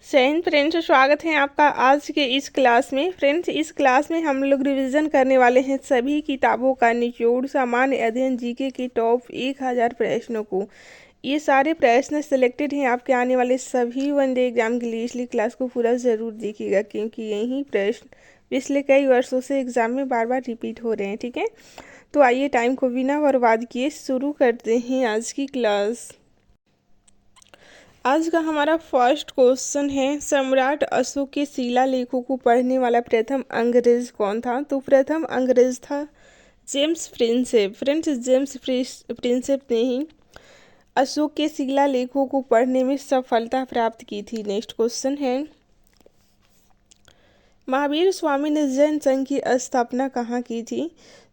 जय फ्रेंड्स, स्वागत है आपका आज के इस क्लास में। फ्रेंड्स, इस क्लास में हम लोग रिवीजन करने वाले हैं सभी किताबों का निचोड़, सामान्य अध्ययन जीके के टॉप 1000 प्रश्नों को। ये सारे प्रश्न सिलेक्टेड हैं आपके आने वाले सभी वनडे एग्जाम के लिए, इसलिए क्लास को पूरा ज़रूर देखिएगा क्योंकि यही प्रश्न पिछले कई वर्षों से एग्जाम में बार बार रिपीट हो रहे हैं। ठीक है, तो आइए टाइम को बिना बर्बाद किए शुरू करते हैं आज की क्लास। आज का हमारा फर्स्ट क्वेश्चन है, सम्राट अशोक के शिलालेखों को पढ़ने वाला प्रथम अंग्रेज कौन था? तो प्रथम अंग्रेज था James Prinsep. Friends, James Prinsep ने ही अशोक के शिलालेखों को पढ़ने में सफलता प्राप्त की थी। नेक्स्ट क्वेश्चन है, महावीर स्वामी ने जैन संघ की स्थापना कहाँ की थी?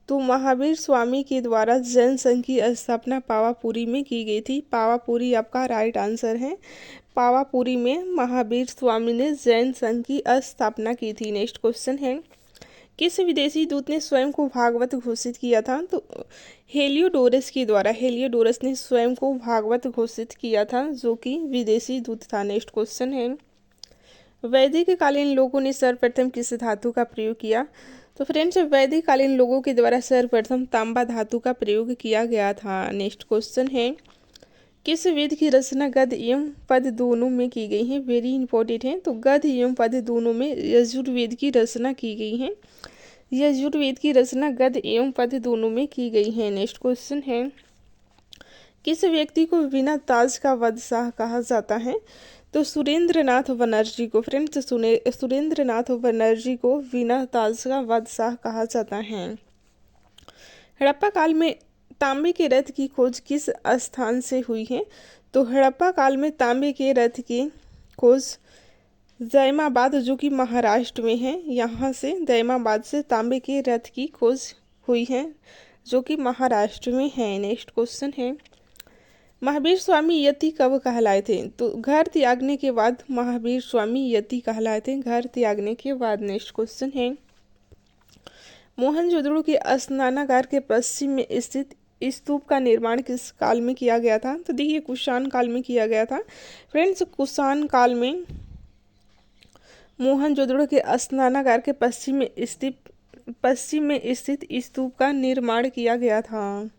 तो महावीर स्वामी के द्वारा जैन संघ की स्थापना पावापुरी में की गई थी। पावापुरी आपका राइट आंसर है। पावापुरी में महावीर स्वामी ने जैन संघ की स्थापना की थी। नेक्स्ट क्वेश्चन है, किस विदेशी दूत ने स्वयं को भागवत घोषित किया था? तो हेलियोडोरस के द्वारा, हेलियोडोरस ने स्वयं को भागवत घोषित किया था, जो कि विदेशी दूत था। नेक्स्ट क्वेश्चन है, वैदिक कालीन लोगों ने सर्वप्रथम किस धातु का प्रयोग किया? तो फ्रेंड्स, वैदिक कालीन लोगों के द्वारा सर्वप्रथम तांबा धातु का प्रयोग किया गया था। नेक्स्ट क्वेश्चन है, किस वेद की रचना गद्य एवं पद दोनों में की गई है? वेरी इंपॉर्टेंट है। तो गद्य एवं पद दोनों में यजुर्वेद की रचना की गई है। यजुर्वेद की रचना गद्य एवं पद दोनों में की गई है। नेक्स्ट क्वेश्चन है, किस व्यक्ति को बिना ताज का बादशाह कहा जाता है? तो सुरेंद्रनाथ बनर्जी को। फ्रेंड्स, सुरेंद्रनाथ बनर्जी को बिना ताज का बादशाह कहा जाता है। हड़प्पा काल में तांबे के रथ की खोज किस स्थान से हुई है? तो हड़प्पा काल में तांबे के रथ की खोज जैमाबाद, जो कि महाराष्ट्र में है, यहाँ से जैमाबाद से तांबे के रथ की खोज हुई है, जो कि महाराष्ट्र में है। नेक्स्ट क्वेश्चन है, महावीर स्वामी यति कब कहलाए थे? तो घर त्यागने के बाद महावीर स्वामी यति कहलाए थे, घर त्यागने के बाद। नेक्स्ट क्वेश्चन है, मोहनजोदड़ो के स्नानागार के पश्चिम में स्थित स्तूप का निर्माण किस काल में किया गया था? तो देखिए, कुषाण काल में किया गया था। फ्रेंड्स, कुषाण काल में मोहनजोदड़ो के स्नानागार के पश्चिम में स्थित स्तूप का निर्माण किया गया था।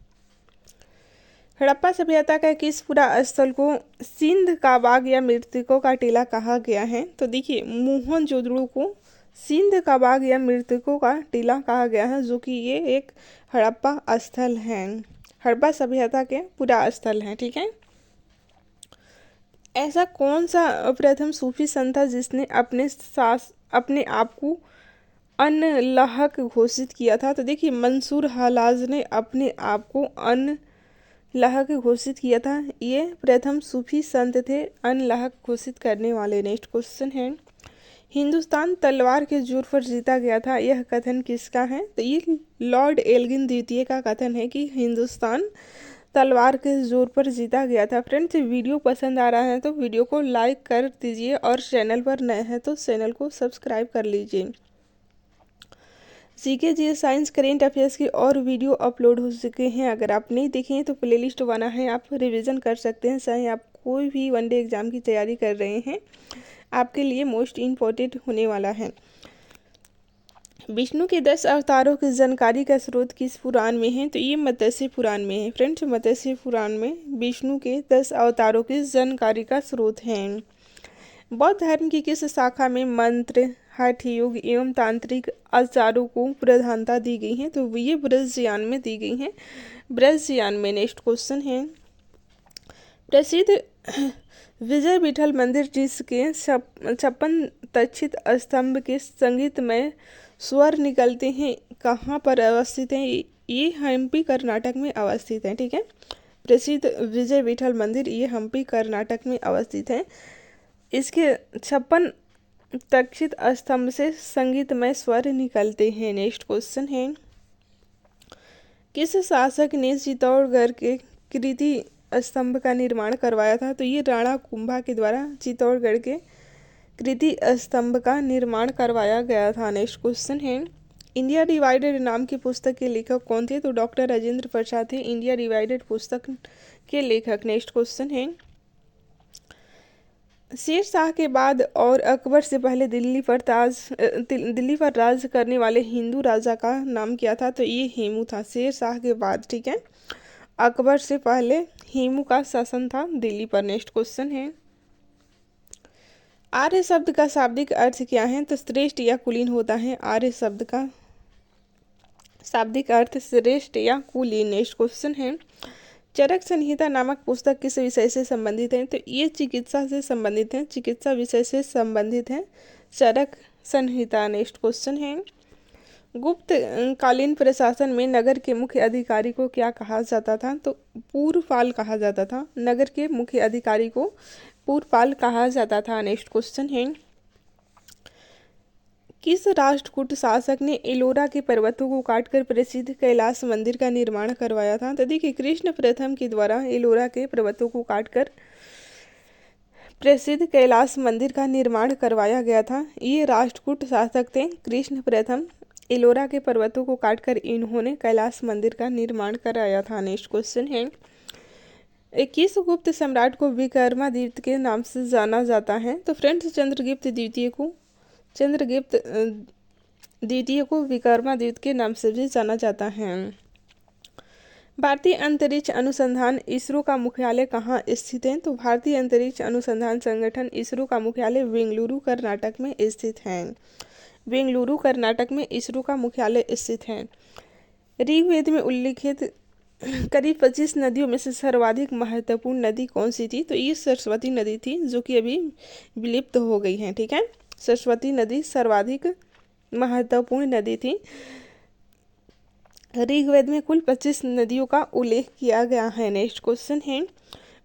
हड़प्पा सभ्यता का किस पुरा स्थल को सिंध का बाग या मृतकों का टीला कहा गया है? तो देखिए, मोहनजोदड़ो को सिंध का बाग या मृतकों का टीला कहा गया है, जो कि ये एक हड़प्पा स्थल है, हड़प्पा सभ्यता के पुरा स्थल है। ठीक है, ऐसा कौन सा प्रथम सूफी संत था जिसने अपने आप को अनलहक घोषित किया था? तो देखिए, मंसूर हलाज ने अपने आप को अनलहक घोषित किया था। ये प्रथम सूफी संत थे अनलहक घोषित करने वाले। नेक्स्ट क्वेश्चन है, हिंदुस्तान तलवार के जोर पर जीता गया था, यह कथन किसका है? तो ये लॉर्ड एल्गिन द्वितीय का कथन है कि हिंदुस्तान तलवार के जोर पर जीता गया था। फ्रेंड्स, वीडियो पसंद आ रहा है तो वीडियो को लाइक कर दीजिए और चैनल पर नए हैं तो चैनल को सब्सक्राइब कर लीजिए। जीके जी साइंस करेंट अफेयर्स के और वीडियो अपलोड हो चुके हैं, अगर आप नहीं देखे हैं तो प्लेलिस्ट बना है, आप रिवीजन कर सकते हैं। चाहे आप कोई भी वनडे एग्जाम की तैयारी कर रहे हैं, आपके लिए मोस्ट इम्पोर्टेंट होने वाला है। विष्णु के 10 अवतारों की जानकारी का स्रोत किस पुराण में है? तो ये मत्स्य पुराण में है। फ्रेंड्स, मत्स्य पुराण में विष्णु के 10 अवतारों की जानकारी का स्रोत है। बौद्ध धर्म की किस शाखा में मंत्र, हठ योग एवं तांत्रिक आचारों को प्रधानता दी गई है? तो ये ब्रजयान में दी गई है, ब्रजयान में। नेक्स्ट क्वेश्चन है, प्रसिद्ध विजय विठल मंदिर जिसके 56 तक्षित स्तंभ के संगीतमय स्वर निकलते हैं, कहाँ पर अवस्थित है? ये हम्पी कर्नाटक में अवस्थित है। ठीक है, प्रसिद्ध विजय विठल मंदिर ये हम्पी कर्नाटक में अवस्थित है। इसके 56 तक्षित स्तंभ से संगीतमय स्वर निकलते हैं। नेक्स्ट क्वेश्चन है, किस शासक ने चित्तौड़गढ़ के कीर्ति स्तंभ का निर्माण करवाया था? तो ये राणा कुंभा के द्वारा चित्तौड़गढ़ के कीर्ति स्तंभ का निर्माण करवाया गया था। नेक्स्ट क्वेश्चन है, इंडिया डिवाइडेड नाम की पुस्तक के लेखक कौन थे? तो डॉक्टर राजेंद्र प्रसाद थे इंडिया डिवाइडेड पुस्तक के लेखक। नेक्स्ट क्वेश्चन है, शेर शाह के बाद और अकबर से पहले दिल्ली पर राज करने वाले हिंदू राजा का नाम क्या था? तो ये हेमू था, शेर शाह के बाद। ठीक है, अकबर से पहले हेमू का शासन था दिल्ली पर। नेक्स्ट क्वेश्चन है, आर्य शब्द का शाब्दिक अर्थ क्या है? तो श्रेष्ठ या कुलीन होता है। आर्य शब्द का शाब्दिक अर्थ श्रेष्ठ या कुलीन। नेक्स्ट क्वेश्चन है, चरक संहिता नामक पुस्तक किस विषय से संबंधित है? तो ये चिकित्सा से संबंधित है, चिकित्सा विषय से संबंधित है चरक संहिता। नेक्स्ट क्वेश्चन है, गुप्त कालीन प्रशासन में नगर के मुख्य अधिकारी को क्या कहा जाता था? तो पूर्वपाल कहा जाता था। नगर के मुख्य अधिकारी को पूर्वपाल कहा जाता था। नेक्स्ट क्वेश्चन है, किस राष्ट्रकूट शासक ने एलोरा के पर्वतों को काटकर प्रसिद्ध कैलाश मंदिर का निर्माण करवाया था? तो देखिए, कृष्ण प्रथम के द्वारा एलोरा के पर्वतों को काटकर प्रसिद्ध कैलाश मंदिर का निर्माण करवाया गया था। ये राष्ट्रकूट शासक थे कृष्ण प्रथम। एलोरा के पर्वतों को काटकर इन्होंने कैलाश मंदिर का निर्माण कराया था। नेक्स्ट क्वेश्चन है, 21 गुप्त सम्राट को विक्रमादित्य के नाम से जाना जाता है? तो फ्रेंड्स, चंद्रगुप्त द्वितीय को विक्रमादित्य के नाम से भी जाना जाता है। भारतीय अंतरिक्ष अनुसंधान इसरो का मुख्यालय कहाँ स्थित है? तो भारतीय अंतरिक्ष अनुसंधान संगठन इसरो का मुख्यालय बेंगलुरु कर्नाटक में स्थित है। बेंगलुरु कर्नाटक में इसरो का मुख्यालय स्थित है। ऋग्वेद में उल्लिखित करीब 25 नदियों में से सर्वाधिक महत्वपूर्ण नदी कौन सी थी? तो ये सरस्वती नदी थी, जो कि अभी विलुप्त हो गई है। ठीक है, सरस्वती नदी सर्वाधिक महत्वपूर्ण नदी थी। ऋग्वेद में कुल 25 नदियों का उल्लेख किया गया है। नेक्स्ट क्वेश्चन है,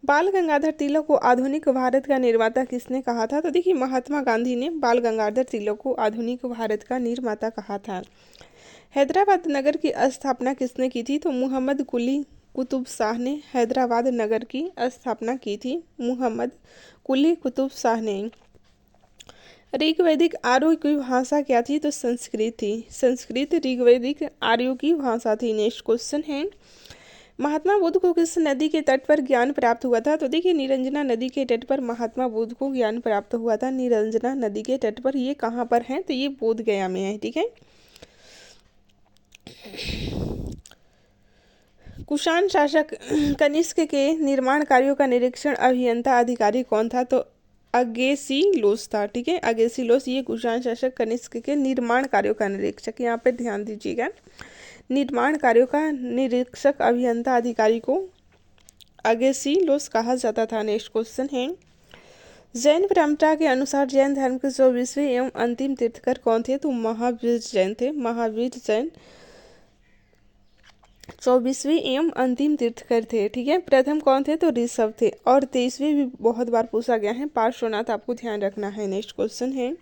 बाल गंगाधर तिलक को आधुनिक भारत का निर्माता किसने कहा था? तो देखिए, महात्मा गांधी ने बाल गंगाधर तिलक को आधुनिक भारत का निर्माता कहा था। हैदराबाद नगर की स्थापना किसने की थी? तो मोहम्मद कुली कुतुब शाह ने हैदराबाद नगर की स्थापना की थी। मोहम्मद कुली कुतुब शाह ने। ऋग्वैदिक आर्यों की भाषा क्या थी? तो संस्कृत थी। संस्कृत ऋग्वैदिक आर्यों की भाषा थी। नेक्स्ट क्वेश्चन है, महात्मा बुद्ध को किस नदी के तट पर ज्ञान प्राप्त हुआ था? तो देखिए, निरंजना नदी के तट पर महात्मा बुद्ध को ज्ञान प्राप्त हुआ था। निरंजना नदी के तट पर। ये कहाँ पर है? तो ये बोध गया में है। ठीक है, कुषाण शासक कनिष्क के निर्माण कार्यों का निरीक्षण अभियंता अधिकारी कौन था? तो अगेसिलोस था। ठीक है, अगेसिलोस ये कुषाण शासक कनिष्क के निर्माण कार्यों का निरीक्षक। यहाँ पे ध्यान दीजिएगा, निर्माण कार्यों का निरीक्षक अभियंता अधिकारी को अगेसिलोस कहा जाता था। नेक्स्ट क्वेश्चन है, जैन परंपरा के अनुसार जैन धर्म के 24वें एवं अंतिम तीर्थकर कौन थे? तो महावीर जैन थे। महावीर जैन 24वें एवं अंतिम तीर्थकर थे। ठीक है, प्रथम कौन थे? तो ऋषभ थे। और 23वें भी बहुत बार पूछा गया है, पार्श्वनाथ, आपको ध्यान रखना है। नेक्स्ट क्वेश्चन है,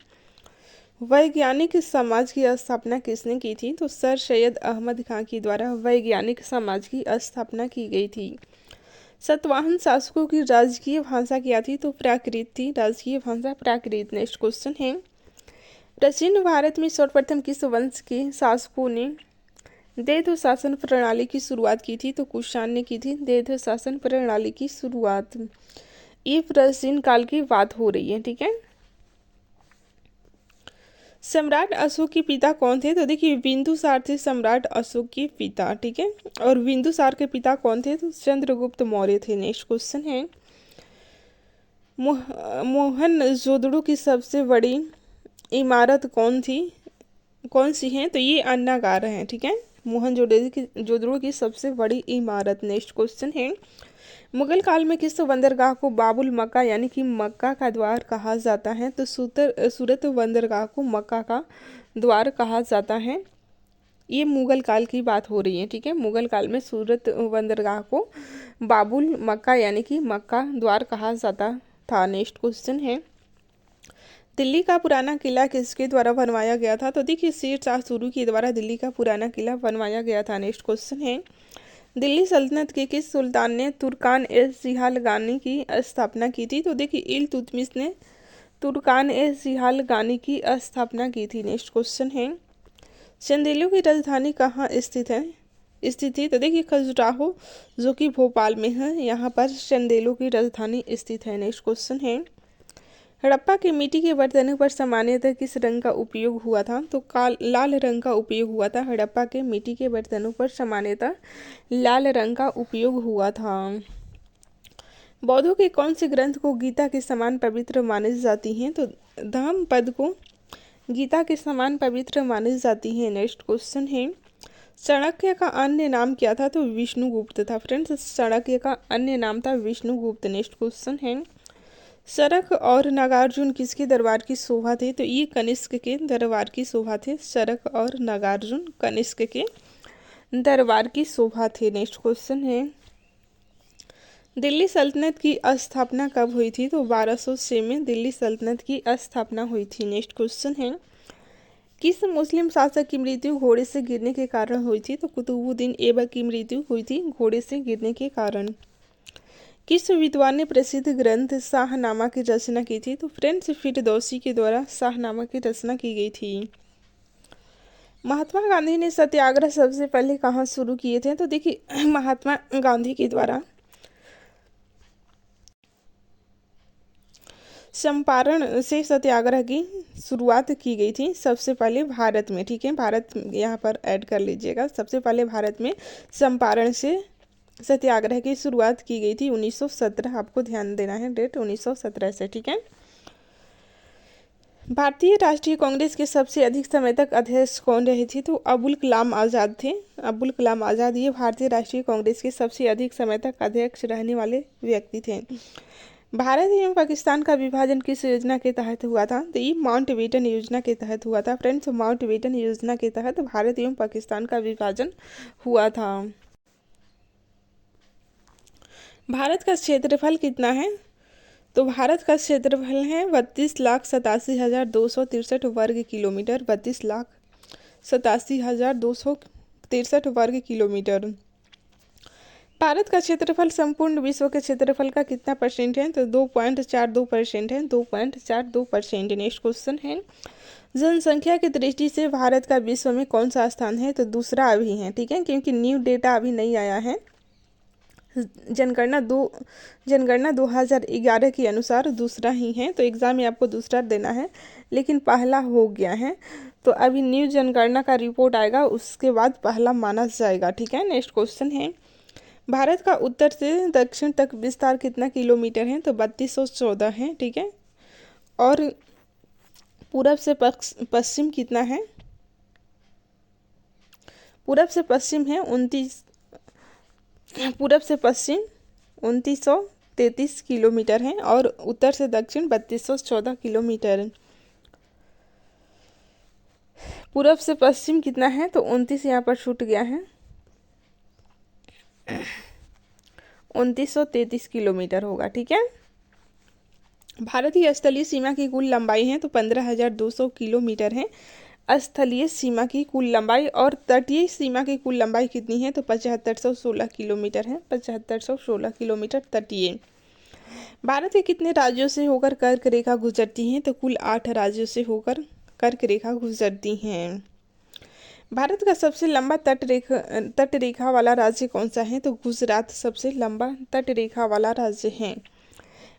वैज्ञानिक समाज की स्थापना किसने की थी? तो सर सैयद अहमद खां के द्वारा वैज्ञानिक समाज की स्थापना की गई थी। सतवाहन शासकों की राजकीय भाषा क्या थी? तो प्राकृत थी। राजकीय भाषा प्राकृत। नेक्स्ट क्वेश्चन है, प्राचीन भारत में सर्वप्रथम किस वंश के शासकों ने देव शासन प्रणाली की शुरुआत की थी? तो कुषाण ने की थी देव शासन प्रणाली की शुरुआत। ये प्राचीन काल की बात हो रही है। ठीक है, सम्राट अशोक के पिता कौन थे? तो देखिए, बिंदुसार थे सम्राट अशोक के पिता। ठीक है, और बिंदुसार के पिता कौन थे? तो चंद्रगुप्त मौर्य थे। नेक्स्ट क्वेश्चन है, मोहनजोदड़ो की सबसे बड़ी इमारत कौन सी है? तो ये अन्नागार है। ठीक है, मोहनजोदड़ो की सबसे बड़ी इमारत। नेक्स्ट क्वेश्चन है, मुगल काल में किस बंदरगाह को बाबुल मक्का यानी कि मक्का का द्वार कहा जाता है? तो सूरत बंदरगाह को मक्का का द्वार कहा जाता है। ये मुगल काल की बात हो रही है। ठीक है, मुगल काल में सूरत बंदरगाह को बाबुल मक्का यानी कि मक्का द्वार कहा जाता था। नेक्स्ट क्वेश्चन है, दिल्ली का पुराना किला किसके द्वारा बनवाया गया था? तो देखिए, शेर शाह सूरी के द्वारा दिल्ली का पुराना किला बनवाया गया था। नेक्स्ट क्वेश्चन है, दिल्ली सल्तनत के किस सुल्तान ने तुर्कान ए सिहालगानी की स्थापना की थी? तो देखिए, इल्तुतमिश ने तुर्कान ए सिहालगानी की स्थापना की थी। नेक्स्ट क्वेश्चन है, चंदेलों की राजधानी कहाँ स्थित थी? तो देखिए, खजुराहो, जो कि भोपाल में है, यहाँ पर चंदेलों की राजधानी स्थित है। नेक्स्ट क्वेश्चन है, हड़प्पा के मिट्टी के बर्तनों पर सामान्यतः किस रंग का उपयोग हुआ था? तो लाल रंग का उपयोग हुआ था। हड़प्पा के मिट्टी के बर्तनों पर सामान्यतः लाल रंग का उपयोग हुआ था। बौद्धों के कौन से ग्रंथ को गीता के समान पवित्र मानी जाती हैं? तो धम्मपद को गीता के समान पवित्र मानी जाती है। नेक्स्ट क्वेश्चन है, चाणक्य का अन्य नाम क्या था? तो विष्णुगुप्त था। फ्रेंड्स, चाणक्य का अन्य नाम था विष्णुगुप्त। नेक्स्ट क्वेश्चन है, शरक और नागार्जुन किसके दरबार की शोभा थे? तो ये कनिष्क के दरबार की शोभा थे। शरक और नागार्जुन कनिष्क के दरबार की शोभा थे। नेक्स्ट क्वेश्चन है, दिल्ली सल्तनत की स्थापना कब हुई थी? तो 1206 में दिल्ली सल्तनत की स्थापना हुई थी। नेक्स्ट क्वेश्चन है, किस मुस्लिम शासक की मृत्यु घोड़े से गिरने के कारण हुई थी? तो कुतुबुद्दीन ऐबक की मृत्यु हुई थी घोड़े से गिरने के कारण। किस विद्वान ने प्रसिद्ध ग्रंथ शाहनामा की रचना की थी? तो फ्रेंड्स, फिरदौसी के द्वारा शाहनामा की रचना की गई थी। महात्मा गांधी ने सत्याग्रह सबसे पहले कहाँ शुरू किए थे? तो देखिए, महात्मा गांधी के द्वारा चंपारण से सत्याग्रह की शुरुआत की गई थी सबसे पहले भारत में। ठीक है, भारत यहाँ पर ऐड कर लीजिएगा। सबसे पहले भारत में चंपारण से सत्याग्रह की शुरुआत की गई थी 1917। आपको ध्यान देना है डेट, 1917 से। ठीक है, भारतीय राष्ट्रीय कांग्रेस के सबसे अधिक समय तक अध्यक्ष कौन रहे थे? तो अबुल कलाम आज़ाद थे। अबुल कलाम आज़ाद ये भारतीय राष्ट्रीय कांग्रेस के सबसे अधिक समय तक अध्यक्ष रहने वाले व्यक्ति थे। भारत एवं पाकिस्तान का विभाजन किस योजना के तहत हुआ था? तो ये माउंटबेटन योजना के तहत हुआ था। फ्रेंड्स, माउंटबेटन योजना के तहत भारत एवं पाकिस्तान का विभाजन हुआ था। भारत का क्षेत्रफल कितना है? तो भारत का क्षेत्रफल है 32,87,263 वर्ग किलोमीटर। 32,87,263 वर्ग किलोमीटर। भारत का क्षेत्रफल संपूर्ण विश्व के क्षेत्रफल का कितना परसेंट है? तो 2.42% है। 2.42%। नेक्स्ट क्वेश्चन है, जनसंख्या की दृष्टि से भारत का विश्व में कौन सा स्थान है? तो दूसरा अभी है। ठीक है, क्योंकि न्यू डेटा अभी नहीं आया है। जनगणना 2011 के अनुसार दूसरा ही है। तो एग्ज़ाम में आपको दूसरा देना है, लेकिन पहला हो गया है। तो अभी न्यू जनगणना का रिपोर्ट आएगा, उसके बाद पहला माना जाएगा। ठीक है, नेक्स्ट क्वेश्चन है, भारत का उत्तर से दक्षिण तक विस्तार कितना किलोमीटर है? तो 3214 है। ठीक है, और पूरब से पश्चिम कितना है? पूरब से पश्चिम है 2933 किलोमीटर है, और उत्तर से दक्षिण 3214 किलोमीटर। पूरब से पश्चिम कितना है? तो 29 यहाँ पर छूट गया है, 2933 किलोमीटर होगा। ठीक है, भारतीय स्थलीय सीमा की कुल लंबाई है तो 15,200 किलोमीटर है स्थलीय सीमा की कुल लंबाई, और तटीय सीमा की कुल लंबाई कितनी है? तो 7516 किलोमीटर है। 7516 किलोमीटर तटीय। भारत के कितने राज्यों से होकर कर्क रेखा गुजरती है? तो कुल 8 राज्यों से होकर कर्क रेखा गुजरती हैं। भारत का सबसे लंबा तट रेखा वाला राज्य कौन सा है? तो गुजरात सबसे लंबा तट रेखा वाला राज्य है।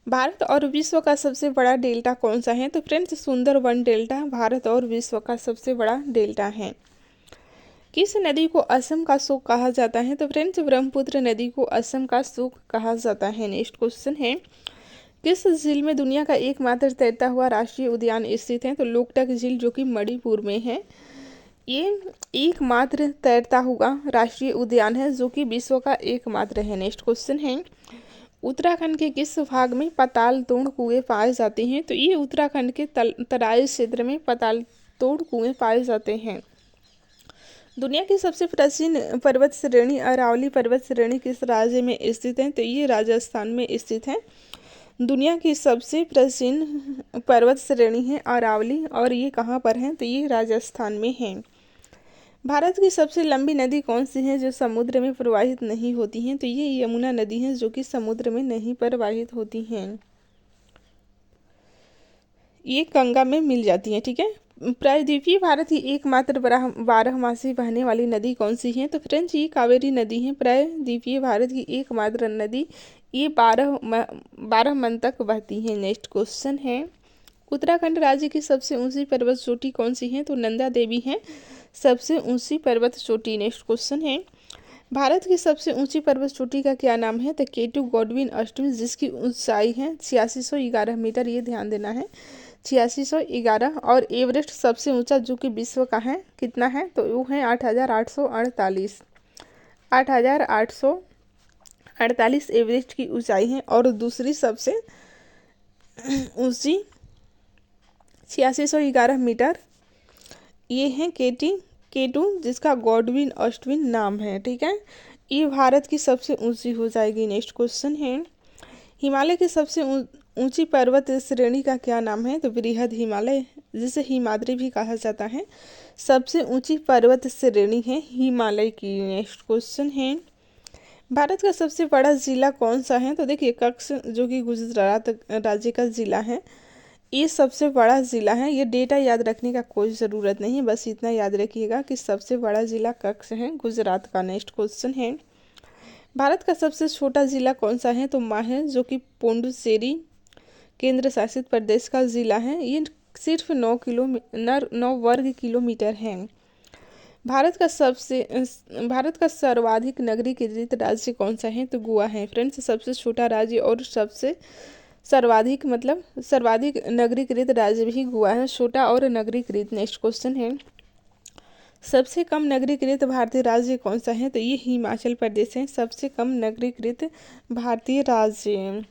भारत और विश्व का सबसे बड़ा डेल्टा कौन सा है? तो फ्रेंड्स, सुंदरबन डेल्टा भारत और विश्व का सबसे बड़ा डेल्टा है। किस नदी को असम का शोक कहा जाता है? तो फ्रेंड्स, ब्रह्मपुत्र नदी को असम का शोक कहा जाता है। नेक्स्ट क्वेश्चन है, किस झील में दुनिया का एकमात्र तैरता हुआ राष्ट्रीय उद्यान स्थित है? तो लोकटक झील, जो कि मणिपुर में है। ये एकमात्र तैरता हुआ राष्ट्रीय उद्यान है जो कि विश्व का एकमात्र है। नेक्स्ट क्वेश्चन है, उत्तराखंड के किस भाग में पातालतोड़ कुएं पाए जाते हैं? तो ये उत्तराखंड के तराई क्षेत्र में पातालतोड़ कुएं पाए जाते हैं। दुनिया की सबसे प्राचीन पर्वत श्रेणी अरावली पर्वत श्रेणी किस राज्य में स्थित है? तो ये राजस्थान में स्थित है। दुनिया की सबसे प्राचीन पर्वत श्रेणी है अरावली, और ये कहाँ पर है? तो ये राजस्थान में है। भारत की सबसे लंबी नदी कौन सी है जो समुद्र में प्रवाहित नहीं होती हैं? तो ये यमुना नदी है जो कि समुद्र में नहीं प्रवाहित होती हैं, ये गंगा में मिल जाती हैं। ठीक है, प्रायद्वीपीय भारत की एकमात्र बारहमासी बहने वाली नदी कौन सी है? तो फ्रेंड्स, ये कावेरी नदी है प्रायद्वीपीय भारत की एकमात्र नदी। ये 12 मन तक बहती है। नेक्स्ट क्वेश्चन है, उत्तराखंड राज्य की सबसे ऊंची पर्वत चोटी कौन सी है? तो नंदा देवी है सबसे ऊंची पर्वत चोटी। नेक्स्ट क्वेश्चन है, भारत की सबसे ऊंची पर्वत चोटी का क्या नाम है? तो केटू गॉडविन अष्टमी, जिसकी ऊंचाई है 8611 मीटर, ये ध्यान देना है 8611। और एवरेस्ट सबसे ऊंचा जो कि विश्व का है, कितना है? तो वो है 8848, 8848 एवरेस्ट की ऊंचाई है। और दूसरी सबसे ऊंची 8611 मीटर, ये है केटू, जिसका गॉडविन अष्टविन नाम है। ठीक है, ये भारत की सबसे ऊंची हो जाएगी। नेक्स्ट क्वेश्चन है, हिमालय की सबसे ऊंची पर्वत श्रेणी का क्या नाम है? तो बृहद हिमालय, जिसे हिमाद्री भी कहा जाता है, सबसे ऊंची पर्वत श्रेणी है हिमालय की। नेक्स्ट क्वेश्चन है, भारत का सबसे बड़ा जिला कौन सा है? तो देखिए कच्छ, जो कि गुजरात राज्य का जिला है, ये सबसे बड़ा ज़िला है। ये डेटा याद रखने का कोई ज़रूरत नहीं, बस इतना याद रखिएगा कि सबसे बड़ा ज़िला कच्छ है, गुजरात का। नेक्स्ट क्वेश्चन है, भारत का सबसे छोटा ज़िला कौन सा है? तो माहे, जो कि पुडुचेरी केंद्र शासित प्रदेश का ज़िला है। ये सिर्फ 9 वर्ग किलोमीटर है। भारत का सर्वाधिक नगरीकृत राज्य कौन सा है? तो गोवा है। फ्रेंड्स, सबसे छोटा राज्य और सबसे सर्वाधिक नगरीकृत राज्य भी गोवा है, छोटा और नगरीकृत। नेक्स्ट क्वेश्चन है, सबसे कम नगरीकृत भारतीय राज्य कौन सा है? तो ये हिमाचल प्रदेश है, सबसे कम नगरीकृत भारतीय राज्य।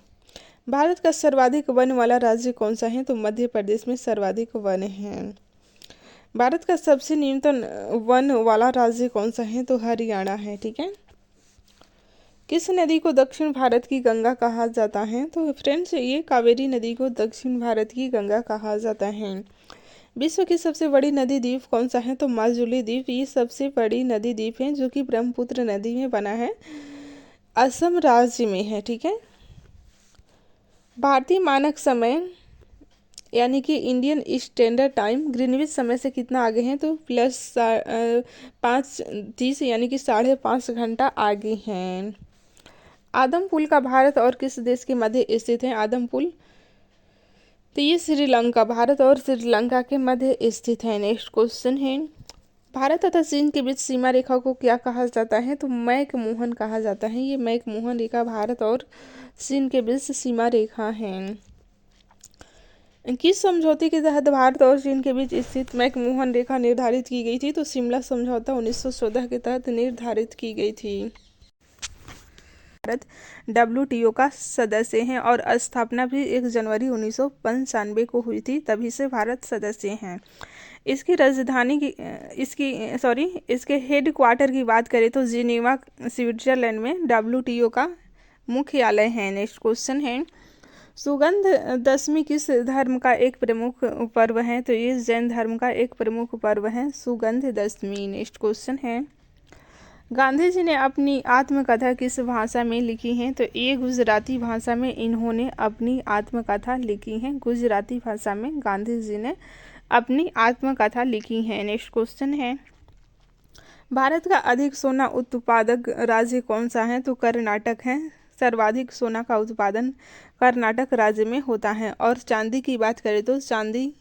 भारत का सर्वाधिक वन वाला राज्य कौन सा है? तो मध्य प्रदेश में सर्वाधिक वन है। भारत का सबसे न्यूनतम वन वाला राज्य कौन सा है? तो हरियाणा है। ठीक है, किस नदी को दक्षिण भारत की गंगा कहा जाता है? तो फ्रेंड्स, ये कावेरी नदी को दक्षिण भारत की गंगा कहा जाता है। विश्व की सबसे बड़ी नदी द्वीप कौन सा है? तो माजुली द्वीप, ये सबसे बड़ी नदी द्वीप है, जो कि ब्रह्मपुत्र नदी में बना है, असम राज्य में है। ठीक है, भारतीय मानक समय यानी कि इंडियन स्टैंडर्ड टाइम ग्रीनविच समय से कितना आगे है? तो +5:30 यानी कि 5.5 घंटा आगे हैं। आदम पुल का भारत और किस देश के मध्य स्थित है? आदम पुल, तो ये श्रीलंका, भारत और श्रीलंका के मध्य स्थित है। नेक्स्ट क्वेश्चन है, भारत तथा चीन के बीच सीमा रेखा को क्या कहा जाता है? तो मैक मोहन कहा जाता है। ये मैक मोहन रेखा भारत और चीन के बीच सीमा रेखा है। किस समझौते के तहत भारत और चीन के बीच स्थित मैक मोहन रेखा निर्धारित की गई थी? तो शिमला समझौता 1914 के तहत निर्धारित की गई थी। भारत WTO का सदस्य है और स्थापना भी 1 जनवरी 1995 को हुई थी, तभी से भारत सदस्य हैं। इसकी राजधानी की इसके हेड क्वार्टर की बात करें तो जिनेवा स्विट्जरलैंड में WTO का मुख्यालय है। नेक्स्ट क्वेश्चन है, सुगंध दशमी किस धर्म का एक प्रमुख पर्व है? तो ये जैन धर्म का एक प्रमुख पर्व है, सुगंध दशमी। नेक्स्ट क्वेश्चन है, गांधी जी ने अपनी आत्मकथा किस भाषा में लिखी है? तो ये गुजराती भाषा में इन्होंने अपनी आत्मकथा लिखी है, गुजराती भाषा में गांधी जी ने अपनी आत्मकथा लिखी है। नेक्स्ट क्वेश्चन है, भारत का अधिक सोना उत्पादक राज्य कौन सा है? तो कर्नाटक है, सर्वाधिक सोना का उत्पादन कर्नाटक राज्य में होता है। और चांदी की बात करें तो चांदी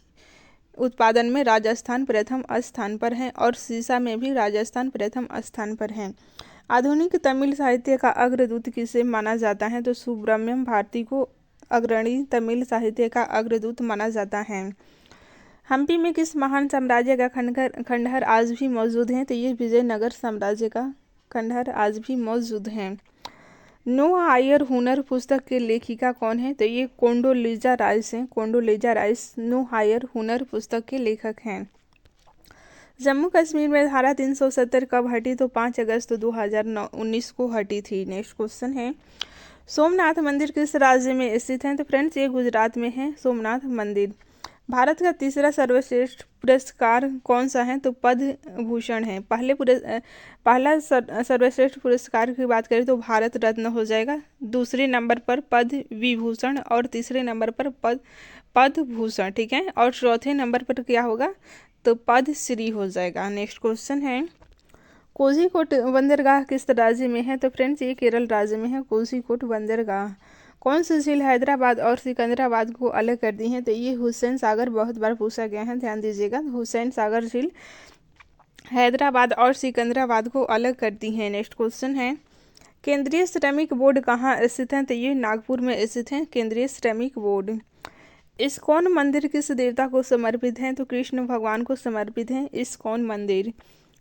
उत्पादन में राजस्थान प्रथम स्थान पर है और सीसा में भी राजस्थान प्रथम स्थान पर है। आधुनिक तमिल साहित्य का अग्रदूत किसे माना जाता है? तो सुब्रमण्यम भारती को अग्रणी तमिल साहित्य का अग्रदूत माना जाता है। हम्पी में किस महान साम्राज्य का खंडहर आज भी मौजूद है? तो ये विजयनगर साम्राज्य का खंडहर आज भी मौजूद है। नो हायर हुनर पुस्तक के लेखिका कौन है? तो ये कोंडोलीजा राइस हैं, कोंडोलीजा राइस नो हायर हुनर पुस्तक के लेखक हैं। जम्मू कश्मीर में धारा 370 कब हटी? तो 5 अगस्त 2019 को हटी थी। नेक्स्ट क्वेश्चन है, सोमनाथ मंदिर किस राज्य में स्थित है? तो फ्रेंड्स, ये गुजरात में है सोमनाथ मंदिर। भारत का तीसरा सर्वश्रेष्ठ पुरस्कार कौन सा है? तो पद्म भूषण है। पहला सर्वश्रेष्ठ पुरस्कार की बात करें तो भारत रत्न हो जाएगा, दूसरे नंबर पर पद्म विभूषण और तीसरे नंबर पर पद्म भूषण। ठीक है, और चौथे नंबर पर क्या होगा? तो पद्मश्री हो जाएगा। नेक्स्ट क्वेश्चन है, कोझीकोड बंदरगाह किस राज्य में है? तो फ्रेंड्स, ये केरल राज्य में है कोझीकोड बंदरगाह। कौन सी झील हैदराबाद और सिकंदराबाद को अलग करती हैं? तो ये हुसैन सागर, बहुत बार पूछा गया है, ध्यान दीजिएगा। हुसैन सागर झील हैदराबाद और सिकंदराबाद को अलग करती हैं। नेक्स्ट क्वेश्चन है, केंद्रीय श्रमिक बोर्ड कहाँ स्थित है? तो ये नागपुर में स्थित है केंद्रीय श्रमिक बोर्ड। इस्कॉन मंदिर किस देवता को समर्पित है? तो कृष्ण भगवान को समर्पित है इस्कॉन मंदिर।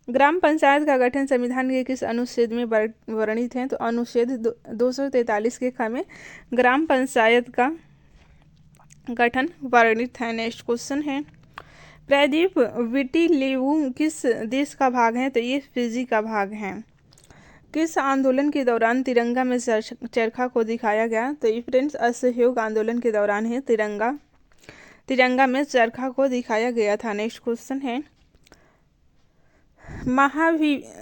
ग्राम पंचायत का गठन संविधान के किस अनुच्छेद में वर्णित है? तो अनुच्छेद 243 के ख में ग्राम पंचायत का गठन वर्णित है। नेक्स्ट क्वेश्चन है, प्रायद्वीप विटिलेवु किस देश का भाग है? तो ये फिजी का भाग है। किस आंदोलन के दौरान तिरंगा में चरखा को दिखाया गया? तो ये फ्रेंड्स असहयोग आंदोलन के दौरान है तिरंगा में चरखा को दिखाया गया था। नेक्स्ट क्वेश्चन है,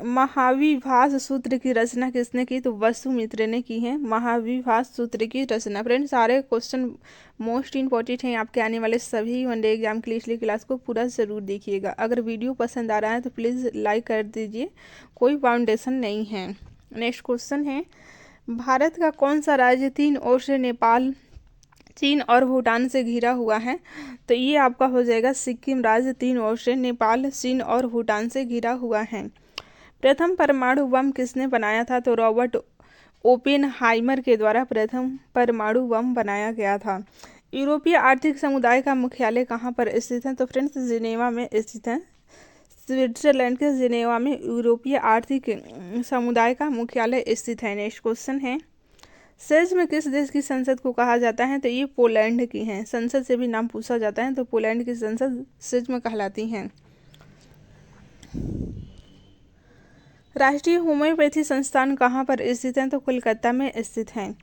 महाविभास सूत्र की रचना किसने की? तो वसुमित्र ने की है महाविभास सूत्र की रचना। फ्रेंड्स सारे क्वेश्चन मोस्ट इंपॉर्टेंट हैं आपके आने वाले सभी वनडे एग्जाम के लिए, इसलिए क्लास को पूरा ज़रूर देखिएगा। अगर वीडियो पसंद आ रहा है तो प्लीज़ लाइक कर दीजिए, कोई फाउंडेशन नहीं है। नेक्स्ट क्वेश्चन है, भारत का कौन सा राज्य 3 ओर से नेपाल, चीन और भूटान से घिरा हुआ है? तो ये आपका हो जाएगा सिक्किम राज्य, 3 ओर से नेपाल, चीन और भूटान से घिरा हुआ है। प्रथम परमाणु बम किसने बनाया था? तो रॉबर्ट ओपेनहाइमर के द्वारा प्रथम परमाणु बम बनाया गया था। यूरोपीय आर्थिक समुदाय का मुख्यालय कहाँ पर स्थित है? तो फ्रेंड्स जिनेवा में स्थित है, स्विट्जरलैंड के जिनेवा में यूरोपीय आर्थिक समुदाय का मुख्यालय स्थित है। नेक्स्ट क्वेश्चन है, सेज्म किस देश की संसद को कहा जाता है? तो ये पोलैंड की है, संसद से भी नाम पूछा जाता है, तो पोलैंड की संसद सेज्म कहलाती हैं। राष्ट्रीय होम्योपैथी संस्थान कहाँ पर स्थित है? तो कोलकाता में स्थित है।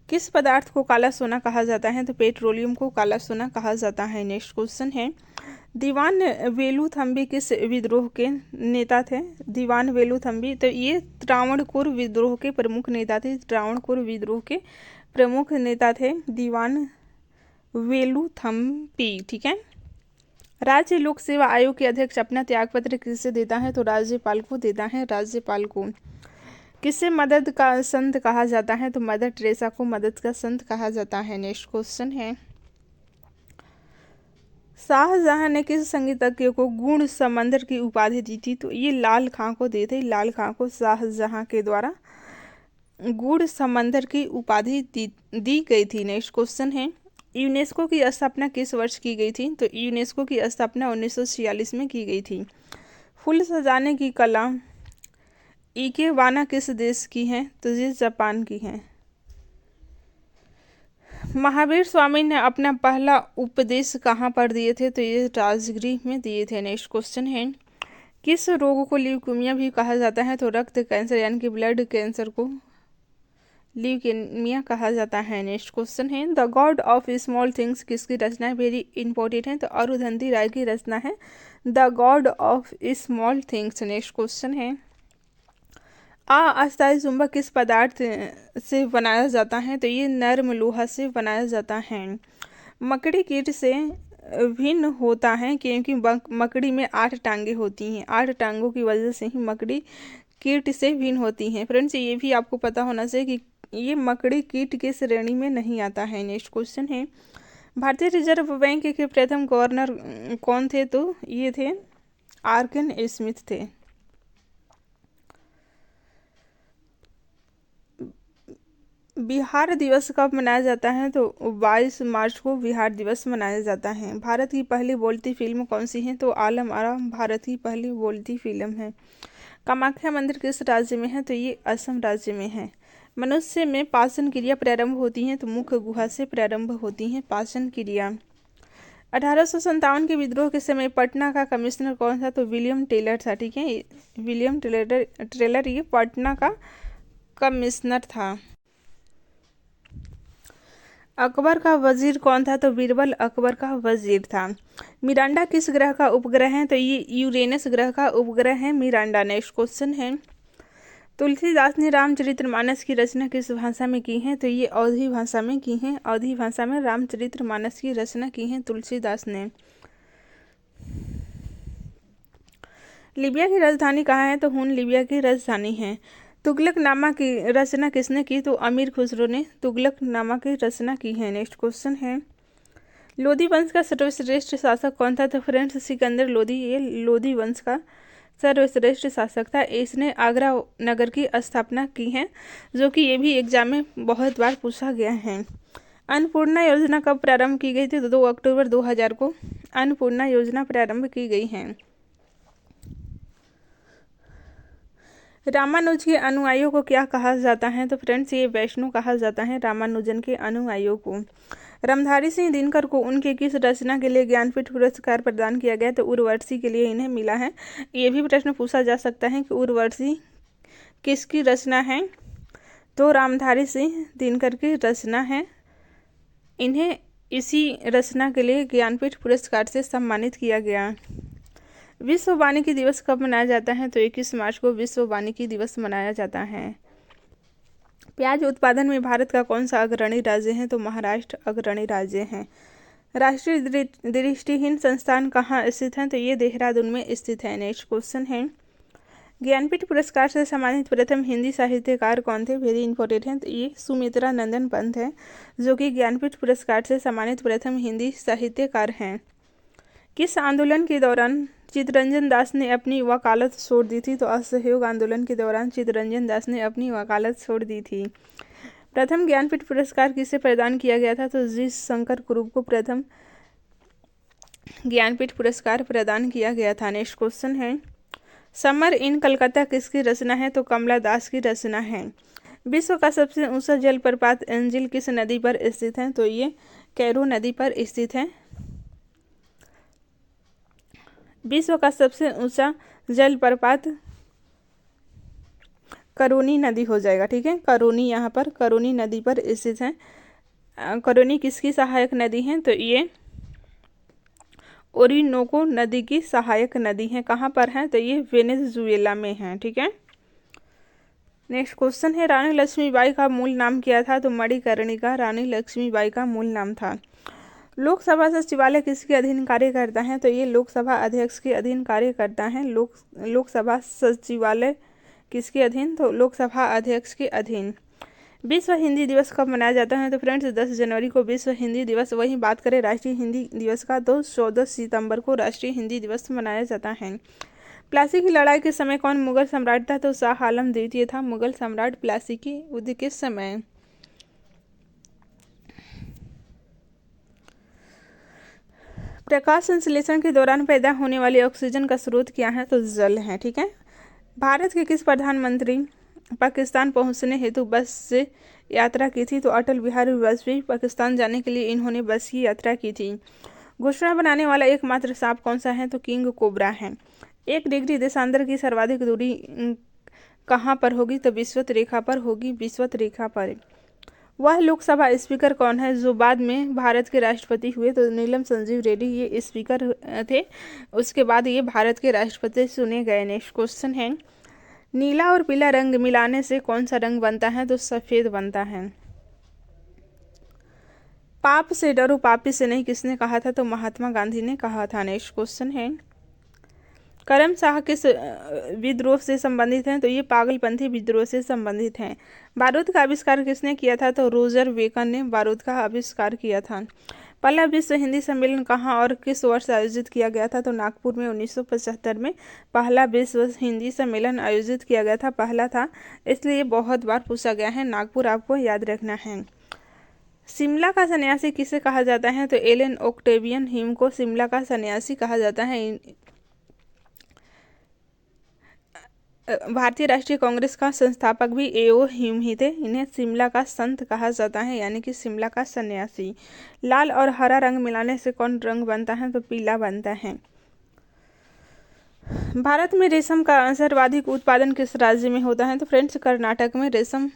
किस पदार्थ को काला सोना कहा जाता है? तो पेट्रोलियम को काला सोना कहा जाता है। नेक्स्ट क्वेश्चन है, दीवान वेलुथंबी किस विद्रोह के नेता थे? दीवान वेलुथंबी, तो ये त्रावणकोर विद्रोह के प्रमुख नेता थे, त्रावणकोर विद्रोह के प्रमुख नेता थे दीवान वेलुथंबी। ठीक है। राज्य लोक सेवा आयोग के अध्यक्ष अपना त्यागपत्र किससे देता है? तो राज्यपाल को देता है, राज्यपाल को। किसे मदद का संत कहा जाता है? तो मदर टेरेसा को मदद का संत कहा जाता है। नेक्स्ट क्वेश्चन है, शाहजहां ने किस संगीतज्ञ को गुण समंदर की उपाधि दी थी? तो ये लाल खां को दी थी, लाल खां को शाहजहां के द्वारा गुण समंदर की उपाधि दी गई थी। नेक्स्ट क्वेश्चन है, यूनेस्को की स्थापना किस वर्ष की गई थी? तो यूनेस्को की स्थापना 1946 में की गई थी। फूल सजाने की कला इकेबाना किस देश की है? तो ये जापान की है। महावीर स्वामी ने अपना पहला उपदेश कहाँ पर दिए थे? तो ये राजगृह में दिए थे। नेक्स्ट क्वेश्चन है, किस रोग को ल्यूकेमिया भी कहा जाता है? तो रक्त कैंसर यानी कि ब्लड कैंसर को ल्यूकेमिया कहा जाता है। नेक्स्ट क्वेश्चन है, the God of small things किसकी रचना है? वेरी इंपॉर्टेंट है, तो अरुंधति राय की रचना है the God of small things. Next question है, अस्थायी चुंबक किस पदार्थ से बनाया जाता है? तो ये नर्म लोहा से बनाया जाता है। मकड़ी कीट से भिन्न होता है क्योंकि मकड़ी में 8 टांगे होती हैं, 8 टांगों की वजह से ही मकड़ी कीट से भिन्न होती हैं। फ्रेंड्स ये भी आपको पता होना चाहिए कि ये मकड़ी कीट के श्रेणी में नहीं आता है। नेक्स्ट क्वेश्चन है, भारतीय रिजर्व बैंक के प्रथम गवर्नर कौन थे? तो ये थे आर्कन स्मिथ थे। बिहार दिवस कब मनाया जाता है? तो 22 मार्च को बिहार दिवस मनाया जाता है। भारत की पहली बोलती फिल्म कौन सी है? तो आलम आरा भारत की पहली बोलती फिल्म है। कामाख्या मंदिर किस राज्य में है? तो ये असम राज्य में है। मनुष्य में पाचन क्रिया प्रारंभ होती है? तो मुख गुहा से प्रारंभ होती है पाचन क्रिया। 1857 के विद्रोह के समय पटना का कमिश्नर कौन था? तो विलियम टेलर था। ठीक है, विलियम टेलर ये पटना का कमिश्नर था। अकबर का वजीर कौन था? तो बीरबल अकबर का वजीर था। मिरांडा किस ग्रह का उपग्रह है? तो ये यूरेनस ग्रह का उपग्रह है मिरांडा। नेक्स्ट क्वेश्चन है, तुलसीदास ने रामचरितमानस की रचना किस भाषा में की है? तो ये अवधी भाषा में की है, अवधी भाषा में रामचरितमानस की रचना की है तुलसीदास ने। लीबिया की राजधानी कहाँ है? तो हुन लीबिया की राजधानी है। तुगलकनामा की रचना किसने की? तो अमीर खुसरो ने तुगलकनामा की रचना की है। नेक्स्ट क्वेश्चन है, लोधी वंश का सर्वश्रेष्ठ शासक कौन था? तो फ्रेंड्स सिकंदर लोधी ये लोधी वंश का सर्वश्रेष्ठ शासक था। इसने आगरा नगर की स्थापना की है, जो कि ये भी एग्जाम में बहुत बार पूछा गया है। अन्नपूर्णा योजना कब प्रारंभ की गई थी? तो 2 अक्टूबर 2000 को अन्नपूर्णा योजना प्रारंभ की गई है। रामानुज के अनुयायियों को क्या कहा जाता है? तो फ्रेंड्स ये वैष्णव कहा जाता है रामानुजन के अनुयायियों को। रामधारी सिंह दिनकर को उनके किस रचना के लिए ज्ञानपीठ पुरस्कार प्रदान किया गया? तो उर्वशी के लिए इन्हें मिला है। ये भी प्रश्न पूछा जा सकता है कि उर्वशी किसकी रचना है? तो रामधारी सिंह दिनकर की रचना है। इन्हें इसी रचना के लिए ज्ञानपीठ पुरस्कार से सम्मानित किया गया। विश्व वानिकी दिवस कब मनाया जाता है? तो 21 मार्च को विश्व वानिकी दिवस मनाया जाता है। प्याज उत्पादन में भारत का कौन सा अग्रणी राज्य है? तो महाराष्ट्र अग्रणी राज्य है। राष्ट्रीय दृष्टिहीन संस्थान कहाँ स्थित है? तो ये देहरादून में स्थित है। नेक्स्ट क्वेश्चन है, ज्ञानपीठ पुरस्कार से सम्मानित प्रथम हिंदी साहित्यकार कौन थे? वेरी इंपॉर्टेंट है। तो ये सुमित्रा नंदन पंत है, जो कि ज्ञानपीठ पुरस्कार से सम्मानित प्रथम हिंदी साहित्यकार हैं। किस आंदोलन के दौरान चित्तरंजन दास ने अपनी वकालत छोड़ दी थी? तो असहयोग आंदोलन के दौरान चित्तरंजन दास ने अपनी वकालत छोड़ दी थी। प्रथम ज्ञानपीठ पुरस्कार किसे प्रदान किया गया था? तो जी शंकर कुरूप को प्रथम ज्ञानपीठ पुरस्कार प्रदान किया गया था। नेक्स्ट क्वेश्चन है, समर इन कलकत्ता किसकी रचना है? तो कमला दास की रचना है। विश्व का सबसे ऊंचा जलप्रपात एंजिल किस नदी पर स्थित है? तो ये कैरो नदी पर स्थित है। विश्व का सबसे ऊंचा जलप्रपात करोनी नदी हो जाएगा, ठीक है। करोनी यहाँ पर करोनी नदी पर स्थित है। करोनी किसकी सहायक नदी है? तो ये ओरिनोको नदी की सहायक नदी है। कहाँ पर है? तो ये वेनेजुएला में है, ठीक है। नेक्स्ट क्वेश्चन है, रानी लक्ष्मीबाई का मूल नाम क्या था? तो मणिकर्णिका रानी लक्ष्मीबाई का मूल नाम था। लोकसभा सचिवालय किसके अधीन कार्य करता है? तो ये लोकसभा अध्यक्ष के अधीन कार्य करता है। लोकसभा सचिवालय किसके अधीन? तो लोकसभा अध्यक्ष के अधीन। विश्व हिंदी दिवस कब मनाया जाता है? तो फ्रेंड्स 10 जनवरी को विश्व हिंदी दिवस। वहीं बात करें राष्ट्रीय हिंदी दिवस का, तो 14 सितंबर को राष्ट्रीय हिंदी दिवस मनाया जाता है। प्लासी की लड़ाई के समय कौन मुगल सम्राट था? तो शाह आलम द्वितीय था मुगल सम्राट प्लासी की युद्ध के समय। प्रकाश संश्लेषण के दौरान पैदा होने वाली ऑक्सीजन का स्रोत क्या है? तो जल है, ठीक है। भारत के किस प्रधानमंत्री पाकिस्तान पहुंचने हेतु बस से यात्रा की थी? तो अटल बिहारी वाजपेयी। पाकिस्तान जाने के लिए इन्होंने बस की यात्रा की थी। घोषणा बनाने वाला एकमात्र सांप कौन सा है? तो किंग कोबरा है। 1 डिग्री देशांतर की सर्वाधिक दूरी कहाँ पर होगी? तो विषुवत रेखा पर होगी, विषुवत रेखा पर। वह लोकसभा स्पीकर कौन है जो बाद में भारत के राष्ट्रपति हुए? तो नीलम संजीव रेड्डी ये स्पीकर थे, उसके बाद ये भारत के राष्ट्रपति चुने गए। नेक्स्ट क्वेश्चन है, नीला और पीला रंग मिलाने से कौन सा रंग बनता है? तो सफेद बनता है। पाप से डरो पापी से नहीं किसने कहा था? तो महात्मा गांधी ने कहा था। नेक्स्ट क्वेश्चन है, करम शाह किस विद्रोह से संबंधित हैं? तो ये पागलपंथी विद्रोह से संबंधित हैं। बारूद का आविष्कार किसने किया था? तो रोजर बेकन ने बारूद का आविष्कार किया था। पहला विश्व हिंदी सम्मेलन कहाँ और किस वर्ष आयोजित किया गया था? तो नागपुर में 1975 में पहला विश्व हिंदी सम्मेलन आयोजित किया गया था। पहला था, इसलिए बहुत बार पूछा गया है। नागपुर आपको याद रखना है। शिमला का सन्यासी किसे कहा जाता है? तो एलन ओक्टेवियन ह्यूम को शिमला का सन्यासी कहा जाता है। भारतीय राष्ट्रीय कांग्रेस का संस्थापक भी एओ ह्यूम ही थे। इन्हें शिमला का संत कहा जाता है, यानी कि शिमला का सन्यासी। लाल और हरा रंग मिलाने से कौन रंग बनता है? तो पीला बनता है। भारत में रेशम का सर्वाधिक उत्पादन किस राज्य में होता है? तो फ्रेंड्स कर्नाटक में रेशम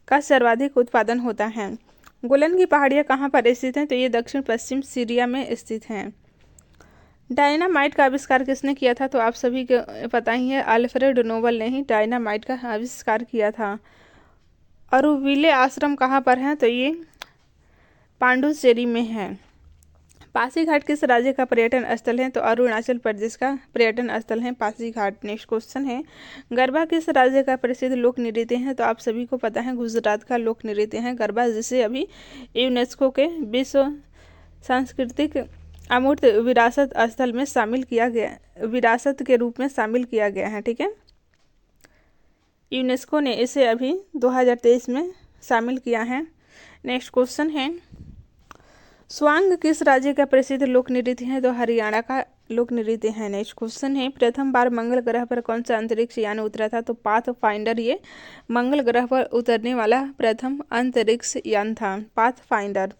का सर्वाधिक उत्पादन होता है। गोलन की पहाड़ियाँ कहाँ पर स्थित हैं? तो ये दक्षिण पश्चिम सीरिया में स्थित हैं। डायनामाइट का आविष्कार किसने किया था? तो आप सभी को पता ही है, अल्फ्रेड नोबल ने ही डायनामाइट का आविष्कार किया था। अरुविले आश्रम कहाँ पर है? तो ये पांडुचेरी में है। पासीघाट किस राज्य का पर्यटन स्थल है? तो अरुणाचल प्रदेश का पर्यटन स्थल है पासीघाट। नेक्स्ट क्वेश्चन है, गरबा किस राज्य का प्रसिद्ध लोक नृत्य है? तो आप सभी को पता है गुजरात का लोक नृत्य है गरबा, जिसे अभी यूनेस्को के विश्व सांस्कृतिक अमूर्त विरासत स्थल में शामिल किया गया, विरासत के रूप में शामिल किया गया है। ठीक है, यूनेस्को ने इसे अभी 2023 में शामिल किया है। नेक्स्ट क्वेश्चन है, स्वांग किस राज्य का प्रसिद्ध लोक नृत्य है? तो हरियाणा का लोक नृत्य है। नेक्स्ट क्वेश्चन है, प्रथम बार मंगल ग्रह पर कौन सा अंतरिक्ष यान उतरा था? तो पाथ फाइंडर ये मंगल ग्रह पर उतरने वाला प्रथम अंतरिक्ष यान था, पाथ फाइंडर।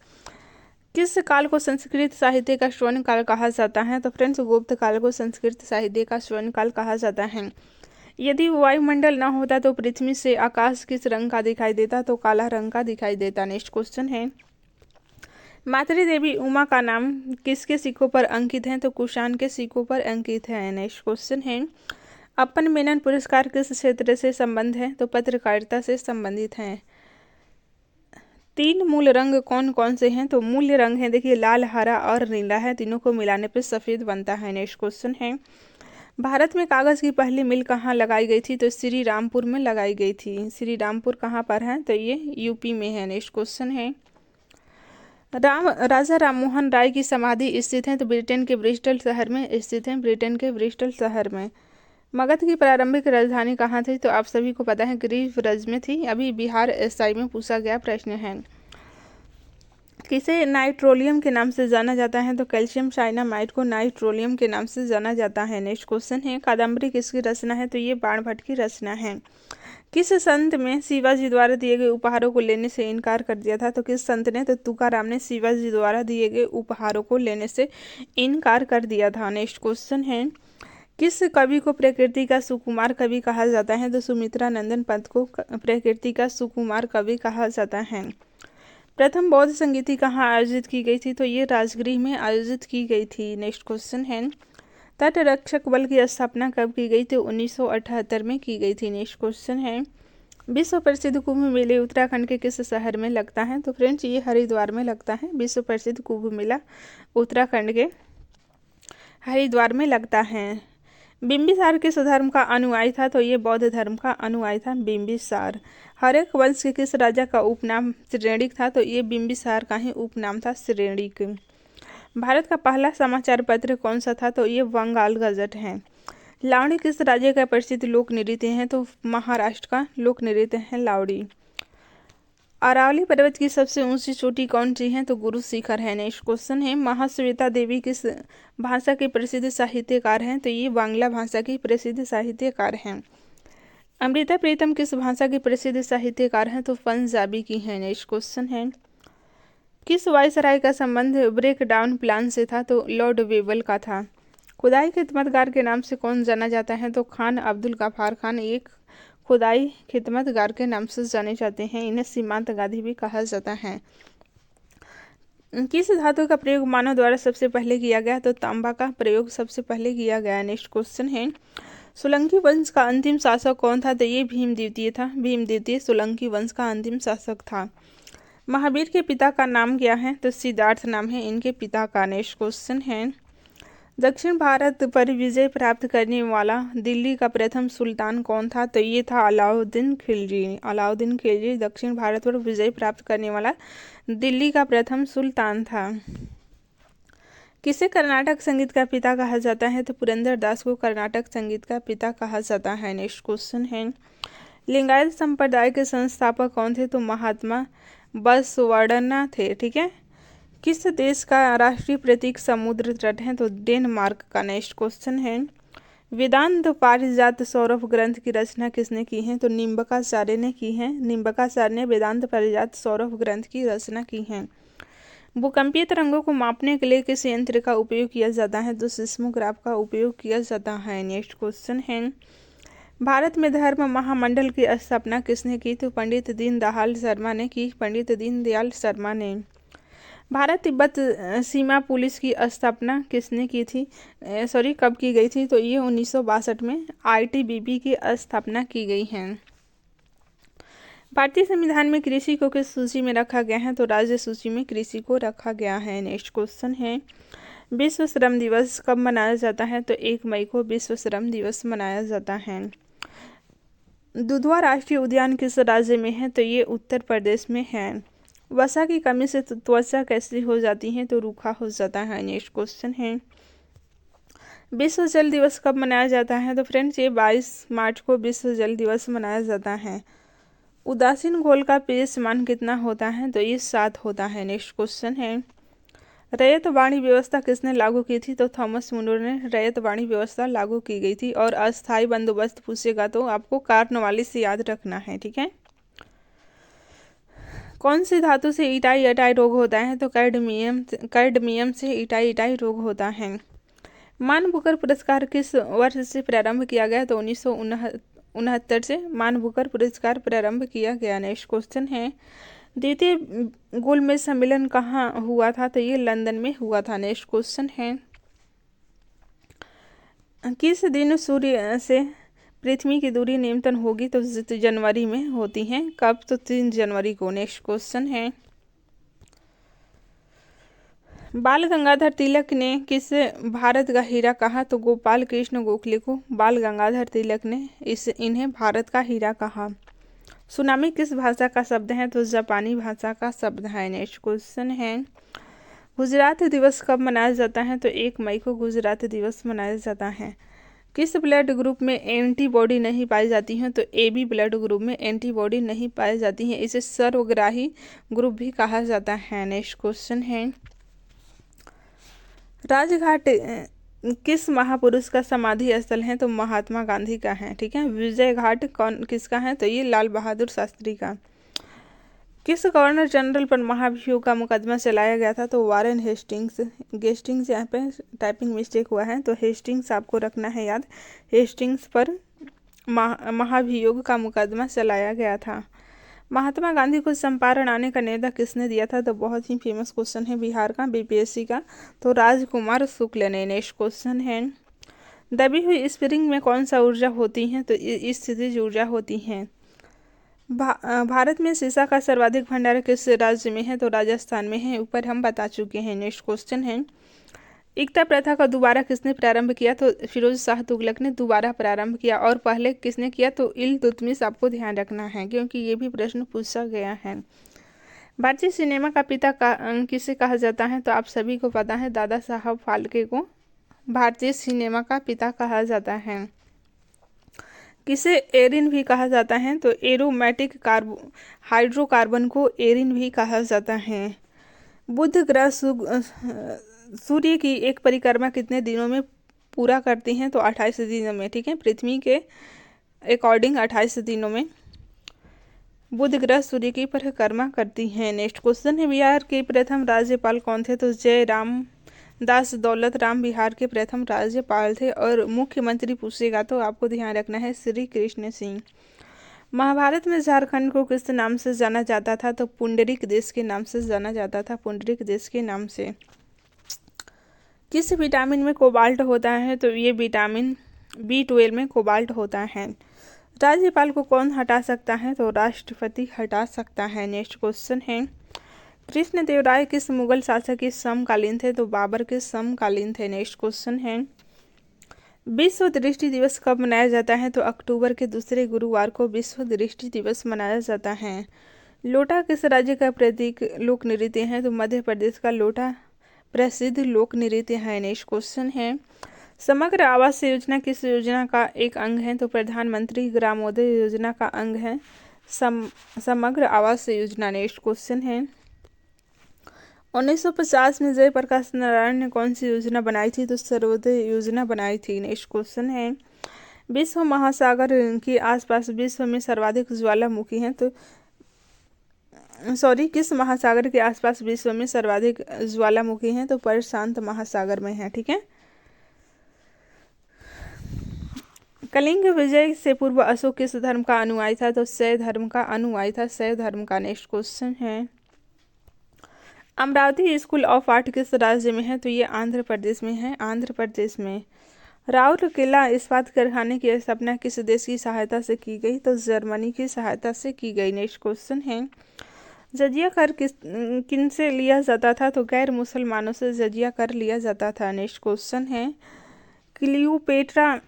किस काल को संस्कृत साहित्य का स्वर्ण काल कहा जाता है? तो फ्रेंड्स, गुप्त काल को संस्कृत साहित्य का स्वर्ण काल कहा जाता है। यदि वायुमंडल न होता तो पृथ्वी से आकाश किस रंग का दिखाई देता? तो काला रंग का दिखाई देता। नेक्स्ट क्वेश्चन है, मातृ देवी उमा का नाम किसके सिक्कों पर अंकित है? तो कुषाण के सिक्कों पर अंकित है। नेक्स्ट क्वेश्चन है, अपन मेनन पुरस्कार किस क्षेत्र से संबंध है? तो पत्रकारिता से संबंधित है। 3 मूल रंग कौन कौन से हैं? तो मूल रंग है देखिए लाल, हरा और नीला है, तीनों को मिलाने पर सफ़ेद बनता है। नेक्स्ट क्वेश्चन है, भारत में कागज़ की पहली मिल कहाँ लगाई गई थी? तो श्री रामपुर में लगाई गई थी। श्री रामपुर कहाँ पर है? तो ये यूपी में है। नेक्स्ट क्वेश्चन है, राजा राममोहन राय की समाधि स्थित है? तो ब्रिटेन के ब्रिस्टल शहर में स्थित है, ब्रिटेन के ब्रिस्टल शहर में। मगध की प्रारंभिक राजधानी कहाँ थी? तो आप सभी को पता है गिरिव्रज में थी। अभी बिहार एसआई में पूछा गया प्रश्न है। किसे नाइट्रोलियम के नाम से जाना जाता है? तो कैल्शियम साइनामाइड को नाइट्रोलियम के नाम से जाना जाता है। नेक्स्ट क्वेश्चन है, कादम्बरी किसकी रचना है? तो ये बाणभट्ट की रचना है। किस संत में शिवाजी द्वारा दिए गए उपहारों को लेने से इनकार कर दिया था? तो किस संत ने? तो तुकाराम ने शिवाजी द्वारा दिए गए उपहारों को लेने से इनकार कर दिया था। नेक्स्ट क्वेश्चन है, किस कवि को प्रकृति का सुकुमार कवि कहा जाता है? तो सुमित्रा नंदन पंत को प्रकृति का सुकुमार कवि कहा जाता है। प्रथम बौद्ध संगीति कहाँ आयोजित की गई थी? तो ये राजगृह में आयोजित की गई थी। नेक्स्ट क्वेश्चन है, तट रक्षक बल की स्थापना कब की गई थी? 1978 में की गई थी। नेक्स्ट क्वेश्चन है, विश्व प्रसिद्ध कुंभ मेले उत्तराखंड के किस शहर में लगता है? तो फ्रेंड्स, ये हरिद्वार में लगता है। विश्व प्रसिद्ध कुंभ मेला उत्तराखंड के हरिद्वार में लगता है। बिंबिसार किस धर्म का अनुयायी था? तो ये बौद्ध धर्म का अनुयायी था बिंबिसार। हर्यक वंश के किस राजा का उपनाम श्रेणिक था? तो ये बिंबिसार का ही उपनाम था, श्रेणिक। भारत का पहला समाचार पत्र कौन सा था? तो ये बंगाल गजट है। लावणी किस राज्य का प्रसिद्ध लोक नृत्य है? तो महाराष्ट्र का लोक नृत्य है लावणी। अरावली पर्वत की सबसे ऊंची चोटी कौन सी है? तो गुरु शिखर है। नेक्स्ट क्वेश्चन है, महाश्वेता देवी किस भाषा की प्रसिद्ध साहित्यकार हैं? तो ये बांग्ला भाषा की प्रसिद्ध साहित्यकार हैं। अमृता प्रीतम किस भाषा की प्रसिद्ध साहित्यकार हैं? तो पंजाबी की है। नेक्स्ट क्वेश्चन है, किस वायसराय का संबंध ब्रेक डाउन प्लान से था? तो लॉर्ड वेबल का था। खुदाई खिदमतगार के नाम से कौन जाना जाता है? तो खान अब्दुल गफ्फार खान एक खुदाई खिदमतगार के नाम से जाने जाते हैं। इन्हें सीमांत गांधी भी कहा जाता है। किस धातु का प्रयोग मानव द्वारा सबसे पहले किया गया? तो तांबा का प्रयोग सबसे पहले किया गया। नेक्स्ट क्वेश्चन है, सोलंकी वंश का अंतिम शासक कौन था? तो ये भीम द्वितीय था। भीम द्वितीय सोलंकी वंश का अंतिम शासक था। महावीर के पिता का नाम क्या है? तो सिद्धार्थ नाम है इनके पिता का। नेक्स्ट क्वेश्चन है, दक्षिण भारत पर विजय प्राप्त करने वाला दिल्ली का प्रथम सुल्तान कौन था? तो ये था अलाउद्दीन खिलजी। अलाउद्दीन खिलजी दक्षिण भारत पर विजय प्राप्त करने वाला दिल्ली का प्रथम सुल्तान था। किसे कर्नाटक संगीत का पिता कहा जाता है? तो पुरंदर दास को कर्नाटक संगीत का पिता कहा जाता है। नेक्स्ट क्वेश्चन है, लिंगायत संप्रदाय के संस्थापक कौन थे? तो महात्मा बसवण्णा थे। ठीक है, किस देश का राष्ट्रीय प्रतीक समुद्र तट है? तो डेनमार्क का। नेक्स्ट क्वेश्चन है, वेदांत पारिजात सौरभ ग्रंथ की रचना किसने की है? तो निम्बकाचार्य ने की है। निम्बकाचार्य ने वेदांत पारिजात सौरभ ग्रंथ की रचना की है। भूकंपीय तरंगों को मापने के लिए किस यंत्र का उपयोग किया जाता है? तो सिस्मोग्राफ का उपयोग किया जाता है। नेक्स्ट क्वेश्चन है, भारत में धर्म महामंडल की स्थापना किसने की? तो पंडित दीनदयाल शर्मा ने की। पंडित दीनदयाल शर्मा ने। भारत तिब्बत सीमा पुलिस की स्थापना किसने की थी? कब की गई थी? तो ये 1962 में आईटीबीपी की स्थापना की गई है। भारतीय संविधान में कृषि को किस सूची में रखा गया है? तो राज्य सूची में कृषि को रखा गया है। नेक्स्ट क्वेश्चन है, विश्व श्रम दिवस कब मनाया जाता है? तो 1 मई को विश्व श्रम दिवस मनाया जाता है। दुधवा राष्ट्रीय उद्यान किस राज्य में है? तो ये उत्तर प्रदेश में है। वसा की कमी से त्वचा कैसी हो जाती है? तो रूखा हो जाता है। नेक्स्ट क्वेश्चन है, विश्व जल दिवस कब मनाया जाता है? तो फ्रेंड्स ये 22 मार्च को विश्व जल दिवस मनाया जाता है। उदासीन घोल का पीएच मान कितना होता है? तो ये 7 होता है। नेक्स्ट क्वेश्चन है, रैयत वाणी व्यवस्था किसने लागू की थी? तो थॉमस मुनरो ने रैयत वाणी व्यवस्था लागू की गई थी। और अस्थायी बंदोबस्त पूछेगा तो आपको कार्नवालिस से याद रखना है, ठीक है। कौन सी धातु से इटाई अटाई रोग होता है? तो कैडमियम से इटाई इटाई रोग होता है। मान बुकर पुरस्कार किस वर्ष से प्रारंभ किया गया? तो 1969 से मान बुकर पुरस्कार प्रारंभ किया गया। नेक्स्ट क्वेश्चन है, द्वितीय गोलमेज सम्मेलन कहाँ हुआ था? तो ये लंदन में हुआ था। नेक्स्ट क्वेश्चन है, किस दिन सूर्य से पृथ्वी की दूरी न्यूनतम होगी? तो जनवरी में होती है। कब? तो 3 जनवरी को। नेक्स्ट क्वेश्चन है, बाल गंगाधर तिलक ने किस भारत का हीरा कहा? तो गोपाल कृष्ण गोखले को बाल गंगाधर तिलक ने इन्हें भारत का हीरा कहा। सुनामी किस भाषा का शब्द है? तो जापानी भाषा का शब्द है। नेक्स्ट क्वेश्चन है, गुजरात दिवस कब मनाया जाता है? तो 1 मई को गुजरात दिवस मनाया जाता है। किस ब्लड ग्रुप में एंटीबॉडी नहीं पाई जाती है? तो AB ब्लड ग्रुप में एंटीबॉडी नहीं पाई जाती है। इसे सर्वग्राही ग्रुप भी कहा जाता है। नेक्स्ट क्वेश्चन है, राजघाट किस महापुरुष का समाधि स्थल है? तो महात्मा गांधी का है, ठीक है। विजय घाट कौन किसका है? तो ये लाल बहादुर शास्त्री का। किस गवर्नर जनरल पर महाभियोग का मुकदमा चलाया गया था? तो वारेन हेस्टिंग्स यहाँ पे टाइपिंग मिस्टेक हुआ है, तो हेस्टिंग्स आपको रखना है याद। हेस्टिंग्स पर महाभियोग का मुकदमा चलाया गया था। महात्मा गांधी को चंपारण आने का निर्देश किसने दिया था? तो बहुत ही फेमस क्वेश्चन है बिहार का, BPSC का, तो राजकुमार शुक्ल ने। नेक्स्ट क्वेश्चन है, दबी हुई स्प्रिंग में कौन सा ऊर्जा होती है? तो स्थितिज ऊर्जा होती है। भारत में सीसा का सर्वाधिक भंडार किस राज्य में है? तो राजस्थान में है। ऊपर हम बता चुके हैं। नेक्स्ट क्वेश्चन है, एकता प्रथा का दोबारा किसने प्रारंभ किया? तो फिरोज शाह तुगलक ने दोबारा प्रारंभ किया। और पहले किसने किया? तो इल्तुतमिश। आपको ध्यान रखना है क्योंकि ये भी प्रश्न पूछा गया है। भारतीय सिनेमा का पिता किसे कहा जाता है? तो आप सभी को पता है, दादा साहब फाल्के को भारतीय सिनेमा का पिता कहा जाता है। किसे एरिन भी कहा जाता है? तो एरोमेटिक हाइड्रोकार्बन को एरिन भी कहा जाता है। बुध ग्रह सूर्य की एक परिक्रमा कितने दिनों में पूरा करती हैं? तो 28 दिनों में, ठीक है। पृथ्वी के अकॉर्डिंग 28 दिनों में बुध ग्रह सूर्य की परिक्रमा करती हैं। नेक्स्ट क्वेश्चन है, बिहार के प्रथम राज्यपाल कौन थे? तो जयराम दास दौलत राम बिहार के प्रथम राज्यपाल थे। और मुख्यमंत्री पूछेगा तो आपको ध्यान रखना है श्री कृष्ण सिंह। महाभारत में झारखंड को किस नाम से जाना जाता था? तो पुंडरिक देश के नाम से जाना जाता था, पुंडरिक देश के नाम से। किस विटामिन में कोबाल्ट होता है? तो ये विटामिन B12 में कोबाल्ट होता है। राज्यपाल को कौन हटा सकता है? तो राष्ट्रपति हटा सकता है। नेक्स्ट क्वेश्चन है, कृष्णदेवराय किस मुगल शासक के समकालीन थे? तो बाबर के समकालीन थे। नेक्स्ट क्वेश्चन है, विश्व दृष्टि दिवस कब मनाया जाता है? तो अक्टूबर के दूसरे गुरुवार को विश्व दृष्टि दिवस मनाया जाता है। लोटा किस राज्य का प्रतीक लोक नृत्य है? तो मध्य प्रदेश का लोटा प्रसिद्ध लोक नृत्य है। नेक्स्ट क्वेश्चन है, समग्र आवास योजना किस योजना का एक अंग है? तो प्रधानमंत्री ग्रामोदय योजना का अंग है समग्र आवास योजना। नेक्स्ट क्वेश्चन है, 1950 में जयप्रकाश नारायण ने कौन सी योजना बनाई थी? तो सर्वोदय योजना बनाई थी। नेक्स्ट क्वेश्चन है, विश्व महासागर के आसपास विश्व में सर्वाधिक ज्वालामुखी हैं? तो किस महासागर के आसपास विश्व में सर्वाधिक ज्वालामुखी हैं? तो प्रशांत महासागर में है, ठीक है। कलिंग विजय से पूर्व अशोक किस धर्म का अनुयायी था? तो शैव धर्म का अनुयायी था, शैव धर्म का। नेक्स्ट क्वेश्चन है, अमरावती स्कूल ऑफ आर्ट किस राज्य में है? तो ये आंध्र प्रदेश में है, आंध्र प्रदेश में। राउरकेला इस्पात कारखाने की स्थापना किस देश की सहायता से की गई? तो जर्मनी की सहायता से की गई। नेक्स्ट क्वेश्चन है, जजिया कर किन से लिया जाता था? तो गैर मुसलमानों से जजिया कर लिया जाता था। नेक्स्ट क्वेश्चन है, क्लियोपेट्रा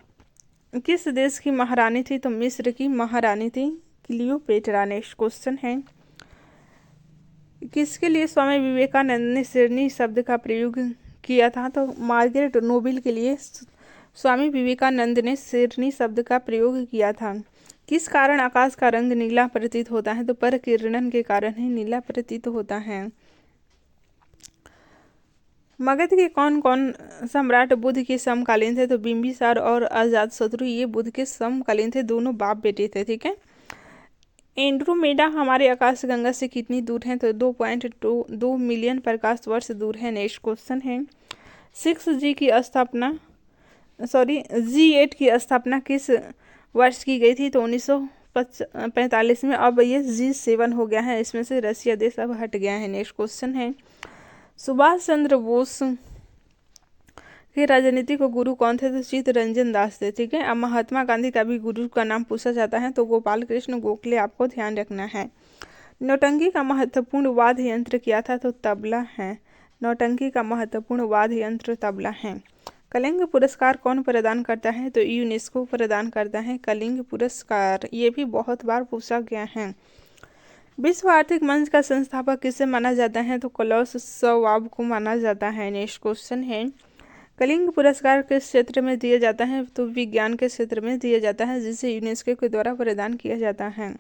किस देश की महारानी थी? तो मिस्र की महारानी थी क्लियोपेट्रा। नेक्स्ट क्वेश्चन है, किसके लिए स्वामी विवेकानंद ने शेरनी शब्द का प्रयोग किया था? तो मार्गरेट नोबेल के लिए स्वामी विवेकानंद ने शेरनी शब्द का प्रयोग किया था। किस कारण आकाश का रंग नीला प्रतीत होता है? तो परकिरणन के कारण ही नीला प्रतीत होता है। मगध के कौन कौन सम्राट बुद्ध के समकालीन थे? तो बिंबिसार और अजातशत्रु ये बुद्ध के समकालीन थे, दोनों बाप बेटे थे। ठीक है। एंड्रोमेडा हमारे आकाशगंगा से कितनी दूर है? तो 2.2 मिलियन प्रकाश वर्ष दूर है। नेक्स्ट क्वेश्चन है, 6G की स्थापना G8 की स्थापना किस वर्ष की गई थी? तो 1945 में। अब ये G7 हो गया है, इसमें से रशिया देश अब हट गया है। नेक्स्ट क्वेश्चन है, सुभाष चंद्र बोस के राजनीतिक गुरु कौन थे? तो चित्तरंजन दास थे। ठीक है। अब महात्मा गांधी का भी गुरु का नाम पूछा जाता है, तो गोपाल कृष्ण गोखले आपको ध्यान रखना है। नौटंकी का महत्वपूर्ण वाद्य यंत्र क्या था? तो तबला है। नौटंकी का महत्वपूर्ण वाद्य यंत्र तबला है। कलिंग पुरस्कार कौन प्रदान करता है? तो यूनेस्को प्रदान करता है कलिंग पुरस्कार। ये भी बहुत बार पूछा गया है। विश्व आर्थिक मंच का संस्थापक किसे माना जाता है? तो क्लॉस श्वाब को माना जाता है। नेक्स्ट क्वेश्चन है, कलिंग पुरस्कार किस क्षेत्र में दिया जाता है? तो विज्ञान के क्षेत्र में दिया जाता है, जिसे यूनेस्को के द्वारा प्रदान किया जाता है।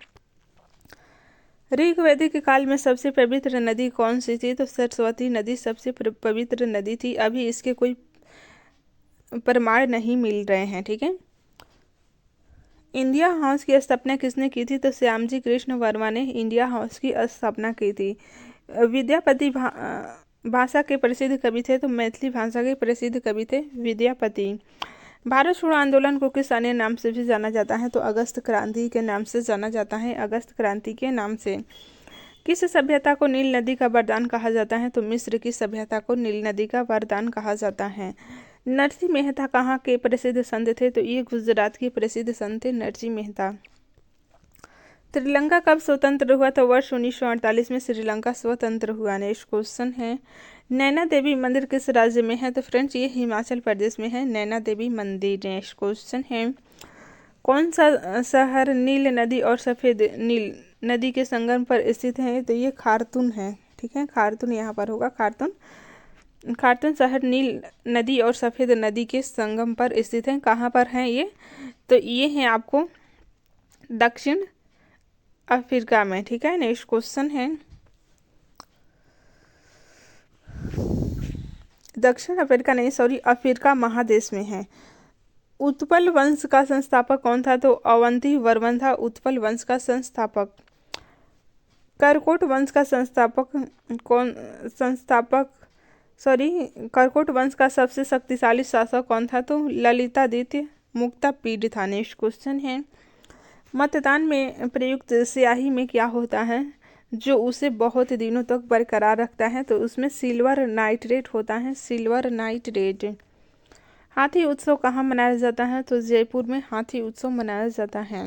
ऋग्वैदिक काल में सबसे पवित्र नदी कौन सी थी? तो सरस्वती नदी सबसे पवित्र नदी थी। अभी इसके कोई प्रमाण नहीं मिल रहे हैं। ठीक है। इंडिया हाउस की स्थापना किसने की थी? तो श्यामजी कृष्ण वर्मा ने इंडिया हाउस की स्थापना की थी। विद्यापति भाषा के प्रसिद्ध कवि थे, तो मैथिली भाषा के प्रसिद्ध कवि थे विद्यापति। भारत छोड़ो आंदोलन को किस अन्य नाम से भी जाना जाता है? तो अगस्त क्रांति के नाम से जाना जाता है, अगस्त क्रांति के नाम से। किस सभ्यता को नील नदी का वरदान कहा जाता है? तो मिस्र की सभ्यता को नील नदी का वरदान कहा जाता है। नरसिंह मेहता कहाँ के प्रसिद्ध संत थे? तो ये गुजरात के प्रसिद्ध संत थे नरसिंह मेहता। श्रीलंका कब स्वतंत्र हुआ? तो वर्ष 1948 में श्रीलंका स्वतंत्र हुआ। नेक्स्ट क्वेश्चन है, नैना देवी मंदिर किस राज्य में है? तो फ्रेंड्स ये हिमाचल प्रदेश में है नैना देवी मंदिर। नेक्स्ट क्वेश्चन है, कौन सा शहर नील नदी और सफ़ेद नील नदी के संगम पर स्थित है? तो ये खार्तून है। ठीक है, खार्तून यहाँ पर होगा। खार्तून शहर नील नदी और सफ़ेद नदी के संगम पर स्थित है। कहाँ पर है ये? तो ये है आपको दक्षिण अफ्रीका में। ठीक है। नेक्स्ट क्वेश्चन है, दक्षिण अफ्रीका नहीं, सॉरी, अफ्रीका महादेश में है। उत्पल वंश का संस्थापक कौन था? तो अवंती वर्मन था उत्पल वंश का संस्थापक। करकोट वंश का करकोट वंश का सबसे शक्तिशाली शासक कौन था? तो ललितादित्य मुक्तापीड था। नेक्स्ट क्वेश्चन है, मतदान में प्रयुक्त स्याही में क्या होता है जो उसे बहुत दिनों तक बरकरार रखता है? तो उसमें सिल्वर नाइट्रेट होता है, सिल्वर नाइट्रेट। हाथी उत्सव कहाँ मनाया जाता है? तो जयपुर में हाथी उत्सव मनाया जाता है।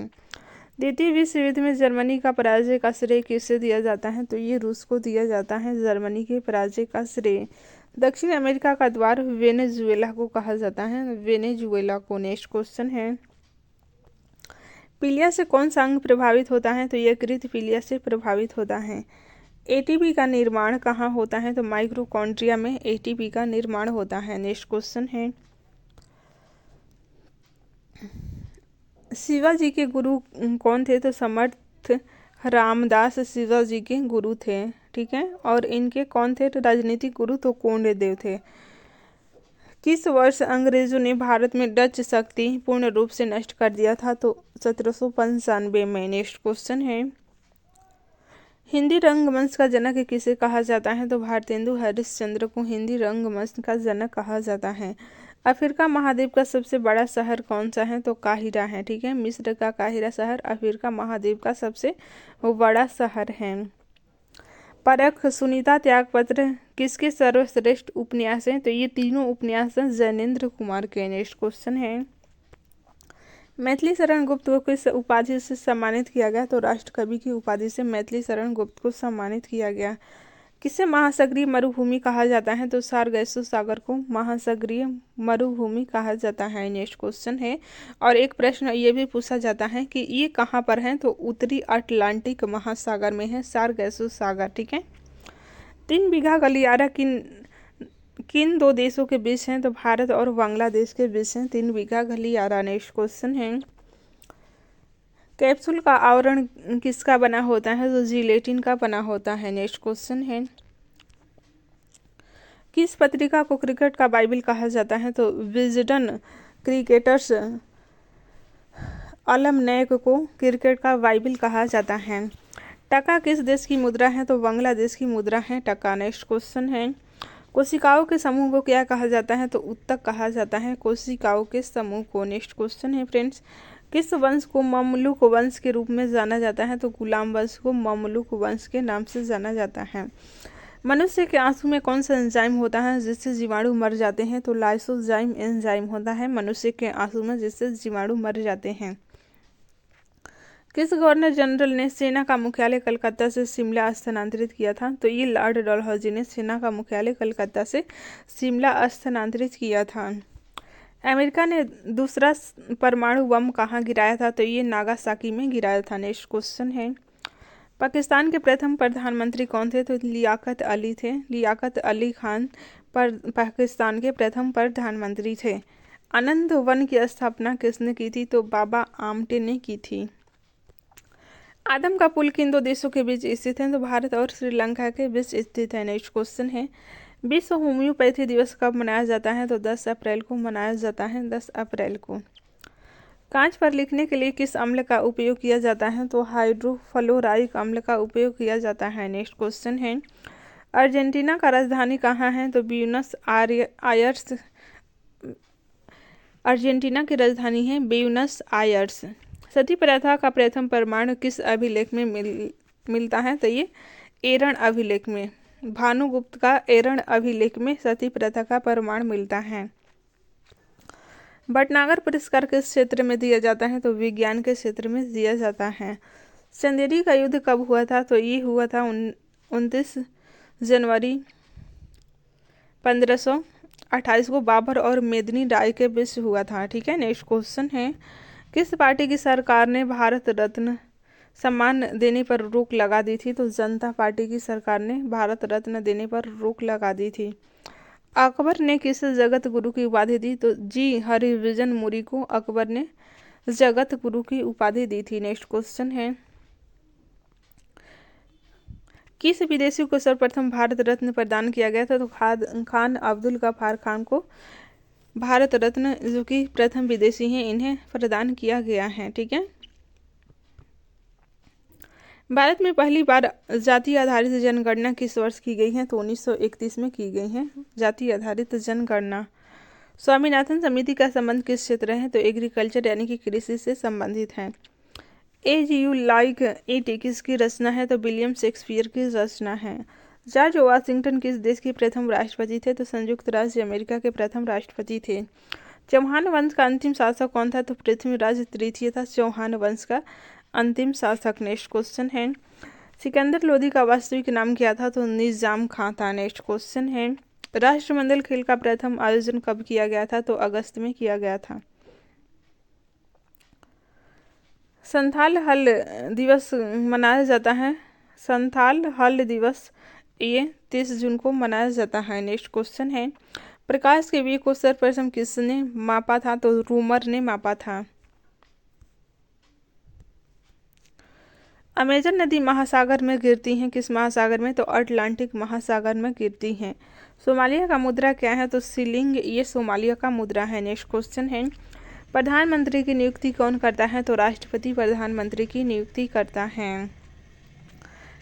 द्वितीय विश्व युद्ध में जर्मनी का पराजय का श्रेय किसे दिया जाता है? तो ये रूस को दिया जाता है जर्मनी के पराजय का श्रेय। दक्षिण अमेरिका का द्वार वेनेजुएला को कहा जाता है, वेनेजुएला को। नेक्स्ट क्वेश्चन है, पीलिया से कौन सा अंग प्रभावित होता है? तो यकृत पीलिया से प्रभावित होता है। एटीपी का निर्माण कहाँ होता है? तो माइटोकॉन्ड्रिया में एटीपी का निर्माण होता है। नेक्स्ट क्वेश्चन है, शिवाजी के गुरु कौन थे? तो समर्थ रामदास शिवाजी के गुरु थे। ठीक है। और इनके कौन थे? तो राजनीतिक गुरु तो कोंडदेव थे। किस वर्ष अंग्रेजों ने भारत में डच शक्ति पूर्ण रूप से नष्ट कर दिया था? तो 1795 में। नेक्स्ट क्वेश्चन है, हिंदी रंगमंच का जनक किसे कहा जाता है? तो भारतेंदु हरिश्चंद्र को हिंदी रंगमंच का जनक कहा जाता है। अफ्रीका महाद्वीप का सबसे बड़ा शहर कौन सा है? तो काहिरा है। ठीक है। मिस्र का काहिरा शहर अफ्रीका महाद्वीप का सबसे बड़ा शहर है। परख सुनीता त्यागपत्र किसके सर्वश्रेष्ठ उपन्यास हैं? तो ये तीनों उपन्यास हैं जैनेन्द्र कुमार के। नेक्स्ट क्वेश्चन है, मैथिली शरण गुप्त को किस उपाधि से सम्मानित किया गया? तो राष्ट्र कवि की उपाधि से मैथिली शरण गुप्त को सम्मानित किया गया। किसे महासागरीय मरुभूमि कहा जाता है? तो सारगैसो सागर को महासागरीय मरुभूमि कहा जाता है। नेक्स्ट क्वेश्चन है, और एक प्रश्न ये भी पूछा जाता है कि ये कहाँ पर है? तो उत्तरी अटलांटिक महासागर में है सारगैसो सागर। ठीक है। 3 बीघा गलियारा किन किन दो देशों के बीच हैं? तो भारत और बांग्लादेश के बीच हैं 3 बीघा गलियारा। नेक्स्ट क्वेश्चन है, कैप्सूल का आवरण किसका बना होता है? तो जिलेटिन का बना होता है। नेक्स्ट क्वेश्चन है, किस पत्रिका को क्रिकेट का बाइबिल कहा जाता है? तो विजडन क्रिकेटर्स अलमनैक को क्रिकेट का बाइबिल कहा जाता है। टका किस देश की मुद्रा है? तो बांग्लादेश की मुद्रा है टका। नेक्स्ट क्वेश्चन है, कोशिकाओं के समूह को क्या कहा जाता है? तो उत्तक कहा जाता है कोशिकाओं के समूह को। नेक्स्ट क्वेश्चन है फ्रेंड्स, किस वंश को ममलुक वंश के रूप में जाना जाता है? तो गुलाम वंश को ममलुक वंश के नाम से जाना जाता है। मनुष्य के आंसू में कौन सा एंजाइम होता है जिससे जीवाणु मर जाते हैं? तो लाइसोजाइम एंजाइम होता है मनुष्य के आंसू में जिससे जीवाणु मर जाते हैं। किस गवर्नर जनरल ने सेना का मुख्यालय कलकत्ता से शिमला स्थानांतरित किया था? तो ये लॉर्ड डलहौजी ने सेना का मुख्यालय कलकत्ता से शिमला स्थानांतरित किया था। अमेरिका ने दूसरा परमाणु बम कहाँ गिराया था? तो ये नागासाकी में गिराया था। नेक्स्ट क्वेश्चन है, पाकिस्तान के प्रथम प्रधानमंत्री कौन थे? तो लियाकत अली थे। लियाकत अली खान पाकिस्तान के प्रथम प्रधानमंत्री थे। आनंद वन की स्थापना किसने की थी? तो बाबा आमटे ने की थी। आदम का पुल किन दो देशों के बीच स्थित है? तो भारत और श्रीलंका के बीच स्थित है। नेक्स्ट क्वेश्चन है, विश्व होम्योपैथी दिवस कब मनाया जाता है? तो 10 अप्रैल को मनाया जाता है, 10 अप्रैल को। कांच पर लिखने के लिए किस अम्ल का उपयोग किया जाता है? तो हाइड्रोफ्लोराइक अम्ल का उपयोग किया जाता है। नेक्स्ट क्वेश्चन है, अर्जेंटीना का राजधानी कहाँ है? तो ब्यूनस आयर्स। अर्जेंटीना की राजधानी है ब्यूनस आयर्स। सती प्रथा का प्रथम प्रमाण किस अभिलेख में मिलता है? तो ये एरन अभिलेख में। भानुगुप्त का एरन अभिलेख में सती प्रथा का प्रमाण मिलता है। भटनागर पुरस्कार किस क्षेत्र में दिया जाता है? तो विज्ञान के क्षेत्र में दिया जाता है। चंदेरी का युद्ध कब हुआ था? तो ये हुआ था 29 जनवरी 1528 को बाबर और मेदिनी राय के बीच हुआ था। ठीक है। नेक्स्ट क्वेश्चन है, किस पार्टी की सरकार ने भारत रत्न सम्मान देने पर रोक लगा दी थी? तो जनता पार्टी की सरकार ने भारत रत्न देने पर रोक लगा दी थी। अकबर ने किस जगत गुरु की उपाधि दी? तो जी हरिविजन मुरी को अकबर ने जगत गुरु की उपाधि दी थी। नेक्स्ट क्वेश्चन है, किस विदेशी को सर्वप्रथम भारत रत्न प्रदान किया गया था? तो खान अब्दुल गफ्फार खान को भारत रत्न, जो कि प्रथम विदेशी हैं, इन्हें प्रदान किया गया है। ठीक है। भारत में पहली बार जाति आधारित जनगणना किस वर्ष की गई है? तो 1931 में की गई है जाति आधारित जनगणना। स्वामीनाथन समिति का संबंध किस क्षेत्र है? तो एग्रीकल्चर यानी कि कृषि से संबंधित है। एज यू लाइक इट किसकी रचना है? तो विलियम शेक्सपियर की रचना है। जॉर्ज वाशिंगटन किस देश के प्रथम राष्ट्रपति थे? तो संयुक्त राज्य अमेरिका के प्रथम राष्ट्रपति थे। चौहान वंश का अंतिम शासक कौन था? तो पृथ्वीराज तृतीय था चौहान वंश का अंतिम शासक। नेक्स्ट क्वेश्चन है, सिकंदर लोदी का वास्तविक नाम क्या था? तो निजाम खां था। नेक्स्ट क्वेश्चन है, राष्ट्रमंडल खेल का प्रथम आयोजन कब किया गया था? तो अगस्त में किया गया था। संथाल हल दिवस मनाया जाता है। संथाल हल दिवस ये 30 जून को मनाया जाता है। नेक्स्ट क्वेश्चन है, प्रकाश के वेग को सर्वप्रथम किसने मापा था? तो रूमर ने मापा था। अमेजन नदी महासागर में गिरती हैं, किस महासागर में? तो अटलांटिक महासागर में गिरती हैं। सोमालिया का मुद्रा क्या है? तो शिलिंग ये सोमालिया का मुद्रा है। नेक्स्ट क्वेश्चन है, प्रधानमंत्री की नियुक्ति कौन करता है? तो राष्ट्रपति प्रधानमंत्री की नियुक्ति करता है।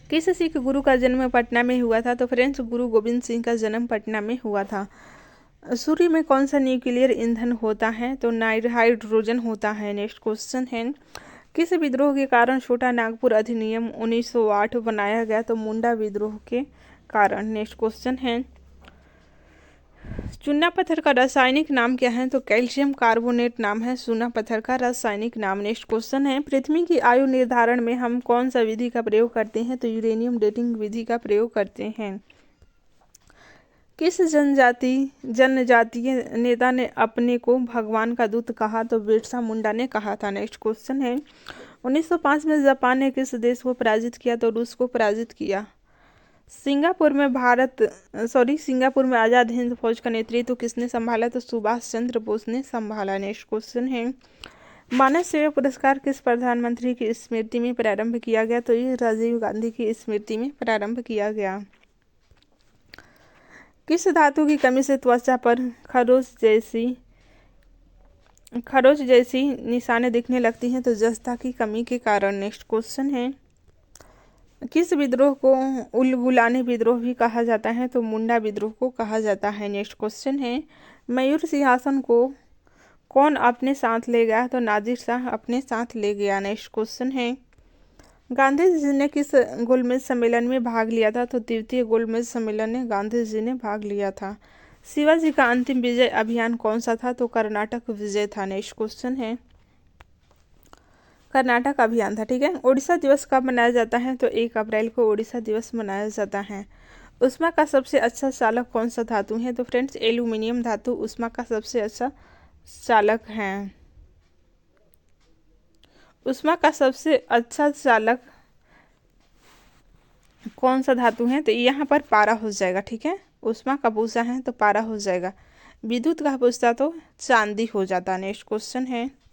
किस सिख गुरु का जन्म पटना में हुआ था? तो फ्रेंड्स गुरु गोविंद सिंह का जन्म पटना में हुआ था। सूर्य में कौन सा न्यूक्लियर ईंधन होता है? तो हाइड्रोजन होता है। नेक्स्ट क्वेश्चन है, किस विद्रोह के कारण छोटा नागपुर अधिनियम 1908 बनाया गया? तो मुंडा विद्रोह के कारण। नेक्स्ट क्वेश्चन है, चूना पत्थर का रासायनिक नाम क्या है? तो कैल्शियम कार्बोनेट नाम है चूना पत्थर का रासायनिक नाम। नेक्स्ट क्वेश्चन है, पृथ्वी की आयु निर्धारण में हम कौन सा विधि का प्रयोग करते हैं? तो यूरेनियम डेटिंग विधि का प्रयोग करते हैं। किस जनजातीय नेता ने अपने को भगवान का दूत कहा? तो बिरसा मुंडा ने कहा था। नेक्स्ट क्वेश्चन है, 1905 में जापान ने किस देश को पराजित किया? तो रूस को पराजित किया। सिंगापुर में आज़ाद हिंद फौज का नेतृत्व किसने संभाला? तो सुभाष चंद्र बोस ने संभाला। नेक्स्ट क्वेश्चन है, मानव सेवा पुरस्कार किस प्रधानमंत्री की स्मृति में प्रारंभ किया गया? तो ये राजीव गांधी की स्मृति में प्रारंभ किया गया। किस धातु की कमी से त्वचा पर खरोच जैसी निशानें दिखने लगती हैं? तो जस्ता की कमी के कारण। नेक्स्ट क्वेश्चन है, किस विद्रोह को उलगुलानी विद्रोह भी कहा जाता है? तो मुंडा विद्रोह को कहा जाता है। नेक्स्ट क्वेश्चन है, मयूर सिंहासन को कौन अपने साथ ले गया? तो नादिर शाह अपने साथ ले गया। नेक्स्ट क्वेश्चन है, गांधी जी ने किस गोलमेज सम्मेलन में भाग लिया था? तो तृतीय गोलमेज सम्मेलन में गांधी जी ने भाग लिया था। शिवाजी का अंतिम विजय अभियान कौन सा था? तो कर्नाटक विजय था। नेक्स्ट क्वेश्चन है, कर्नाटक अभियान था। ठीक है, ओडिशा दिवस कब मनाया जाता है? तो 1 अप्रैल को ओडिशा दिवस मनाया जाता है। उष्मा का सबसे अच्छा चालक कौन सा धातु है? तो फ्रेंड्स एल्यूमिनियम धातु उष्मा का सबसे अच्छा चालक है। उष्मा का सबसे अच्छा चालक कौन सा धातु है? तो यहाँ पर पारा हो जाएगा। ठीक है, उष्मा का पूछा है तो पारा हो जाएगा। विद्युत का पूछता तो चांदी हो जाता। नेक्स्ट क्वेश्चन है,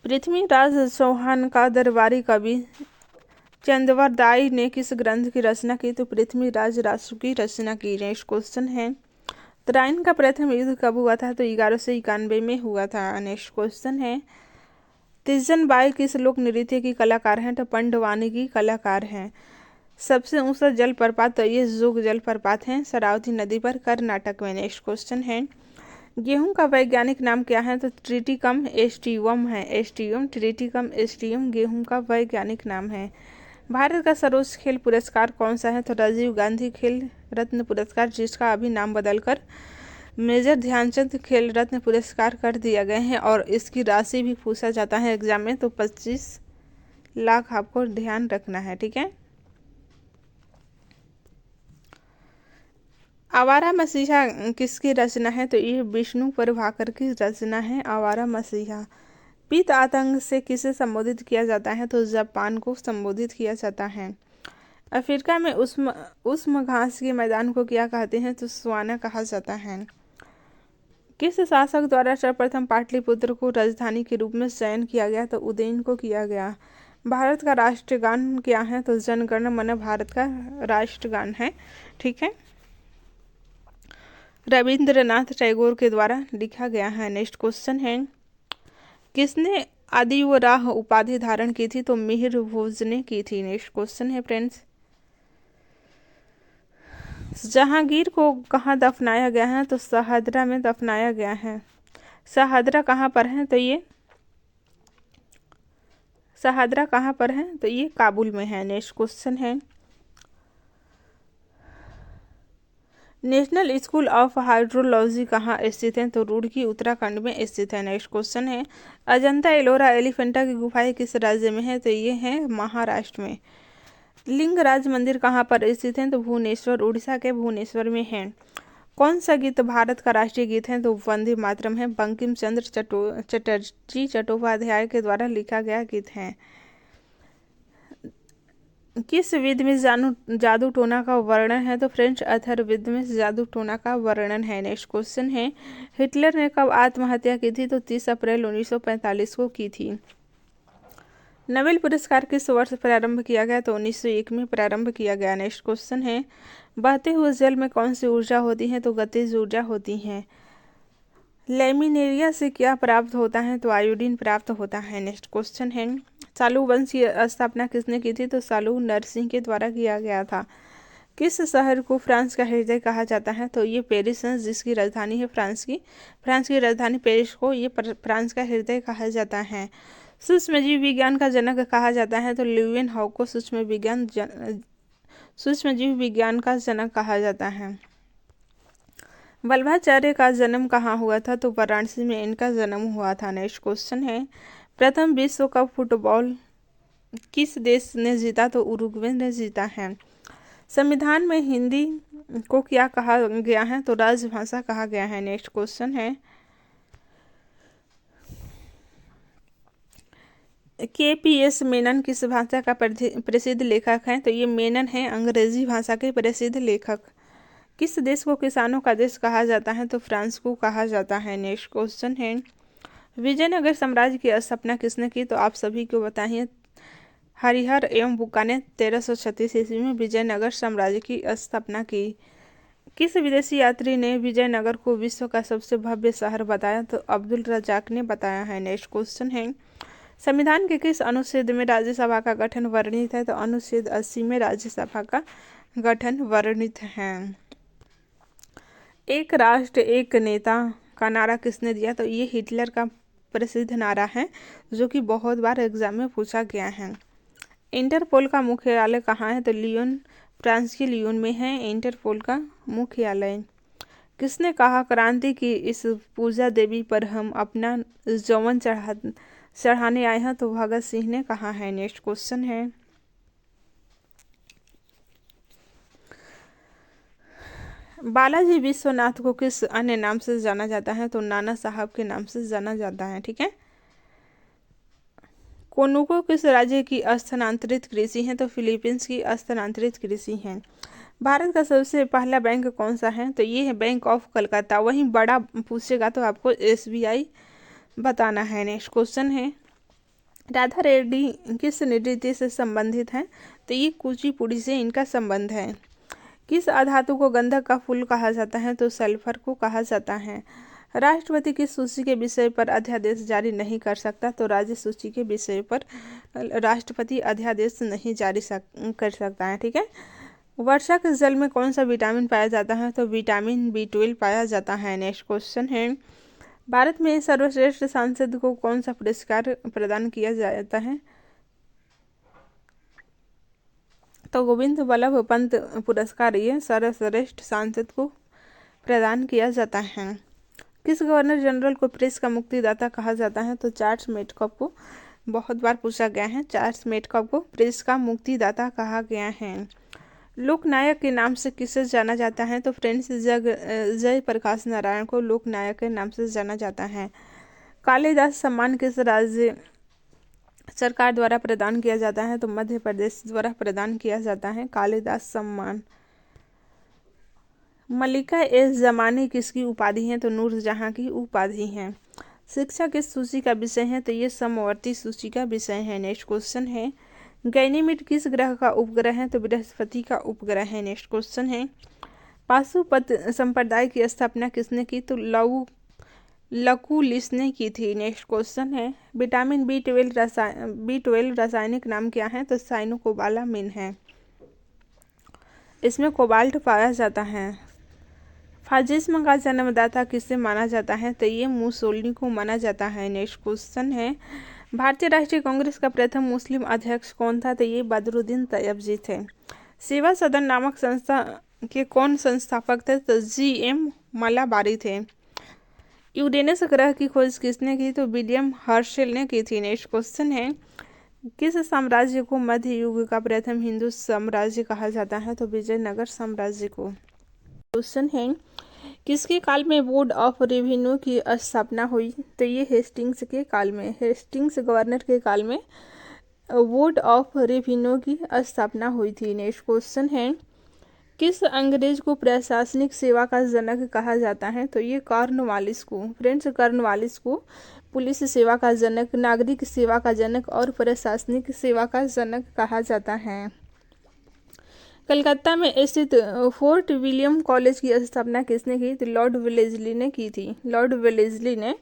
पृथ्वीराज चौहान का दरबारी कवि चंद्रवरदाई ने किस ग्रंथ की रचना की? तो पृथ्वीराज रासु की रचना की। नेक्स्ट क्वेश्चन है, तराइन का प्रथम युद्ध कब हुआ था? तो 1191 में हुआ था। नेक्स्ट क्वेश्चन है, तिजन बाई किस लोक नृत्य की कलाकार हैं? तो पंडवानी की कलाकार हैं। सबसे ऊंचा जलप्रपात? तो ये जोग जलप्रपात है शरावती नदी पर कर्नाटक में। नेक्स्ट क्वेश्चन है, गेहूं का वैज्ञानिक नाम क्या है? तो ट्रिटिकम एस्टिवम है। एस्टिवम ट्रिटिकम एस्टिवम गेहूं का वैज्ञानिक नाम है। भारत का सर्वोच्च खेल पुरस्कार कौन सा है? तो राजीव गांधी खेल रत्न पुरस्कार, जिसका अभी नाम बदलकर मेजर ध्यानचंद खेल रत्न पुरस्कार कर दिया गया है। और इसकी राशि भी पूछा जाता है एग्जाम में, तो 25 लाख आपको ध्यान रखना है। ठीक है, आवारा मसीहा किसकी रचना है? तो ये विष्णु प्रभाकर की रचना है आवारा मसीहा। पित्त आतंक से किसे संबोधित किया जाता है? तो जापान को संबोधित किया जाता है। अफ्रीका में उष्म घास के मैदान को क्या कहते हैं? तो सुवाना कहा जाता है। किस शासक द्वारा सर्वप्रथम पाटलिपुत्र को राजधानी के रूप में चयन किया गया? तो उदयन को किया गया। भारत का राष्ट्रगान क्या है? तो जनगण मन भारत का राष्ट्रगान है। ठीक है, रविंद्रनाथ टैगोर के द्वारा लिखा गया है। नेक्स्ट क्वेश्चन है, किसने आदिवराह उपाधि धारण की थी? तो मिहिर भोज ने की थी। नेक्स्ट क्वेश्चन है फ्रेंड्स, जहांगीर को कहाँ दफनाया गया है? तो शहादरा में दफनाया गया है। शहादरा कहाँ पर है? तो ये शहादरा कहाँ पर है? तो ये काबुल में है। नेक्स्ट क्वेश्चन है, नेशनल स्कूल ऑफ हाइड्रोलॉजी कहाँ स्थित है? तो रुड़की उत्तराखंड में स्थित है। नेक्स्ट क्वेश्चन है, अजंता एलोरा एलिफेंटा की गुफाएं किस राज्य में है? तो ये है महाराष्ट्र में। लिंगराज मंदिर कहाँ पर स्थित है? तो भुवनेश्वर, उड़ीसा के भुवनेश्वर में है। कौन सा गीत भारत का राष्ट्रीय गीत है? तो वंदे मातरम है। बंकिम चंद्र चटर्जी चट्टोपाध्याय के द्वारा लिखा गया गीत है। किस वेद में जादू टोना का वर्णन है? तो फ्रेंच अथर्ववेद में जादू टोना का वर्णन है। नेक्स्ट क्वेश्चन है, हिटलर ने कब आत्महत्या की थी? तो 30 अप्रैल 1945 को की थी। नोबेल पुरस्कार किस वर्ष प्रारंभ किया गया? तो 1901 में प्रारंभ किया गया। नेक्स्ट क्वेश्चन है, बहते हुए जल में कौन सी ऊर्जा होती है? तो गतिज ऊर्जा होती है। लेमिनेरिया से क्या प्राप्त होता है? तो आयोडीन प्राप्त होता है। नेक्स्ट क्वेश्चन है, सालू वंश की स्थापना किसने की थी? तो सालू नरसिंह के द्वारा किया गया था। किस शहर को फ्रांस का हृदय कहा जाता है? तो ये पेरिस है, जिसकी राजधानी है फ्रांस की राजधानी पेरिस को ये फ्रांस का हृदय कहा जाता है। सूक्ष्म जीव विज्ञान का जनक कहा जाता है तो ल्यूएन हाउ को सूक्ष्म जीव विज्ञान का जनक कहा जाता है। वल्लभाचार्य का जन्म कहाँ हुआ था तो वाराणसी में इनका जन्म हुआ था। नेक्स्ट क्वेश्चन है, प्रथम विश्व कप फुटबॉल किस देश ने जीता तो उरुग्वे ने जीता है। संविधान में हिंदी को क्या कहा गया है तो राजभाषा कहा गया है। नेक्स्ट क्वेश्चन है, KPS मेनन किस भाषा का प्रसिद्ध लेखक है तो ये मेनन है अंग्रेजी भाषा के प्रसिद्ध लेखक। किस देश को किसानों का देश कहा जाता है तो फ्रांस को कहा जाता है। नेक्स्ट क्वेश्चन है, विजयनगर साम्राज्य की स्थापना किसने की तो आप सभी को बताइए। हरिहर एवं बुक्का ने 1336 ईस्वी में विजयनगर साम्राज्य की स्थापना की। किस विदेशी यात्री ने विजयनगर को विश्व का सबसे भव्य शहर बताया तो अब्दुल रजाक ने बताया है। नेक्स्ट क्वेश्चन है, संविधान के किस अनुच्छेद में राज्यसभा का गठन वर्णित है तो अनुच्छेद 80 में राज्यसभा का गठन वर्णित है। एक राष्ट्र एक नेता का नारा किसने दिया तो ये हिटलर का प्रसिद्ध नारा है जो कि बहुत बार एग्जाम में पूछा गया है। इंटरपोल का मुख्यालय कहाँ है तो लियोन, फ्रांस के लियोन में है इंटरपोल का मुख्यालय। किसने कहा क्रांति की इस पूजा देवी पर हम अपना यौवन चढ़ाने आए हैं तो भगत सिंह ने कहा है। नेक्स्ट क्वेश्चन है, बालाजी विश्वनाथ को किस अन्य नाम से जाना जाता है तो नाना साहब के नाम से जाना जाता है। ठीक है, कोनुको किस राज्य की स्थानांतरित कृषि है तो फिलीपींस की स्थानांतरित कृषि है। भारत का सबसे पहला बैंक कौन सा है तो ये है बैंक ऑफ कलकत्ता। वहीं बड़ा पूछेगा तो आपको SBI बताना है। नेक्स्ट क्वेश्चन है, राधा रेड्डी किस नृत्य से संबंधित है तो ये कुचिपुड़ी से इनका संबंध है। किस अधातु को गंधक का फूल कहा जाता है तो सल्फर को कहा जाता है। राष्ट्रपति किस सूची के विषय पर अध्यादेश जारी नहीं कर सकता तो राज्य सूची के विषय पर राष्ट्रपति अध्यादेश नहीं जारी कर सकता है। ठीक है, वर्षा के जल में कौन सा विटामिन पाया जाता है तो विटामिन B12 पाया जाता है। नेक्स्ट क्वेश्चन है, भारत में सर्वश्रेष्ठ सांसद को कौन सा पुरस्कार प्रदान किया जाता है तो गोविंद वल्लभ पंत पुरस्कार ये सर्वश्रेष्ठ सांसद को प्रदान किया जाता है। किस गवर्नर जनरल को प्रेस का मुक्तिदाता कहा जाता है तो चार्ल्स मेटकॉफ को बहुत बार पूछा गया है। चार्ल्स मेटकॉफ को प्रेस का मुक्तिदाता कहा गया है। लोकनायक के नाम से किसे जाना जाता है तो फ्रेंड्स जय प्रकाश नारायण को लोकनायक के नाम से जाना जाता है। कालिदास सम्मान किस राज्य सरकार द्वारा प्रदान किया जाता है तो मध्य प्रदेश द्वारा प्रदान किया जाता है कालिदास सम्मान। मलिका जमानी किसकी उपाधि है तो नूरजहां की उपाधि है। शिक्षा किस सूची का विषय है तो ये समवर्ती सूची का विषय है। नेक्स्ट क्वेश्चन है, गैनीमीड किस ग्रह का उपग्रह है तो बृहस्पति का उपग्रह है। नेक्स्ट क्वेश्चन है, पाशुपत संप्रदाय की स्थापना किसने की तो लकुलिस ने की थी। नेक्स्ट क्वेश्चन है, विटामिन B12 रासायनिक नाम क्या है तो साइनोकोबालामिन है। इसमें कोबाल्ट पाया जाता है। फाशिज्म का जन्मदाता किसे माना जाता है तो ये मुसोलिनी को माना जाता है। नेक्स्ट क्वेश्चन है, भारतीय राष्ट्रीय कांग्रेस का प्रथम मुस्लिम अध्यक्ष कौन था तो ये बदरुद्दीन तैयबजी थे। सेवा सदन नामक संस्था के कौन संस्थापक थे तो GM मलाबारी थे। यूरेनस ग्रह की खोज किसने की तो विलियम हर्शेल ने की थी। नेक्स्ट क्वेश्चन है, किस साम्राज्य को मध्य युग का प्रथम हिंदू साम्राज्य कहा जाता है तो विजयनगर साम्राज्य को। क्वेश्चन है, किसके काल में बोर्ड ऑफ रेवेन्यू की स्थापना हुई तो ये हेस्टिंग्स के काल में, हेस्टिंग्स गवर्नर के काल में बोर्ड ऑफ रेवेन्यू की स्थापना हुई थी। नेक्स्ट क्वेश्चन है, किस अंग्रेज को प्रशासनिक सेवा का जनक कहा जाता है तो ये कॉर्नवालिस को। फ्रेंड्स, कॉर्नवालिस को पुलिस सेवा का जनक, नागरिक सेवा का जनक और प्रशासनिक सेवा का जनक कहा जाता है। कलकत्ता में स्थित फोर्ट विलियम कॉलेज की स्थापना किसने की तो लॉर्ड वेलेस्ली ने की थी। लॉर्ड वेलेस्ली ने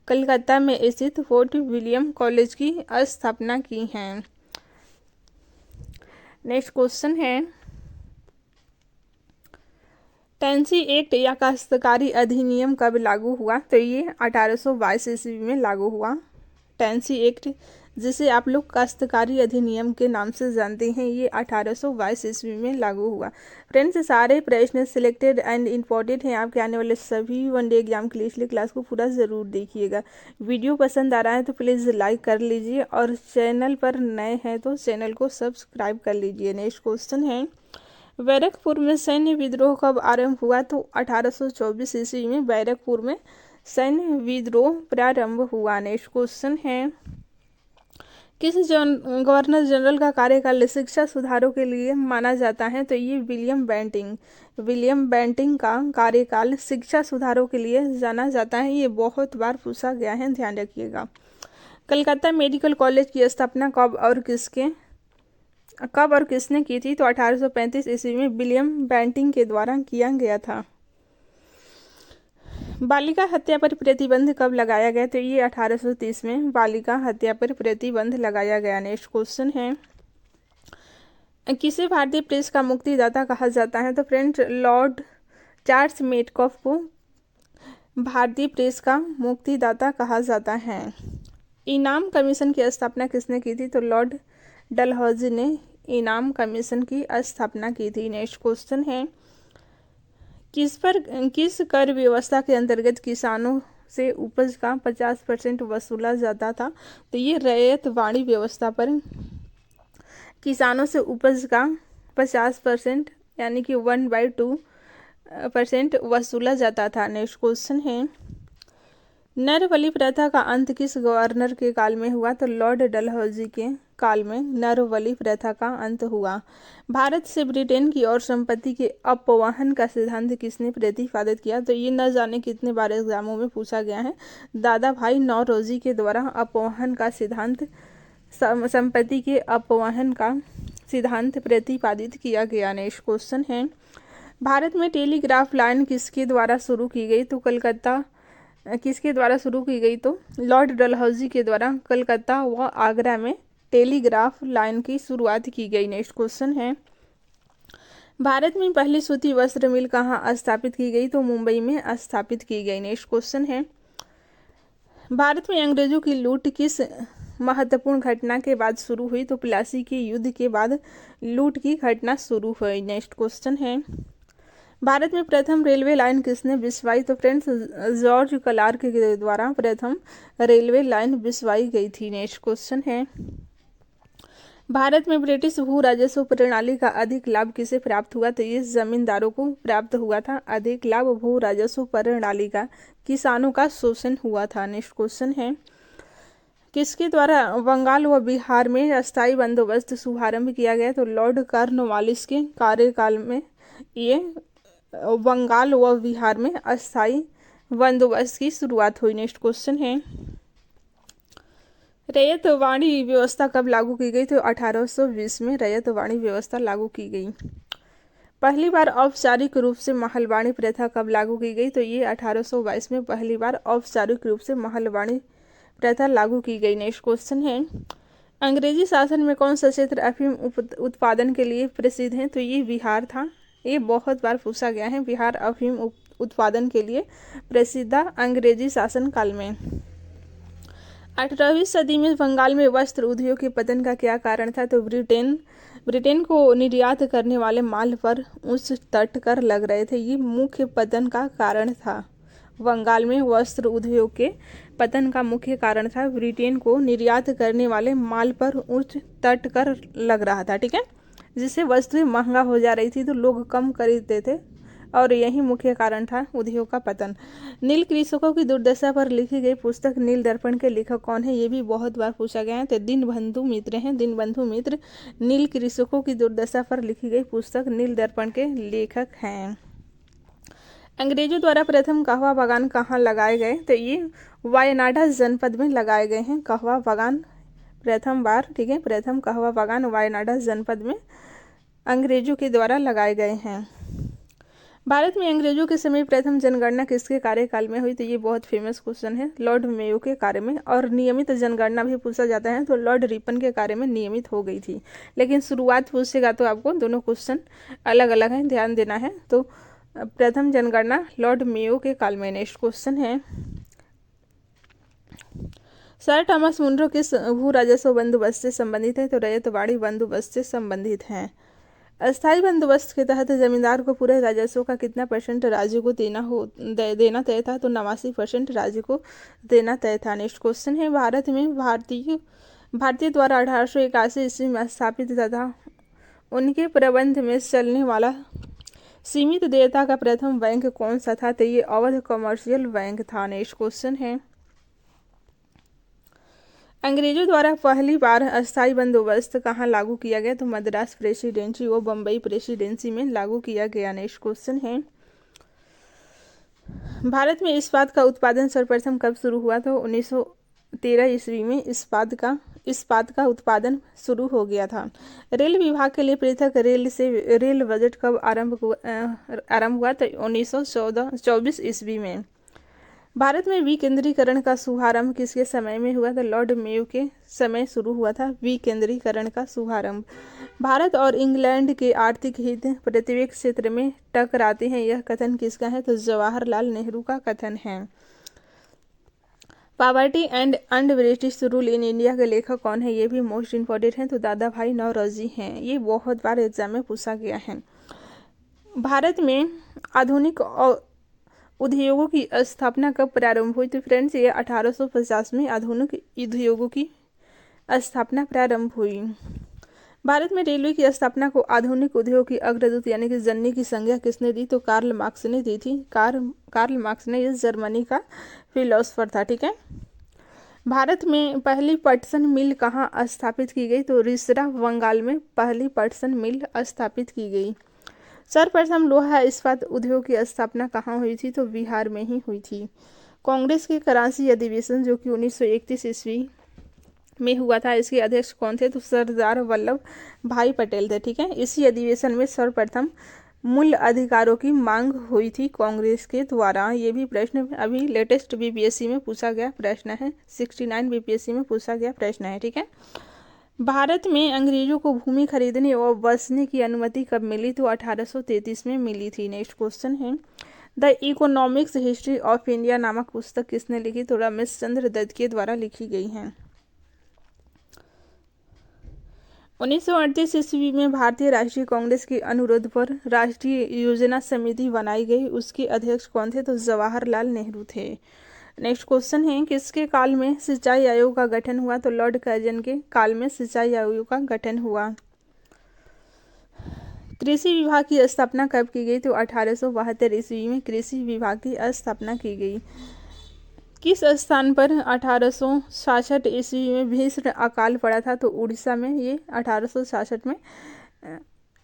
कलकत्ता में स्थित फोर्ट विलियम कॉलेज की स्थापना की है। नेक्स्ट क्वेश्चन है, टेंसी एक्ट या काश्तकारी अधिनियम कब लागू हुआ तो ये 1822 ईस्वी में लागू हुआ। टेंसी एक्ट जिसे आप लोग काश्तकारी अधिनियम के नाम से जानते हैं, ये 1822 ईस्वी में लागू हुआ। फ्रेंड्स, सारे प्रश्न सिलेक्टेड एंड इम्पोर्टेंट हैं आपके आने वाले सभी वनडे एग्जाम के लिए, इसलिए क्लास को पूरा ज़रूर देखिएगा। वीडियो पसंद आ रहा है तो प्लीज़ लाइक कर लीजिए और चैनल पर नए हैं तो चैनल को सब्सक्राइब कर लीजिए। नेक्स्ट क्वेश्चन है, बैरकपुर में सैन्य विद्रोह कब आरंभ हुआ? तो 1824 ईस्वी में बैरकपुर में सैन्य विद्रोह प्रारंभ हुआ। नेक्स्ट क्वेश्चन है, किस गवर्नर जनरल का कार्यकाल शिक्षा सुधारों के लिए माना जाता है? तो ये विलियम बेंटिंग का कार्यकाल शिक्षा सुधारों के लिए जाना जाता है। ये बहुत बार पूछा गया है, ध्यान रखिएगा। कलकत्ता मेडिकल कॉलेज की स्थापना कब और किसने की थी? तो 1835 ईस्वी में विलियम बेंटिंग के द्वारा किया गया था। बालिका हत्या पर प्रतिबंध कब लगाया गया? तो ये 1830 में बालिका हत्या पर प्रतिबंध लगाया गया। नेक्स्ट क्वेश्चन है, किसे भारतीय प्रेस का मुक्तिदाता कहा जाता है? तो फ्रेंड्स, लॉर्ड चार्ल्स मेटकॉफ को भारतीय प्रेस का मुक्तिदाता कहा जाता है। इनाम कमीशन की स्थापना किसने की थी? तो लॉर्ड डलहौजी ने इनाम कमीशन की स्थापना की थी। नेक्स्ट क्वेश्चन है, किस कर व्यवस्था के अंतर्गत किसानों से उपज का 50% वसूला जाता था? तो ये रैयत वाणी व्यवस्था पर किसानों से उपज का 50% यानी कि 1/2% वसूला जाता था। नेक्स्ट क्वेश्चन है, नरबलि प्रथा का अंत किस गवर्नर के काल में हुआ? तो लॉर्ड डलहौजी के काल में नरबलि प्रथा का अंत हुआ। भारत से ब्रिटेन की ओर संपत्ति के अपवहन का सिद्धांत किसने प्रतिपादित किया? तो ये न जाने कितने बार एग्जामों में पूछा गया है। दादा भाई नौरोजी के द्वारा अपवहन का सिद्धांत, संपत्ति के अपवहन का सिद्धांत प्रतिपादित किया गया। नेक्स्ट क्वेश्चन है, भारत में टेलीग्राफ लाइन किसके द्वारा शुरू की गई? तो किसके द्वारा शुरू की गई? तो लॉर्ड डलहौजी के द्वारा कलकत्ता व आगरा में टेलीग्राफ लाइन की शुरुआत की गई। नेक्स्ट क्वेश्चन है, भारत में पहली सूती वस्त्र मिल कहाँ स्थापित की गई? तो मुंबई में स्थापित की गई। नेक्स्ट क्वेश्चन है, भारत में अंग्रेजों की लूट किस महत्वपूर्ण घटना के बाद शुरू हुई? तो प्लासी के युद्ध के बाद लूट की घटना शुरू हुई। नेक्स्ट क्वेश्चन है, भारत में प्रथम रेलवे लाइन किसने बिछवाई? तो फ्रेंड्स, जॉर्ज क्लार्क के द्वारा प्रथम रेलवे लाइन बिछवाई गई थी। नेक्स्ट क्वेश्चन है, भारत में ब्रिटिश भू राजस्व प्रणाली का अधिक लाभ किसे प्राप्त हुआ? तो ये जमींदारों को प्राप्त हुआ था अधिक लाभ भू राजस्व प्रणाली का, किसानों का शोषण हुआ था। नेक्स्ट क्वेश्चन है, किसके द्वारा बंगाल व बिहार में अस्थायी बंदोबस्त शुभारंभ किया गया? तो लॉर्ड कॉर्नवालिस के कार्यकाल में ये बंगाल व बिहार में अस्थायी बंदोबस्त की शुरुआत हुई। नेक्स्ट क्वेश्चन है, रैयत वाणी व्यवस्था कब लागू की गई? तो 1820 में रैयत वाणी व्यवस्था लागू की गई। पहली बार औपचारिक रूप से महलवाणी प्रथा कब लागू की गई? तो ये 1822 में पहली बार औपचारिक रूप से महलवाणी प्रथा लागू की गई। नेक्स्ट क्वेश्चन है, अंग्रेजी शासन में कौन सा क्षेत्र अफीम उत्पादन के लिए प्रसिद्ध है? तो ये बिहार था। ये बहुत बार पूछा गया है, बिहार अफीम उत्पादन के लिए प्रसिद्ध अंग्रेजी शासन काल में। 18वीं सदी में बंगाल में वस्त्र उद्योग के पतन का क्या कारण था? तो ब्रिटेन को निर्यात करने वाले माल पर उच्च तट कर लग रहे थे, ये मुख्य पतन का कारण था। बंगाल में वस्त्र उद्योग के पतन का मुख्य कारण था ब्रिटेन को निर्यात करने वाले माल पर उच्च तट कर लग रहा था, ठीक है, जिससे वस्तुएं महंगा हो जा रही थी तो लोग कम खरीदते थे और यही मुख्य कारण था उद्योग का पतन। नील कृषकों की दुर्दशा पर लिखी गई पुस्तक नील दर्पण के लेखक कौन है? ये भी बहुत बार पूछा गया है, तो दीनबंधु मित्र हैं। दीनबंधु मित्र नील कृषकों की दुर्दशा पर लिखी गई पुस्तक नील दर्पण के लेखक हैं। अंग्रेजों द्वारा प्रथम कहवा बागान कहाँ लगाए गए? तो ये वायनाड जनपद में लगाए गए हैं कहवा बागान प्रथम बार, ठीक है, प्रथम कहवा बागान वायनाड जनपद में अंग्रेजों के द्वारा लगाए गए हैं। भारत में अंग्रेजों के समय प्रथम जनगणना किसके कार्यकाल में हुई? तो ये बहुत फेमस क्वेश्चन है, लॉर्ड मेयो के कार्य में। और नियमित जनगणना भी पूछा जाता है तो लॉर्ड रिपन के कार्य में नियमित हो गई थी, लेकिन शुरुआत पूछेगा तो आपको दोनों क्वेश्चन अलग अलग हैं, ध्यान देना है। तो प्रथम जनगणना लॉर्ड मेयो के काल में। नेक्स्ट क्वेश्चन है, सर थॉमस मुनरो किस भू राजस्व बंदोबस्त से संबंधित है? तो रैयतवाड़ी बंदोबस्त से संबंधित हैं। अस्थायी बंदोबस्त के तहत जमींदार को पूरे राजस्व का कितना % राज्य को देना तय था? तो 89% राज्य को देना तय था। नेक्स्ट क्वेश्चन है, भारत में भारतीय द्वारा 1881 ईस्वी में स्थापित तथा उनके प्रबंध में चलने वाला सीमित देयता का प्रथम बैंक कौन सा था? तो ये अवध कमर्शियल बैंक था। नेक्स्ट क्वेश्चन है, अंग्रेजों द्वारा पहली बार अस्थायी बंदोबस्त कहाँ लागू किया गया? तो मद्रास प्रेसिडेंसी व बम्बई प्रेसिडेंसी में लागू किया गया। नेक्स्ट क्वेश्चन है, भारत में इस्पात का उत्पादन सर्वप्रथम कब शुरू हुआ? तो 1913 ईस्वी में इस्पात का उत्पादन शुरू हो गया था। रेल विभाग के लिए पृथक रेल बजट कब आरंभ हुआ? तो 1924 ईस्वी में। भारत में विकेंद्रीकरण का शुभारंभ किसके समय में हुआ? तो लॉर्ड मेयो के समय शुरू हुआ था विकेंद्रीकरण का शुभारंभ। भारत और इंग्लैंड के आर्थिक हित प्रत्येक क्षेत्र में टकराते हैं, यह कथन किसका है? तो जवाहरलाल नेहरू का कथन है। Poverty and British rule in India के लेखक कौन है? ये भी मोस्ट इंपॉर्टेंट है। तो दादा भाई नौरोजी हैं। ये बहुत बार एग्जाम में पूछा गया है। भारत में आधुनिक उद्योगों की स्थापना कब प्रारंभ हुई? तो फ्रेंड्स ये 1850 में आधुनिक उद्योगों की स्थापना प्रारंभ हुई। भारत में रेलवे की स्थापना को आधुनिक उद्योग की अग्रदूत यानी कि जननी की संज्ञा किसने दी? तो कार्ल मार्क्स ने दी थी। कार्ल मार्क्स ने, ये जर्मनी का फिलोसफर था। ठीक है, भारत में पहली पटसन मिल कहाँ स्थापित की गई? तो रिसरा बंगाल में पहली पटसन मिल स्थापित की गई। सर्वप्रथम लोहा इस्पात उद्योग की स्थापना कहाँ हुई थी? तो बिहार में ही हुई थी। कांग्रेस के कराची अधिवेशन जो कि 1931 ईस्वी में हुआ था, इसके अध्यक्ष कौन थे? तो सरदार वल्लभ भाई पटेल थे। ठीक है, इसी अधिवेशन में सर्वप्रथम मूल अधिकारों की मांग हुई थी कांग्रेस के द्वारा। ये भी प्रश्न अभी लेटेस्ट बीपीएससी में पूछा गया प्रश्न है, 69 बीपीएससी में पूछा गया प्रश्न है। ठीक है, भारत में अंग्रेजों को भूमि खरीदने और बसने की अनुमति कब मिली? तो 1833 में मिली थी। नेक्स्ट क्वेश्चन है, the economics history of India नामक पुस्तक किसने लिखी? तो रमेश चंद्र दत्त के द्वारा लिखी गई है। 1938 ईस्वी में भारतीय राष्ट्रीय कांग्रेस के अनुरोध पर राष्ट्रीय योजना समिति बनाई गई, उसके अध्यक्ष कौन थे? तो जवाहरलाल नेहरू थे। नेक्स्ट क्वेश्चन है, किसके काल में सिंचाई आयोग का गठन हुआ? तो लॉर्ड कर्जन के काल में सिंचाई आयोग का गठन हुआ। कृषि विभाग की स्थापना कब की गई? तो 1872 ईस्वी में कृषि विभाग की स्थापना की गई। किस स्थान पर 1866 ईस्वी में भीषण अकाल पड़ा था? तो उड़ीसा में ये 1866 में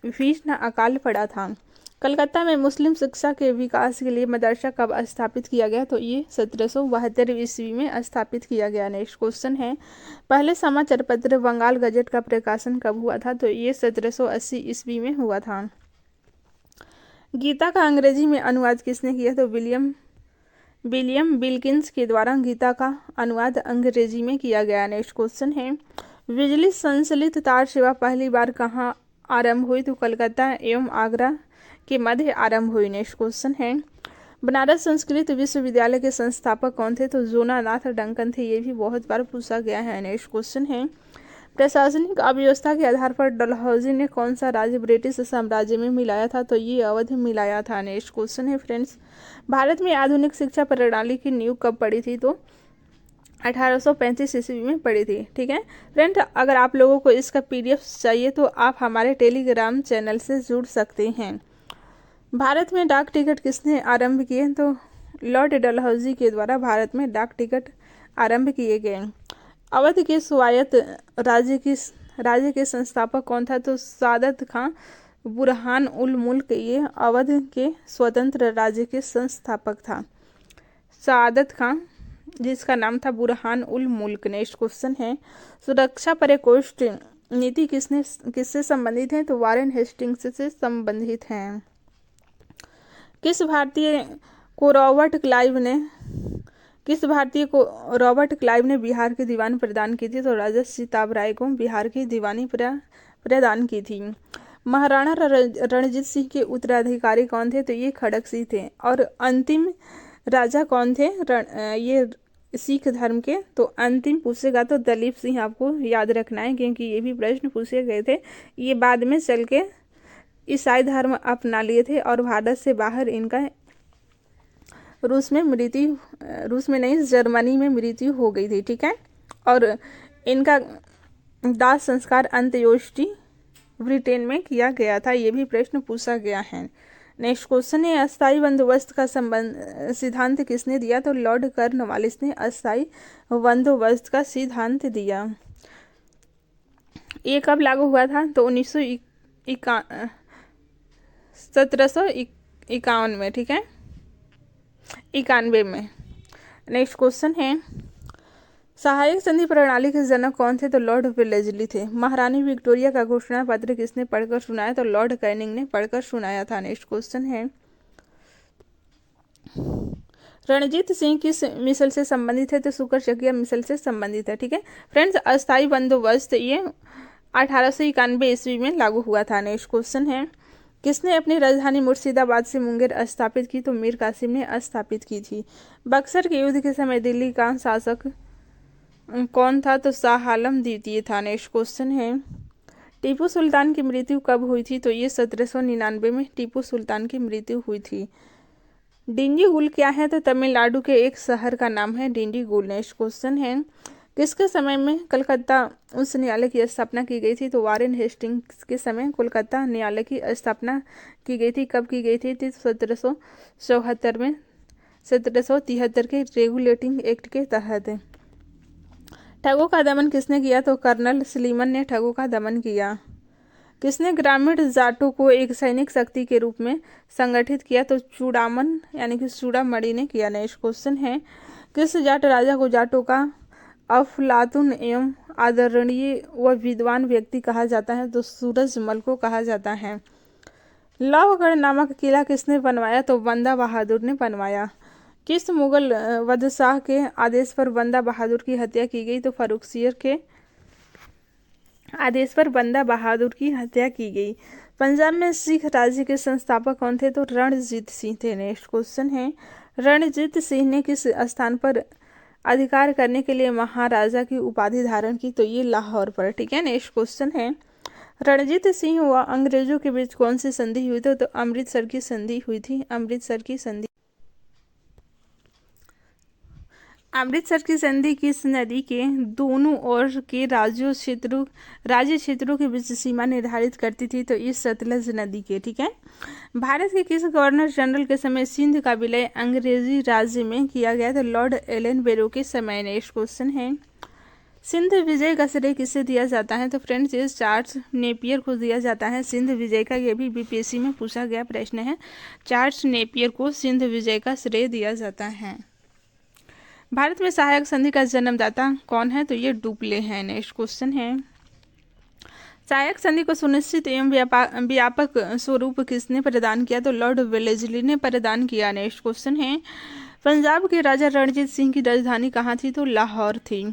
भीषण अकाल पड़ा था। कलकत्ता में मुस्लिम शिक्षा के विकास के लिए मदरसा कब स्थापित किया गया? तो ये 1772 ईस्वी में स्थापित किया गया। नेक्स्ट क्वेश्चन है, पहले समाचार पत्र बंगाल गजट का प्रकाशन कब हुआ था? तो ये 1780 ईस्वी में हुआ था। गीता का अंग्रेजी में अनुवाद किसने किया? तो विलियम विल्किंस के द्वारा गीता का अनुवाद अंग्रेजी में किया गया। नेक्स्ट क्वेश्चन है, बिजली संचालित तार सेवा पहली बार कहाँ आरंभ हुई? तो कलकत्ता एवं आगरा के मध्य आरंभ हुई। नेक्स्ट क्वेश्चन है, बनारस संस्कृत विश्वविद्यालय के संस्थापक कौन थे? तो जोनानाथ डंकन थे। ये भी बहुत बार पूछा गया है। नेक्स्ट क्वेश्चन है, प्रशासनिक अव्यवस्था के आधार पर डलहौजी ने कौन सा राज्य ब्रिटिश साम्राज्य में मिलाया था? तो ये अवध मिलाया था। नेक्स्ट क्वेश्चन है फ्रेंड्स, भारत में आधुनिक शिक्षा प्रणाली की नींव कब पड़ी थी? तो 1835 ईस्वी में पड़ी थी। ठीक है फ्रेंड, अगर आप लोगों को इसका पीडीएफ चाहिए तो आप हमारे टेलीग्राम चैनल से जुड़ सकते हैं। भारत में डाक टिकट किसने आरंभ किए? तो लॉर्ड डलहौजी के द्वारा भारत में डाक टिकट आरंभ किए गए। अवध के स्वायत्त राज्य के संस्थापक कौन था? तो सादत खां बुरहान उल मुल्क ये अवध के स्वतंत्र राज्य के संस्थापक था। सादत खां जिसका नाम था बुरहान उल मुल्क। नेक्स्ट क्वेश्चन है, सुरक्षा प्रकोष्ठ नीति किससे संबंधित है? तो वारेन हेस्टिंग्स से संबंधित हैं। किस भारतीय को रॉबर्ट क्लाइव ने बिहार की दीवानी प्रदान की थी? तो राजा सीताब राय को बिहार की दीवानी प्रदान की थी। महाराणा रणजीत सिंह के उत्तराधिकारी कौन थे? तो ये खड़क सिंह थे। और अंतिम राजा कौन थे? ये सिख धर्म के। तो अंतिम पूछेगा तो दलीप सिंह आपको याद रखना है, क्योंकि ये भी प्रश्न पूछे गए थे। ये बाद में चल के ईसाई धर्म अपना लिए थे और भारत से बाहर इनका रूस में नहीं, जर्मनी में मृत्यु हो गई थी। ठीक है, और इनका दाह संस्कार अंत्येष्टि ब्रिटेन में किया गया था। ये भी प्रश्न पूछा गया है। नेक्स्ट क्वेश्चन है, अस्थायी बंदोबस्त का सिद्धांत किसने दिया? तो लॉर्ड कॉर्नवालिस ने अस्थायी बंदोबस्त का सिद्धांत दिया। ये कब लागू हुआ था? तो 1751 में। ठीक है, 91 में। नेक्स्ट क्वेश्चन है, सहायक संधि प्रणाली के जनक कौन थे? तो लॉर्ड वेलेस्ली थे। महारानी विक्टोरिया का घोषणा पत्र किसने पढ़कर सुनाया? तो लॉर्ड कैनिंग ने पढ़कर सुनाया था। नेक्स्ट क्वेश्चन है, रणजीत सिंह किस मिसल से संबंधित है? तो शुक्र मिसल से संबंधित है। ठीक है फ्रेंड्स, अस्थायी बंदोबस्त ये 1891 ईस्वी में लागू हुआ था। नेक्स्ट क्वेश्चन है, किसने अपनी राजधानी मुर्शिदाबाद से मुंगेर स्थापित की? तो मीर कासिम ने स्थापित की थी। बक्सर के युद्ध के समय दिल्ली का शासक कौन था? तो शाह आलम द्वितीय था। नेक्स्ट क्वेश्चन है, टीपू सुल्तान की मृत्यु कब हुई थी? तो ये 1799 में टीपू सुल्तान की मृत्यु हुई थी। डिंडीगुल क्या है? तो तमिलनाडु के एक शहर का नाम है डिंडीगुल। नेक्स्ट क्वेश्चन है, किसके समय में कलकत्ता उच्च न्यायालय की स्थापना की गई थी? तो वारेन हेस्टिंग्स के समय कोलकाता न्यायालय की स्थापना की गई थी। कब की गई थी? तो 1774 में, 1773 के रेगुलेटिंग एक्ट के तहत। ठगों का दमन किसने किया? तो कर्नल सलीमन ने ठगों का दमन किया। किसने ग्रामीण जाटों को एक सैनिक शक्ति के रूप में संगठित किया? तो चूड़ामन यानी कि चूड़ामणि ने किया। नेक्स्ट क्वेश्चन है, किस जाट राजा को जाटों का अफलातून एवं आदरणीय व विद्वान व्यक्ति कहा जाता है? तो सूरजमल को कहा जाता है। लवगढ़ नामक किला किसने बनवाया? तो बंदा बहादुर ने बनवाया। किस मुगल बादशाह के आदेश पर बंदा बहादुर की हत्या की गई? तो फर्रुखसियर के आदेश पर बंदा बहादुर की हत्या की गई। पंजाब में सिख राज्य के संस्थापक कौन थे? तो रणजीत सिंह थे। नेक्स्ट क्वेश्चन है, रणजीत सिंह ने किस स्थान पर अधिकार करने के लिए महाराजा की उपाधि धारण की? तो ये लाहौर पर। ठीक है, नेक्स्ट क्वेश्चन है, रणजीत सिंह व अंग्रेजों के बीच कौन सी संधि हुई थी? तो अमृतसर की संधि हुई थी। अमृतसर की संधि किस नदी के दोनों ओर के राज्य क्षेत्रों के बीच सीमा निर्धारित करती थी? तो इस सतलज नदी के। ठीक है, भारत के किस गवर्नर जनरल के समय सिंध का विलय अंग्रेजी राज्य में किया गया? तो लॉर्ड एलन बेरो के समय। नेक्स्ट क्वेश्चन है, सिंध विजय का श्रेय किसे दिया जाता है? तो फ्रेंड्स ये चार्ल्स नेपियर को दिया जाता है सिंध विजय का। ये भी बीपीएससी में पूछा गया प्रश्न है। चार्ल्स नेपियर को सिंध विजय का श्रेय दिया जाता है। भारत में सहायक संधि का जन्मदाता कौन है? तो ये डुप्ले हैं। नेक्स्ट क्वेश्चन है, सहायक संधि को सुनिश्चित एवं व्यापक स्वरूप किसने प्रदान किया? तो लॉर्ड वेलेस्ली ने प्रदान किया। नेक्स्ट क्वेश्चन है, पंजाब के राजा रणजीत सिंह की राजधानी कहाँ थी? तो लाहौर थी।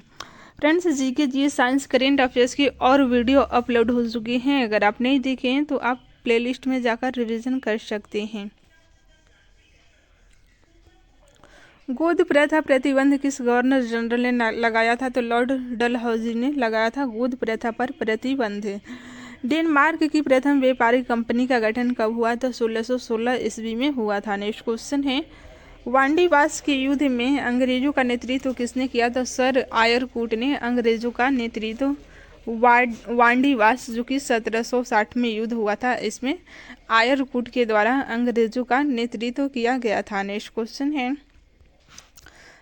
Friends GK science current affairs की और वीडियो अपलोड हो चुकी हैं। अगर आप नहीं देखे हैं तो आप प्लेलिस्ट में जाकर रिवीजन कर सकते हैं। गोद प्रथा प्रतिबंध किस गवर्नर जनरल ने लगाया था? तो लॉर्ड डलहौजी ने लगाया था गोद प्रथा पर प्रतिबंध। डेनमार्क की प्रथम व्यापारिक कंपनी का गठन कब हुआ? तो 1616 ईस्वी में हुआ था। नेक्स्ट क्वेश्चन है, वांडीवास के युद्ध में अंग्रेजों का नेतृत्व किसने किया? तो सर आयरकूट ने अंग्रेजों का नेतृत्व वांडीवास जो कि 1760 में युद्ध हुआ था, इसमें आयरकूट के द्वारा अंग्रेजों का नेतृत्व किया गया था। नेक्स्ट क्वेश्चन है,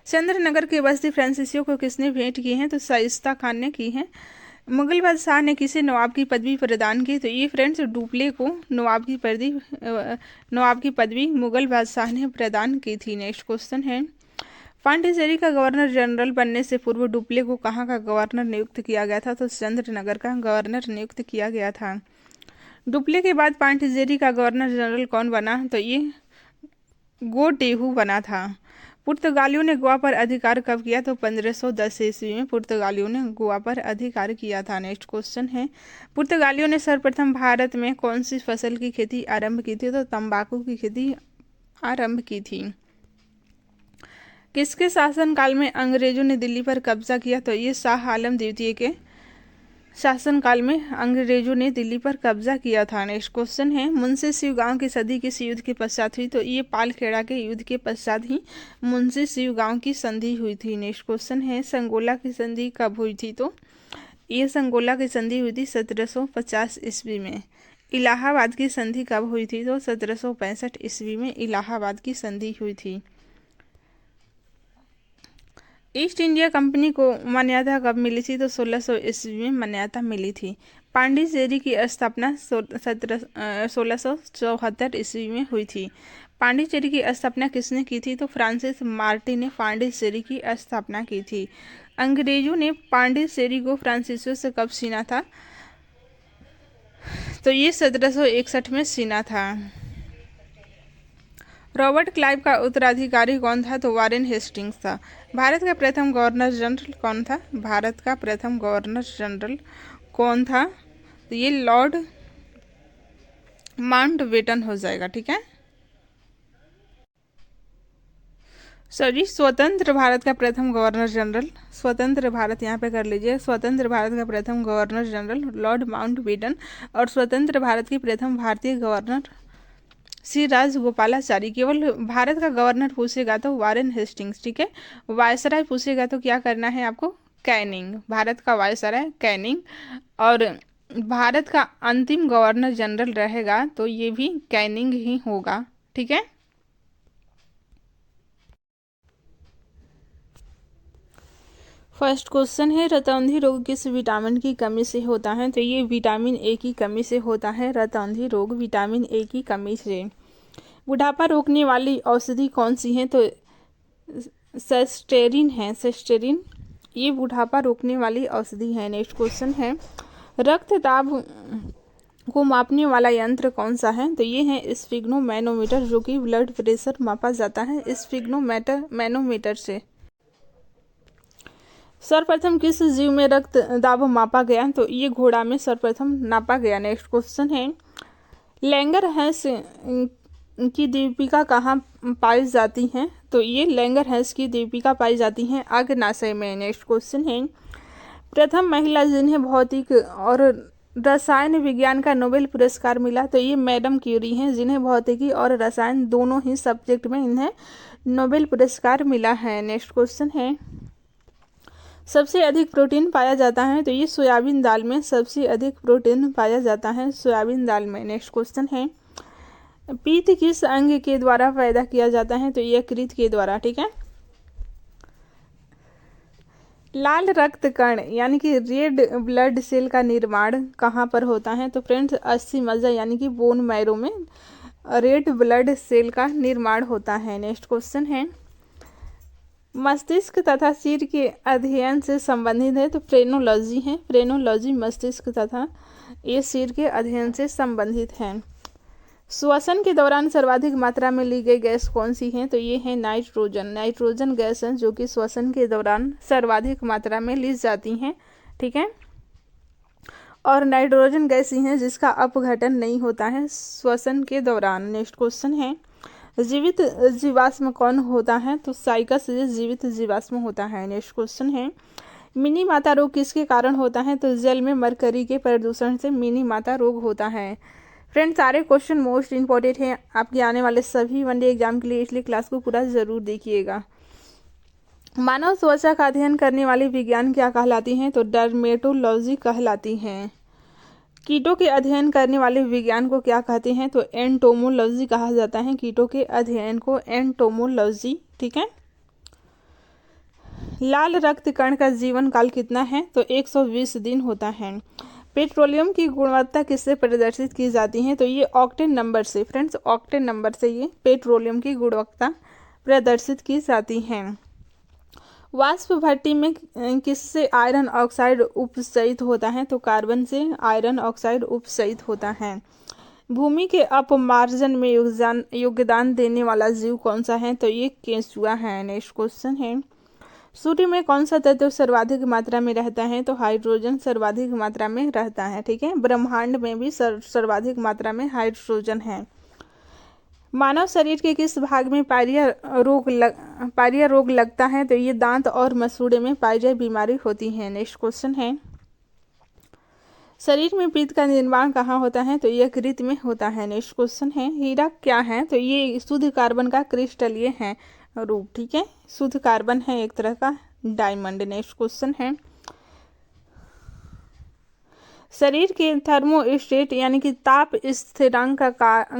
चंद्रनगर के बस्ती फ्रांसीसियों को किसने भेंट की है? तो शाइस्ता खान ने की है। मुगल बादशाह ने किसे नवाब की पदवी प्रदान की? तो ये फ्रेंड्स डुप्ले को नवाब की पदवी मुगल बादशाह ने प्रदान की थी। नेक्स्ट क्वेश्चन है, पांडिचेरी का गवर्नर जनरल बनने से पूर्व डुप्ले को कहाँ का गवर्नर नियुक्त किया गया था? तो चंद्रनगर का गवर्नर नियुक्त किया गया था। डुप्ले के बाद पांडिचेरी का गवर्नर जनरल कौन बना? तो ये गोटेहू बना था। पुर्तगालियों ने गोवा पर अधिकार कब किया? तो 1510 ईस्वी में पुर्तगालियों ने गोवा पर अधिकार किया था। नेक्स्ट क्वेश्चन है, पुर्तगालियों ने सर्वप्रथम भारत में कौन सी फसल की खेती आरंभ की थी? तो तंबाकू की खेती आरंभ की थी। किसके शासनकाल में अंग्रेजों ने दिल्ली पर कब्जा किया? तो ये शाह आलम द्वितीय के शासनकाल में अंग्रेजों ने दिल्ली पर कब्जा किया था। नेक्स्ट क्वेश्चन है, मुंशी शिवगांव की संधि किस युद्ध के पश्चात हुई? तो ये पालखेड़ा के युद्ध के पश्चात ही मुंशी शिवगांव की संधि हुई थी। नेक्स्ट क्वेश्चन है, संगोला की संधि कब हुई थी? तो ये संगोला की संधि हुई थी 1750 ईस्वी में। इलाहाबाद की संधि कब हुई थी? तो 1765 ईस्वी में इलाहाबाद की संधि हुई थी। ईस्ट इंडिया कंपनी को मान्यता कब मिली थी? तो 1600 ईस्वी में मान्यता मिली थी। पांडिचेरी की स्थापना 1674 ईस्वी में हुई थी। पांडिचेरी की स्थापना किसने की थी? तो फ्रांसिस मार्टिन ने पांडिचेरी की स्थापना की थी। अंग्रेजों ने पांडिचेरी को फ्रांसीसियों से कब छीना था? तो ये 1761 में छीना था। रॉबर्ट क्लाइव का उत्तराधिकारी कौन था? तो वारेन हेस्टिंग्स था। भारत का प्रथम गवर्नर जनरल कौन था? भारत का प्रथम गवर्नर जनरल कौन था? तो ये लॉर्ड माउंटबेटन हो जाएगा। ठीक है, सॉरी, स्वतंत्र भारत का प्रथम गवर्नर जनरल, स्वतंत्र भारत यहाँ पे कर लीजिए, स्वतंत्र भारत का प्रथम गवर्नर जनरल लॉर्ड माउंटबेटन, और स्वतंत्र भारत की प्रथम भारतीय गवर्नर श्री राजगोपालाचारी। केवल भारत का गवर्नर पूछेगा तो वारेन हेस्टिंग्स। ठीक है, वायसराय पूछेगा तो क्या करना है आपको? कैनिंग। भारत का वायसराय कैनिंग, और भारत का अंतिम गवर्नर जनरल रहेगा तो ये भी कैनिंग ही होगा। ठीक है, फर्स्ट क्वेश्चन है, रतौंधी रोग किस विटामिन की कमी से होता है? तो ये विटामिन ए की कमी से होता है रतौंधी रोग, विटामिन ए की कमी से। बुढ़ापा रोकने वाली औषधि कौन सी है? तो सेस्टेरिन है, सेस्टेरिन ये बुढ़ापा रोकने वाली औषधि है। नेक्स्ट क्वेश्चन है, रक्तदाब को मापने वाला यंत्र कौन सा है? तो ये है स्फिग्नोमैनोमीटर, जो कि ब्लड प्रेशर मापा जाता है स्फिग्नोमैनोमीटर से। सर्वप्रथम किस जीव में रक्त दाब मापा गया? तो ये घोड़ा में सर्वप्रथम नापा गया। नेक्स्ट क्वेश्चन है, लैंगरहैंस की दीपिका कहाँ पाई जाती है? तो ये लैंगरहैंस की दीपिका पाई जाती है अग्न्याशय में। नेक्स्ट क्वेश्चन है, प्रथम महिला जिन्हें भौतिक और रसायन विज्ञान का नोबेल पुरस्कार मिला? तो ये मैडम क्यूरी हैं, जिन्हें भौतिकी और रसायन दोनों ही सब्जेक्ट में इन्हें नोबेल पुरस्कार मिला है। नेक्स्ट क्वेश्चन है, सबसे अधिक प्रोटीन पाया जाता है? तो ये सोयाबीन दाल में सबसे अधिक प्रोटीन पाया जाता है सोयाबीन दाल में। नेक्स्ट क्वेश्चन है, पित्त किस अंग के द्वारा पैदा किया जाता है? तो यकृत के द्वारा। ठीक है, लाल रक्त कण यानी कि रेड ब्लड सेल का निर्माण कहाँ पर होता है? तो फ्रेंड्स, अस्थि मज्जा यानी कि बोन मैरो में रेड ब्लड सेल का निर्माण होता है। नेक्स्ट क्वेश्चन है, मस्तिष्क तथा सिर के अध्ययन से संबंधित है? तो फ्रेनोलॉजी है, फ्रेनोलॉजी मस्तिष्क तथा ये सिर के अध्ययन से संबंधित है। श्वसन के दौरान सर्वाधिक मात्रा में ली गई गैस कौन सी है? तो ये है नाइट्रोजन, नाइट्रोजन गैस है जो कि श्वसन के दौरान सर्वाधिक मात्रा में ली जाती हैं। ठीक है, और नाइट्रोजन गैस ही है जिसका अपघटन नहीं होता है श्वसन के दौरान। नेक्स्ट क्वेश्चन है, जीवित जीवाश्म कौन होता है? तो साइकस जीवित जीवाश्म होता है। नेक्स्ट क्वेश्चन है, मिनी माता रोग किसके कारण होता है? तो जल में मरकरी के प्रदूषण से मिनी माता रोग होता है। फ्रेंड्स, सारे क्वेश्चन मोस्ट इंपॉर्टेंट हैं आपके आने वाले सभी वनडे एग्जाम के लिए, इसलिए क्लास को पूरा ज़रूर देखिएगा। मानव त्वचा का अध्ययन करने वाली विज्ञान क्या कहलाती हैं? तो डर्मेटोलॉजी कहलाती हैं। कीटों के अध्ययन करने वाले विज्ञान को क्या कहते हैं? तो एंटोमोलॉजी कहा जाता है कीटों के अध्ययन को, एंटोमोलॉजी। ठीक है, लाल रक्त कण का जीवन काल कितना है? तो 120 दिन होता है। पेट्रोलियम की गुणवत्ता किससे प्रदर्शित की जाती है? तो ये ऑक्टेन नंबर से। फ्रेंड्स, ऑक्टेन नंबर से ये पेट्रोलियम की गुणवत्ता प्रदर्शित की जाती है। वाष्प भट्टी में किससे आयरन ऑक्साइड उपचयित होता है? तो कार्बन से आयरन ऑक्साइड उपचयित होता है। भूमि के अपमार्जन में योगदान देने वाला जीव कौन सा है? तो ये केंचुआ है। नेक्स्ट क्वेश्चन है, सूर्य में कौन सा तत्व सर्वाधिक मात्रा में रहता है? तो हाइड्रोजन सर्वाधिक मात्रा में रहता है। ठीक है, ब्रह्मांड में भी सर्वाधिक मात्रा में हाइड्रोजन है। मानव शरीर के किस भाग में पायरिया रोग लगता है? तो ये दांत और मसूड़े में पायरिया बीमारी होती है। नेक्स्ट क्वेश्चन है, शरीर में पित्त का निर्माण कहाँ होता है? तो ये यकृत में होता है। नेक्स्ट क्वेश्चन है, हीरा क्या है? तो ये शुद्ध कार्बन का क्रिस्टलीय है रूप, ठीक है, शुद्ध कार्बन है एक तरह का डायमंड। नेक्स्ट क्वेश्चन है, शरीर के थर्मोस्टेट यानी कि ताप स्थिरांक का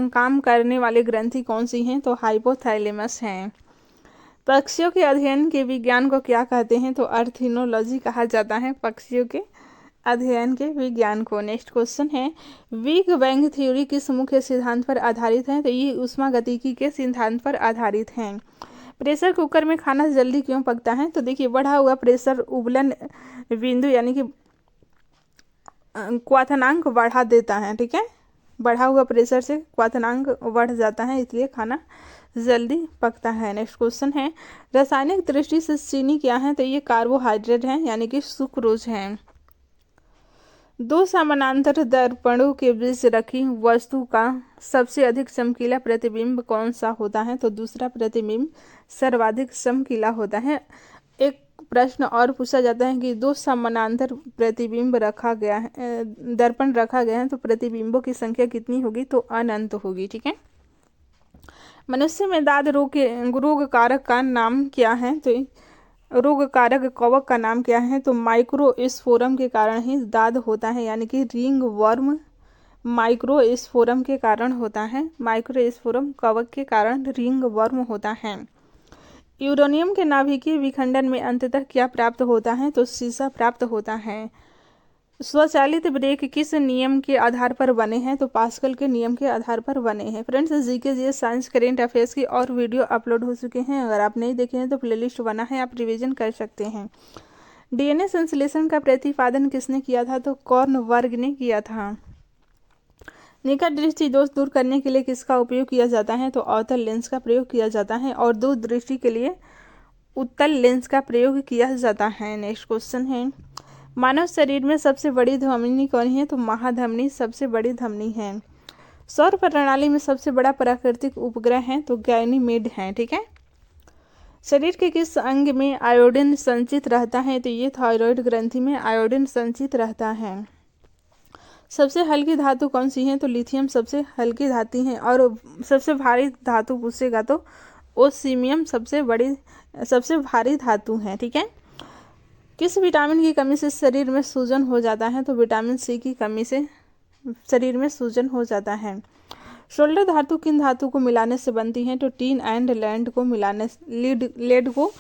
काम करने वाली ग्रंथि कौन सी है? तो हाइपोथैलेमस है। पक्षियों के अध्ययन के विज्ञान को क्या कहते हैं? तो ऑर्निथोलॉजी कहा जाता है पक्षियों के अध्ययन के विज्ञान को। नेक्स्ट क्वेश्चन है, बिग बैंग थ्योरी किस मुख्य सिद्धांत पर आधारित है? तो ये ऊष्मागतिकी के सिद्धांत पर आधारित है। प्रेशर कुकर में खाना जल्दी क्यों पकता है? तो देखिए, बढ़ा हुआ प्रेशर उबलन बिंदु यानी कि क्वथनांक बढ़ा देता है, ठीक है, बढ़ा हुआ प्रेशर से क्वथनांक बढ़ जाता है, इसलिए खाना जल्दी पकता है। नेक्स्ट क्वेश्चन है, रासायनिक दृष्टि से चीनी क्या है? तो ये कार्बोहाइड्रेट है यानी कि सुक्रोज है। दो समानांतर दर्पणों के बीच रखी वस्तु का सबसे अधिक चमकीला प्रतिबिंब कौन सा होता है? तो दूसरा प्रतिबिंब सर्वाधिक चमकीला होता है। एक प्रश्न और पूछा जाता है कि दो समानांतर प्रतिबिंब रखा गया है, दर्पण रखा गया है, तो प्रतिबिंबों की संख्या कितनी होगी? तो अनंत होगी, ठीक है। मनुष्य में दाद रोग कारक का नाम क्या है? तो रोग कारक कवक का नाम क्या है? तो माइक्रोस्पोरम के कारण ही दाद होता है यानी कि रिंग वर्म माइक्रोस्पोरम के कारण होता है। माइक्रोस्पोरम कवक के कारण रिंग वर्म होता है। यूरेनियम के नाभिकीय विखंडन में अंततः क्या प्राप्त होता है? तो सीसा प्राप्त होता है। स्वचालित ब्रेक किस नियम के आधार पर बने हैं? तो पास्कल के नियम के आधार पर बने हैं। Friends, GK GS science current affairs की और वीडियो अपलोड हो चुके हैं, अगर आप नहीं देखे हैं तो प्लेलिस्ट बना है, आप रिवीजन कर सकते हैं। डीएनए संश्लेषण का प्रतिपादन किसने किया था? तो कॉर्नबर्ग ने किया था। निकट दृष्टि दोष दूर करने के लिए किसका उपयोग किया जाता है? तो अवतल लेंस का प्रयोग किया जाता है, और दूर दृष्टि के लिए उत्तल लेंस का प्रयोग किया जाता है। नेक्स्ट क्वेश्चन है, मानव शरीर में सबसे बड़ी धमनी कौन है? तो महाधमनी सबसे बड़ी धमनी है। सौर प्रणाली में सबसे बड़ा प्राकृतिक उपग्रह है? तो गैनीमेड है, ठीक है। शरीर के किस अंग में आयोडीन संचित रहता है? तो ये थायराइड ग्रंथि में आयोडीन संचित रहता है। सबसे हल्की धातु कौन सी है? तो लिथियम सबसे हल्की धातु है। और सबसे भारी धातु पूछेगा तो ओसीमियम सबसे भारी धातु है, ठीक है। किस विटामिन की कमी से शरीर में सूजन हो जाता है? तो विटामिन सी की कमी से शरीर में सूजन हो जाता है। शोल्डर धातु किन धातु को मिलाने से बनती है? तो टीन एंड लेड को मिलाने लेड को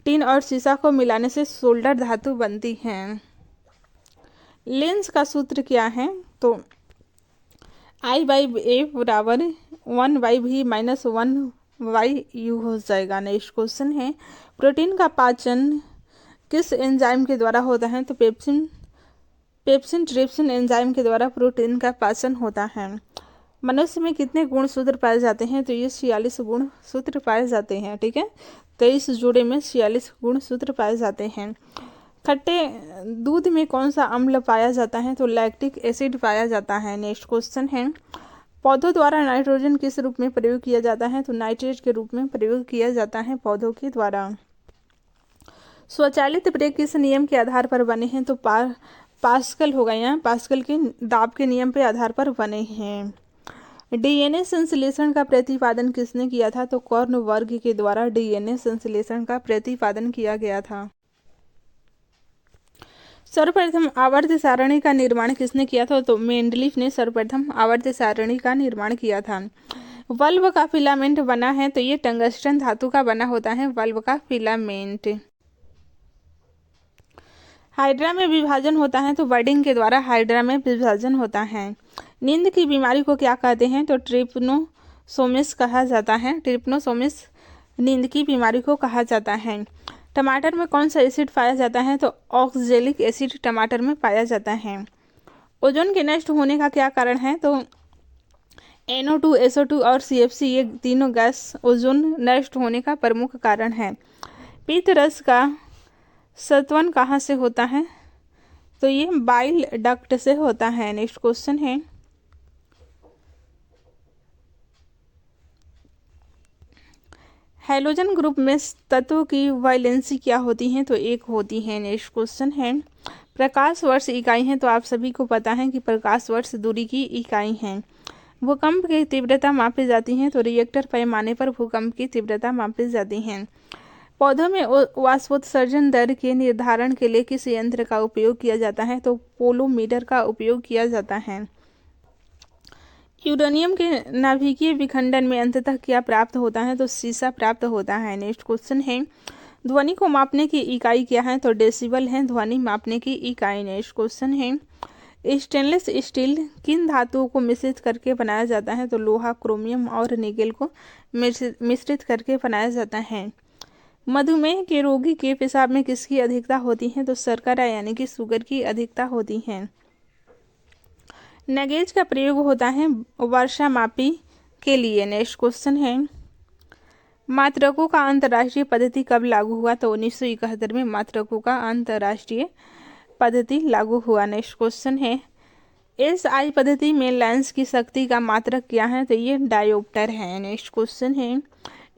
टीन और सीसा को मिलाने से शोल्डर धातु बनती है। लेंस का सूत्र क्या है? तो I/A बराबर 1/V - 1/U हो जाएगा। नेक्स्ट क्वेश्चन है, प्रोटीन का पाचन किस एंजाइम के द्वारा होता है? तो पेप्सिन ट्रिप्सिन एंजाइम के द्वारा प्रोटीन का पाचन होता है। मनुष्य में कितने गुणसूत्र पाए जाते हैं? तो ये 46 गुणसूत्र पाए जाते हैं, ठीक है। 23 जोड़े में 46 गुणसूत्र पाए जाते हैं। खट्टे दूध में कौन सा अम्ल पाया जाता है? तो लैक्टिक एसिड पाया जाता है। नेक्स्ट क्वेश्चन है, पौधों द्वारा नाइट्रोजन किस रूप में प्रयोग किया जाता है? तो नाइट्रेट के रूप में प्रयोग किया जाता है पौधों के द्वारा। स्वचालित ब्रेक किस नियम के आधार पर बने हैं? तो पास्कल हो गए हैं, पास्कल के दाब के नियम के आधार पर बने हैं। डीएनए संश्लेषण का प्रतिपादन किसने किया था? तो कॉर्नबर्ग के द्वारा डीएनए संश्लेषण का प्रतिपादन किया गया था। सर्वप्रथम आवर्त सारणी का निर्माण किसने किया था? तो मेंडलीफ ने सर्वप्रथम आवर्त सारणी का निर्माण किया था। बल्ब का फिलामेंट बना है? तो ये टंगस्टन धातु का बना होता है बल्ब का फिलामेंट। हाइड्रा में विभाजन होता है? तो बर्डिंग के द्वारा हाइड्रा में विभाजन होता है। नींद की बीमारी को क्या कहते हैं? तो ट्रिप्नोसोमिस कहा जाता है। ट्रिप्नोसोमिस नींद की बीमारी को कहा जाता है। टमाटर में कौन सा एसिड पाया जाता है? तो ऑक्जेलिक एसिड टमाटर में पाया जाता है। ओजोन के नष्ट होने का क्या कारण है? तो NO2, SO2 और CFC ये तीनों गैस ओजोन नष्ट होने का प्रमुख कारण है। पीत रस का सत्वन कहाँ से होता है? तो ये बाइल डक्ट से होता है। नेक्स्ट क्वेश्चन है, हैलोजन ग्रुप में तत्वों की वैलेंसी क्या होती है, तो एक होती है। नेक्स्ट क्वेश्चन है, प्रकाश वर्ष इकाई है, तो आप सभी को पता है कि प्रकाश वर्ष दूरी की इकाई है। भूकंप की तीव्रता मापी जाती है, तो रिएक्टर पैमाने पर भूकंप की तीव्रता मापी जाती है। पौधों में वाष्पोत्सर्जन दर के निर्धारण के लिए किस यंत्र का उपयोग किया जाता है, तो पोलोमीटर का उपयोग किया जाता है। यूरेनियम के नाभिकीय विखंडन में अंततः क्या प्राप्त होता है, तो सीसा प्राप्त होता है। नेक्स्ट क्वेश्चन है, ध्वनि को मापने की इकाई क्या है, तो डेसिबल है ध्वनि मापने की इकाई। नेक्स्ट क्वेश्चन है, स्टेनलेस स्टील किन धातुओं को मिश्रित करके बनाया जाता है, तो लोहा, क्रोमियम और निकेल को मिश्रित करके बनाया जाता है। मधुमेह के रोगी के पेशाब में किसकी अधिकता होती है, तो शर्करा यानी कि शुगर की अधिकता होती है। नगेज का प्रयोग होता है वर्षा मापी के लिए। नेक्स्ट क्वेश्चन है, मात्रकों का अंतर्राष्ट्रीय पद्धति कब लागू हुआ, तो 1971 में मात्रकों का अंतर्राष्ट्रीय पद्धति लागू हुआ। नेक्स्ट क्वेश्चन है, SI पद्धति में लेंस की शक्ति का मात्रक क्या है, तो ये डायोप्टर है। नेक्स्ट क्वेश्चन है,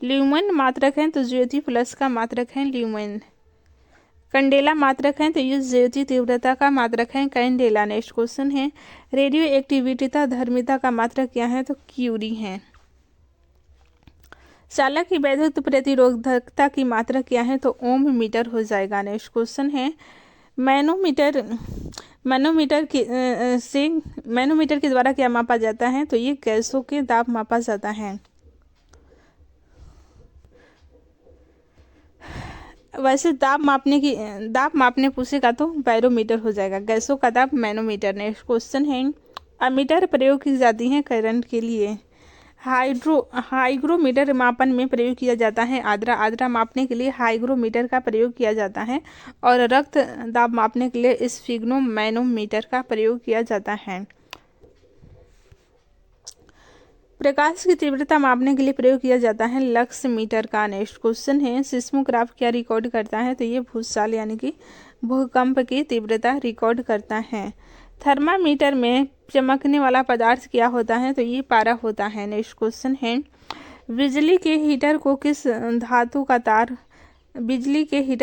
ल्यूमेन मात्रक है, तो ज्योति प्लस का मात्रक है ल्यूमेन। कंडेला मात्रक है, तो ये ज्योति तीव्रता का मात्रक है कैंडेला। नेक्स्ट क्वेश्चन है, रेडियो एक्टिविटीता धर्मिता का मात्रक क्या है, तो क्यूरी है। चालक की वैद्युत प्रतिरोधकता की मात्रक क्या है, तो ओम मीटर हो जाएगा। नेक्स्ट क्वेश्चन है, मैनोमीटर के द्वारा क्या मापा जाता है, तो ये गैसों के दाब मापा जाता है। वैसे दाब मापने पूछेगा तो बैरोमीटर हो जाएगा, गैसों का दाब मैनोमीटर। नेक्स्ट क्वेश्चन है, अमीटर प्रयोग की जाती है करंट के लिए। हाइग्रोमीटर मापन में प्रयोग किया जाता है आर्द्रा मापने के लिए हाइग्रोमीटर का प्रयोग किया जाता है, और रक्त दाब मापने के लिए स्फिग्नोमैनोमीटर का प्रयोग किया जाता है। प्रकाश की तीव्रता मापने के लिए प्रयोग किया जाता है लक्स मीटर का। नेक्स्ट क्वेश्चन है, सिस्मोग्राफ क्या रिकॉर्ड करता है, तो ये भूचाल यानी कि भूकंप की तीव्रता रिकॉर्ड करता है। थर्मामीटर में चमकने वाला पदार्थ क्या होता है, तो ये पारा होता है। नेक्स्ट क्वेश्चन है, बिजली के हीटर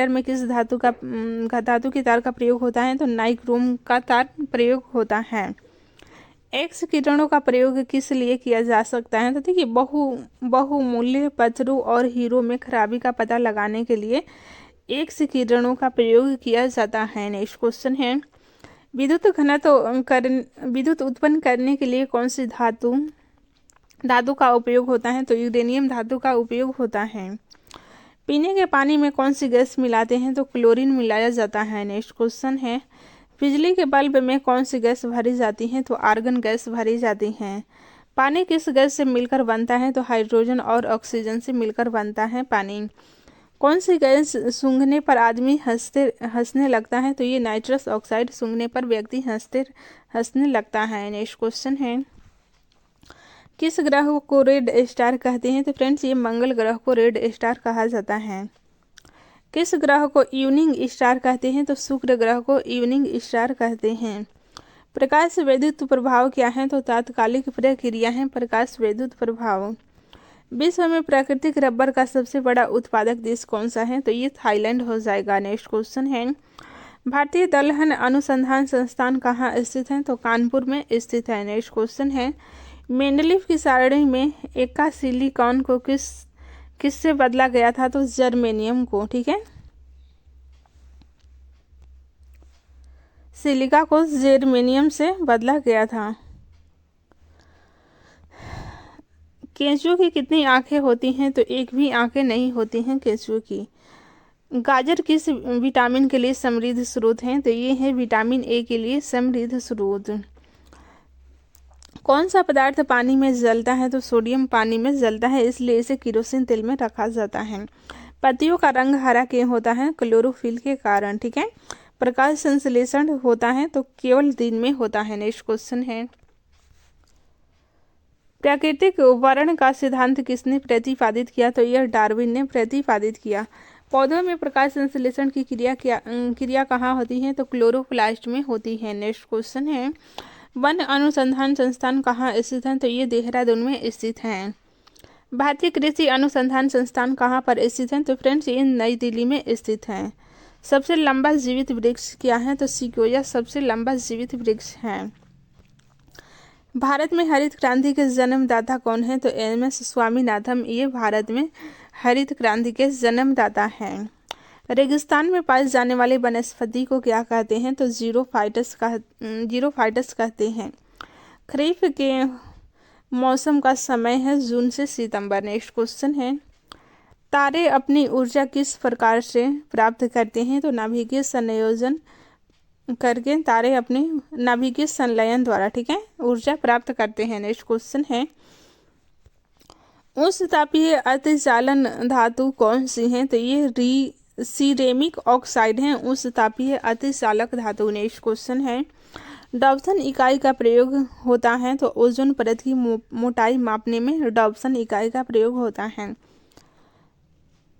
में किस धातु की तार का प्रयोग होता है, तो नाइक्रोम का तार प्रयोग होता है। एक्स किरणों का प्रयोग किस लिए किया जा सकता है, तो देखिए बहुमूल्य पत्थरों और हीरो में खराबी का पता लगाने के लिए एक्स किरणों का प्रयोग किया जाता है। नेक्स्ट क्वेश्चन है, विद्युत उत्पन्न करने के लिए कौन सी धातु का उपयोग होता है, तो यूरेनियम धातु का उपयोग होता है। पीने के पानी में कौन सी गैस मिलाते हैं, तो क्लोरीन मिलाया जाता है। नेक्स्ट क्वेश्चन है, बिजली के बल्ब में कौन सी गैस भरी जाती है, तो आर्गन गैस भरी जाती है। पानी किस गैस से मिलकर बनता है, तो हाइड्रोजन और ऑक्सीजन से मिलकर बनता है पानी। कौन सी गैस सूंघने पर आदमी हंसने लगता है, तो ये नाइट्रस ऑक्साइड सूंघने पर व्यक्ति हंसने लगता है। नेक्स्ट क्वेश्चन है, किस ग्रह को रेड स्टार कहते हैं, तो फ्रेंड्स ये मंगल ग्रह को रेड स्टार कहा जाता है। किस ग्रह को इवनिंग स्टार कहते हैं, तो शुक्र ग्रह को इवनिंग स्टार कहते हैं। प्रकाश विद्युत प्रभाव क्या है, तो तात्कालिक प्रक्रिया है प्रकाश विद्युत प्रभाव। विश्व में प्राकृतिक रबर का सबसे बड़ा उत्पादक देश कौन सा है, तो ये थाईलैंड हो जाएगा। नेक्स्ट क्वेश्चन है, भारतीय दलहन अनुसंधान संस्थान कहाँ स्थित है, तो कानपुर में स्थित है। नेक्स्ट क्वेश्चन है, मेंडलीफ की सारणी में एका सिलिकॉन को किससे बदला गया था, तो जर्मेनियम को। ठीक है, सिलिका को जर्मेनियम से बदला गया था। केंचुए की कितनी आंखें होती हैं, तो एक भी आंखें नहीं होती हैं केंचुए की। गाजर किस विटामिन के लिए समृद्ध स्रोत हैं, तो ये है विटामिन ए के लिए समृद्ध स्रोत। कौन सा पदार्थ पानी में जलता है, तो सोडियम पानी में जलता है, इसलिए इसे केरोसिन तेल में रखा जाता है। पत्तियों का रंग हरा क्यों होता है, क्लोरोफिल के कारण। ठीक है, प्रकाश संश्लेषण होता है तो केवल दिन में होता है। नेक्स्ट क्वेश्चन है, प्राकृतिक वर्ण का सिद्धांत किसने प्रतिपादित किया, तो यह डार्विन ने प्रतिपादित किया। पौधों में प्रकाश संश्लेषण की क्रिया कहाँ होती है, तो क्लोरोप्लास्ट में होती है। नेक्स्ट क्वेश्चन है, वन अनुसंधान संस्थान कहाँ स्थित है, तो ये देहरादून में स्थित है। भारतीय कृषि अनुसंधान संस्थान कहाँ पर स्थित है? तो फ्रेंड्स ये नई दिल्ली में स्थित है। सबसे लंबा जीवित वृक्ष क्या है? तो सिकोया सबसे लंबा जीवित वृक्ष है। भारत में हरित क्रांति के जन्मदाता कौन है? तो एम.एस. स्वामीनाथन ये भारत में हरित क्रांति के जन्मदाता हैं। रेगिस्तान में पाए जाने वाले वनस्पति को क्या कहते हैं? तो जीरोफाइटस कहते हैं। खरीफ के मौसम का समय है जून से सितंबर। नेक्स्ट क्वेश्चन है, तारे अपनी ऊर्जा किस प्रकार से प्राप्त करते हैं? तो नाभिकीय संयोजन करके तारे अपने नाभिकीय संलयन द्वारा, ठीक है, ऊर्जा प्राप्त करते हैं। नेक्स्ट क्वेश्चन है, उच्च तापीय अतिचालन धातु कौन सी है? तो ये सिरेमिक ऑक्साइड है उच्च तापीय अतिचालक धातु। नेक्स्ट क्वेश्चन है, डॉप्सन इकाई का प्रयोग होता है? तो ओजोन परत की मोटाई मापने में डॉप्सन इकाई का प्रयोग होता है।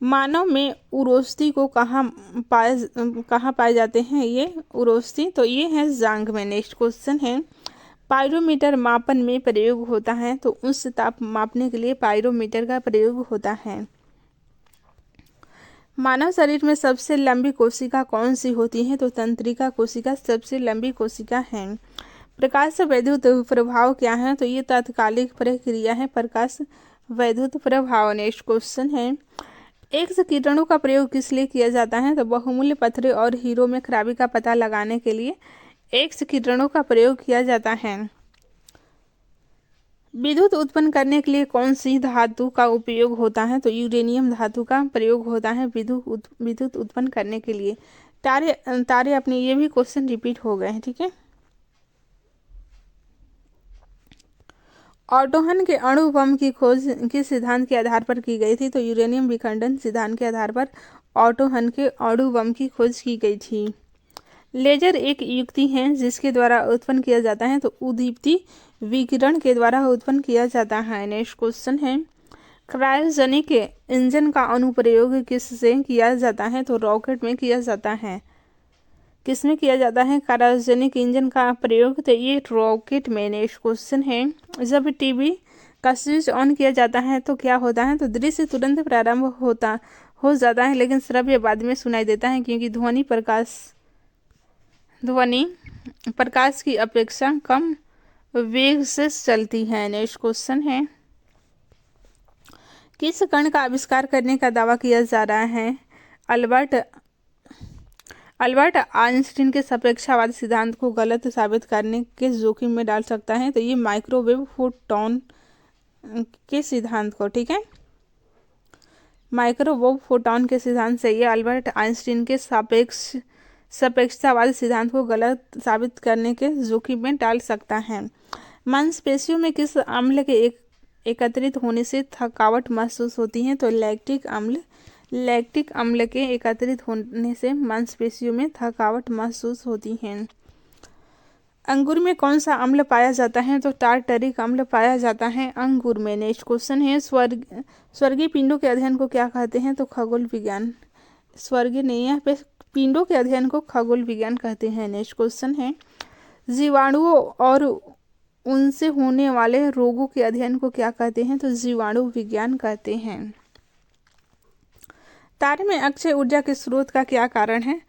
मानव में उरोस्थी को कहाँ पाए जाते हैं? ये उरोस्थी तो ये है जांघ में। नेक्स्ट क्वेश्चन है, पायरोमीटर मापन में प्रयोग होता है? तो उच्च ताप मापने के लिए पायरोमीटर का प्रयोग होता है। मानव शरीर में सबसे लंबी कोशिका कौन सी होती है? तो तंत्रिका कोशिका सबसे लंबी कोशिका है। प्रकाश से वैद्युत प्रभाव क्या है? तो ये तात्कालिक प्रक्रिया है प्रकाश वैद्युत प्रभाव। नेक्स्ट क्वेश्चन है, एक्स किरणों का प्रयोग किस लिए किया जाता है? तो बहुमूल्य पत्थरों और हीरो में खराबी का पता लगाने के लिए एक्स किरणों का प्रयोग किया जाता है। विद्युत उत्पन्न करने के लिए कौन सी धातु का उपयोग होता है? तो यूरेनियम धातु का प्रयोग होता है विद्युत उत्पन्न करने के लिए। तारे अपने ये भी क्वेश्चन रिपीट हो गए हैं, ठीक है। ऑटोहन के अणु बम की खोज किस सिद्धांत के आधार पर की गई थी? तो यूरेनियम विखंडन सिद्धांत के आधार पर ऑटोहन के अणु बम की खोज की गई थी। लेजर एक युक्ति है जिसके द्वारा उत्पन्न किया जाता है? तो उद्दीप्ति विकिरण के द्वारा उत्पन्न किया जाता है। नेक्स्ट क्वेश्चन है, क्रायोजेनिक इंजन का अनुप्रयोग किससे किया जाता है? तो रॉकेट में किया जाता है। किस में किया जाता है क्रायोजेनिक इंजन का प्रयोग? तो ये रॉकेट में। नेक्स्ट क्वेश्चन है, जब टीवी का स्विच ऑन किया जाता है तो क्या होता है? तो दृश्य तुरंत प्रारंभ हो जाता है लेकिन श्रव्य बाद में सुनाई देता है क्योंकि ध्वनि प्रकाश की अपेक्षा कम वेग से चलती है। नेक्स्ट क्वेश्चन है, किस कण का आविष्कार करने का दावा किया जा रहा है? अल्बर्ट आइंस्टीन के सापेक्षतावाद सिद्धांत को गलत साबित करने के जोखिम में डाल सकता है? तो ये माइक्रोवेव फोटॉन के सिद्धांत को, ठीक है, माइक्रोवेव फोटॉन के सिद्धांत से ये अल्बर्ट आइंस्टीन के सापेक्षतावाद सिद्धांत को गलत साबित करने के जोखिम में डाल सकता है। मांसपेशियों में किस अम्ल के एकत्रित होने से थकावट महसूस होती है? तो लैक्टिक अम्ल के एकत्रित होने से मांसपेशियों में थकावट महसूस होती है। अंगूर में कौन सा अम्ल पाया जाता है? तो टार्टरिक अम्ल पाया जाता है अंगूर में। नेक्स्ट क्वेश्चन है, स्वर्गीय पिंडों के अध्ययन को क्या कहते हैं? तो खगोल विज्ञान। स्वर्गीय नहीं, यहाँ पे पिंडों के अध्ययन को खगोल विज्ञान कहते हैं। नेक्स्ट क्वेश्चन है, जीवाणुओं और उनसे होने वाले रोगों के अध्ययन को क्या कहते हैं? तो जीवाणु विज्ञान कहते हैं। तारे में अक्षय ऊर्जा के स्रोत का क्या कारण है?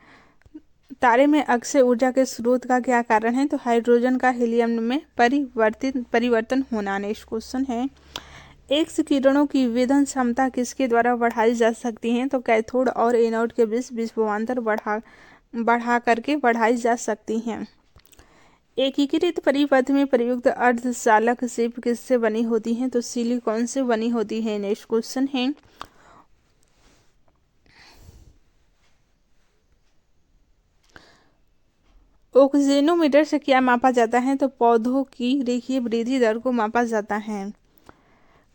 तारे में अक्षय ऊर्जा के स्रोत का क्या कारण है? तो हाइड्रोजन का हीलियम में परिवर्तन होना। नेक्स्ट क्वेश्चन है, एक्स किरणों की वेधन क्षमता किसके द्वारा बढ़ाई जा सकती है? तो कैथोड और एनोड के बीच विभवांतर बढ़ा करके बढ़ाई जा सकती हैं। एकीकृत परिपथ में प्रयुक्त अर्धचालक शिप किससे बनी होती है? तो सिलिकॉन से बनी होती है। नेक्स्ट क्वेश्चन है, ऑक्सीजनोमीटर से क्या मापा जाता है? तो पौधों की रेखीय वृद्धि दर को मापा जाता है।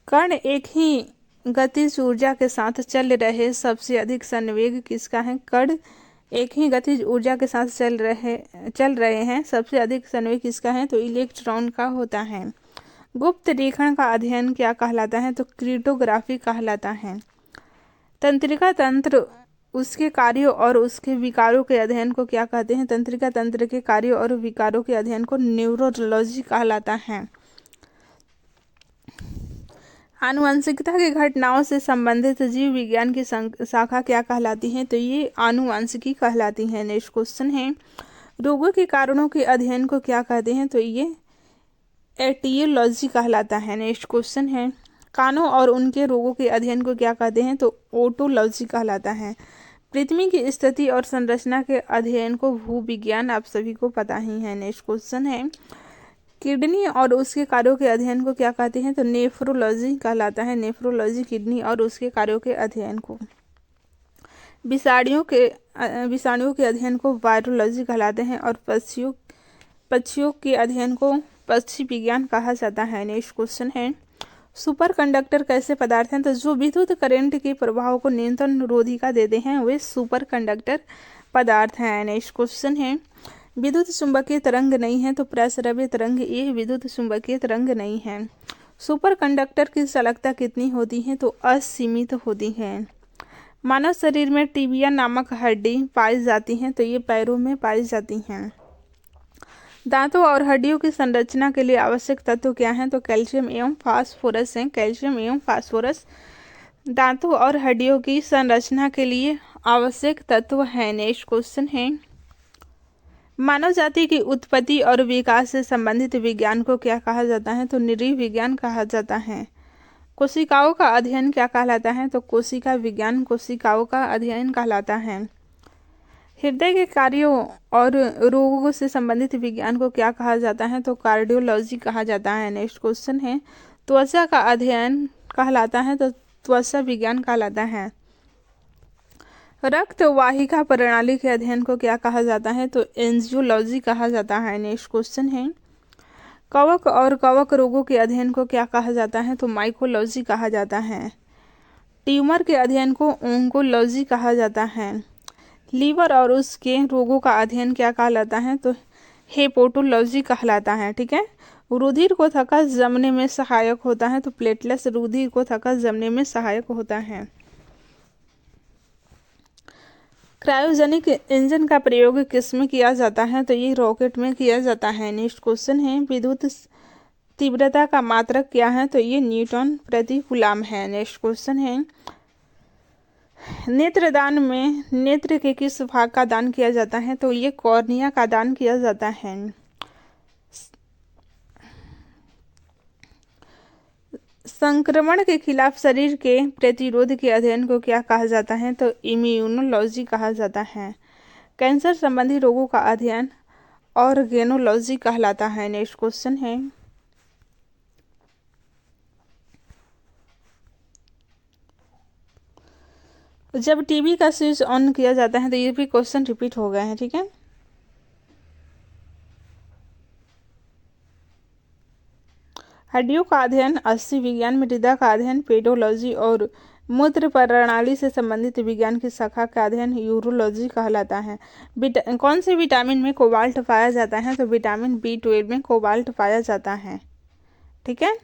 कण एक ही गतिज ऊर्जा के साथ चल रहे सबसे अधिक संवेग किसका है? कण एक ही गतिज ऊर्जा के साथ चल रहे हैं सबसे अधिक संवेग किसका है? तो इलेक्ट्रॉन का होता है। गुप्त रेखा का अध्ययन क्या कहलाता है? तो क्रिप्टोग्राफी कहलाता है। तंत्रिका तंत्र उसके कार्यों और उसके विकारों के अध्ययन को क्या कहते हैं? तंत्रिका तंत्र के कार्यों और विकारों के अध्ययन को न्यूरोलॉजी कहलाता है। आनुवंशिकता की घटनाओं से संबंधित जीव विज्ञान की शाखा क्या कहलाती है? तो ये आनुवंशिकी कहलाती है। नेक्स्ट क्वेश्चन है, रोगों के कारणों के अध्ययन को क्या कहते हैं? तो ये एटियोलॉजी कहलाता है। नेक्स्ट क्वेश्चन है, कानों और उनके रोगों के अध्ययन को क्या कहते हैं? तो ओटोलॉजी कहलाता है। पृथ्वी की स्थिति और संरचना के अध्ययन को भूविज्ञान, आप सभी को पता ही है। नेक्स्ट क्वेश्चन है, किडनी और उसके कार्यों के अध्ययन को क्या कहते हैं? तो नेफ्रोलॉजी कहलाता है। नेफ्रोलॉजी किडनी और उसके कार्यों के अध्ययन को। विषाणुओं के अध्ययन को वायरोलॉजी कहलाते हैं और पक्षियों के अध्ययन को पक्षी विज्ञान कहा जाता है। नेक्स्ट क्वेश्चन है, सुपर कंडक्टर कैसे पदार्थ हैं? तो जो विद्युत करंट के प्रभाव को न्यूनतम रोधिका देते हैं वे सुपर कंडक्टर पदार्थ हैं। नेक्स्ट क्वेश्चन है, विद्युत चुंबकीय तरंग नहीं है तो प्रस्रव्य तरंग ये विद्युत चुंबकीय तरंग नहीं है। सुपर कंडक्टर की चालकता कितनी होती है? तो असीमित होती है। मानव शरीर में टिबिया नामक हड्डी पाई जाती हैं तो ये पैरों में पाई जाती हैं। दांतों और हड्डियों की संरचना के लिए आवश्यक तत्व क्या हैं? तो कैल्शियम एवं फास्फोरस हैं। कैल्शियम एवं फास्फोरस दांतों और हड्डियों की संरचना के लिए आवश्यक तत्व हैं। नेक्स्ट क्वेश्चन है, मानव जाति की उत्पत्ति और विकास से संबंधित विज्ञान को क्या कहा जाता है? तो नृ विज्ञान कहा जाता है। कोशिकाओं का अध्ययन क्या कहलाता है? तो कोशिका विज्ञान कोशिकाओं का अध्ययन कहलाता है। हृदय के कार्यों और रोगों से संबंधित विज्ञान को क्या कहा जाता है? तो कार्डियोलॉजी कहा जाता है। नेक्स्ट क्वेश्चन है, त्वचा का अध्ययन कहलाता है तो त्वचा विज्ञान कहलाता है। रक्त वाहिका प्रणाली के अध्ययन को क्या कहा जाता है? तो एंजियोलॉजी कहा जाता है। नेक्स्ट क्वेश्चन है, कवक और कवक रोगों के अध्ययन को क्या कहा जाता है? तो माइकोलॉजी कहा जाता है। ट्यूमर के अध्ययन को ओंकोलॉजी कहा जाता है। लीवर और उसके रोगों का अध्ययन क्या कहलाता है? तो हेपेटोलॉजी कहलाता है। ठीक है, रुधिर को थक्का जमने में सहायक होता है तो प्लेटलेट्स रुधिर को थक्का जमने में सहायक होता है। क्रायोजेनिक इंजन का प्रयोग किस में किया जाता है? तो ये रॉकेट में किया जाता है। नेक्स्ट क्वेश्चन है, विद्युत तीव्रता का मात्रक क्या है? तो ये न्यूटन प्रति कूलम है। नेक्स्ट क्वेश्चन है, नेत्रदान में नेत्र के किस भाग का दान किया जाता है? तो ये कॉर्निया का दान किया जाता है। संक्रमण के खिलाफ शरीर के प्रतिरोध के अध्ययन को क्या कहा जाता है? तो इम्यूनोलॉजी कहा जाता है। कैंसर संबंधी रोगों का अध्ययन ऑर्गेनोलॉजी कहलाता है। नेक्स्ट क्वेश्चन है, जब टीवी का स्विच ऑन किया जाता है तो ये भी क्वेश्चन रिपीट हो गए हैं। ठीक है, हड्डियों का अध्ययन अस्थि विज्ञान, मृदा का अध्ययन पेडोलॉजी और मूत्र प्रणाली से संबंधित विज्ञान की शाखा का अध्ययन यूरोलॉजी कहलाता है। कौन से विटामिन में कोबाल्ट पाया जाता है? तो विटामिन B12 में कोबाल्ट पाया जाता है। ठीक है।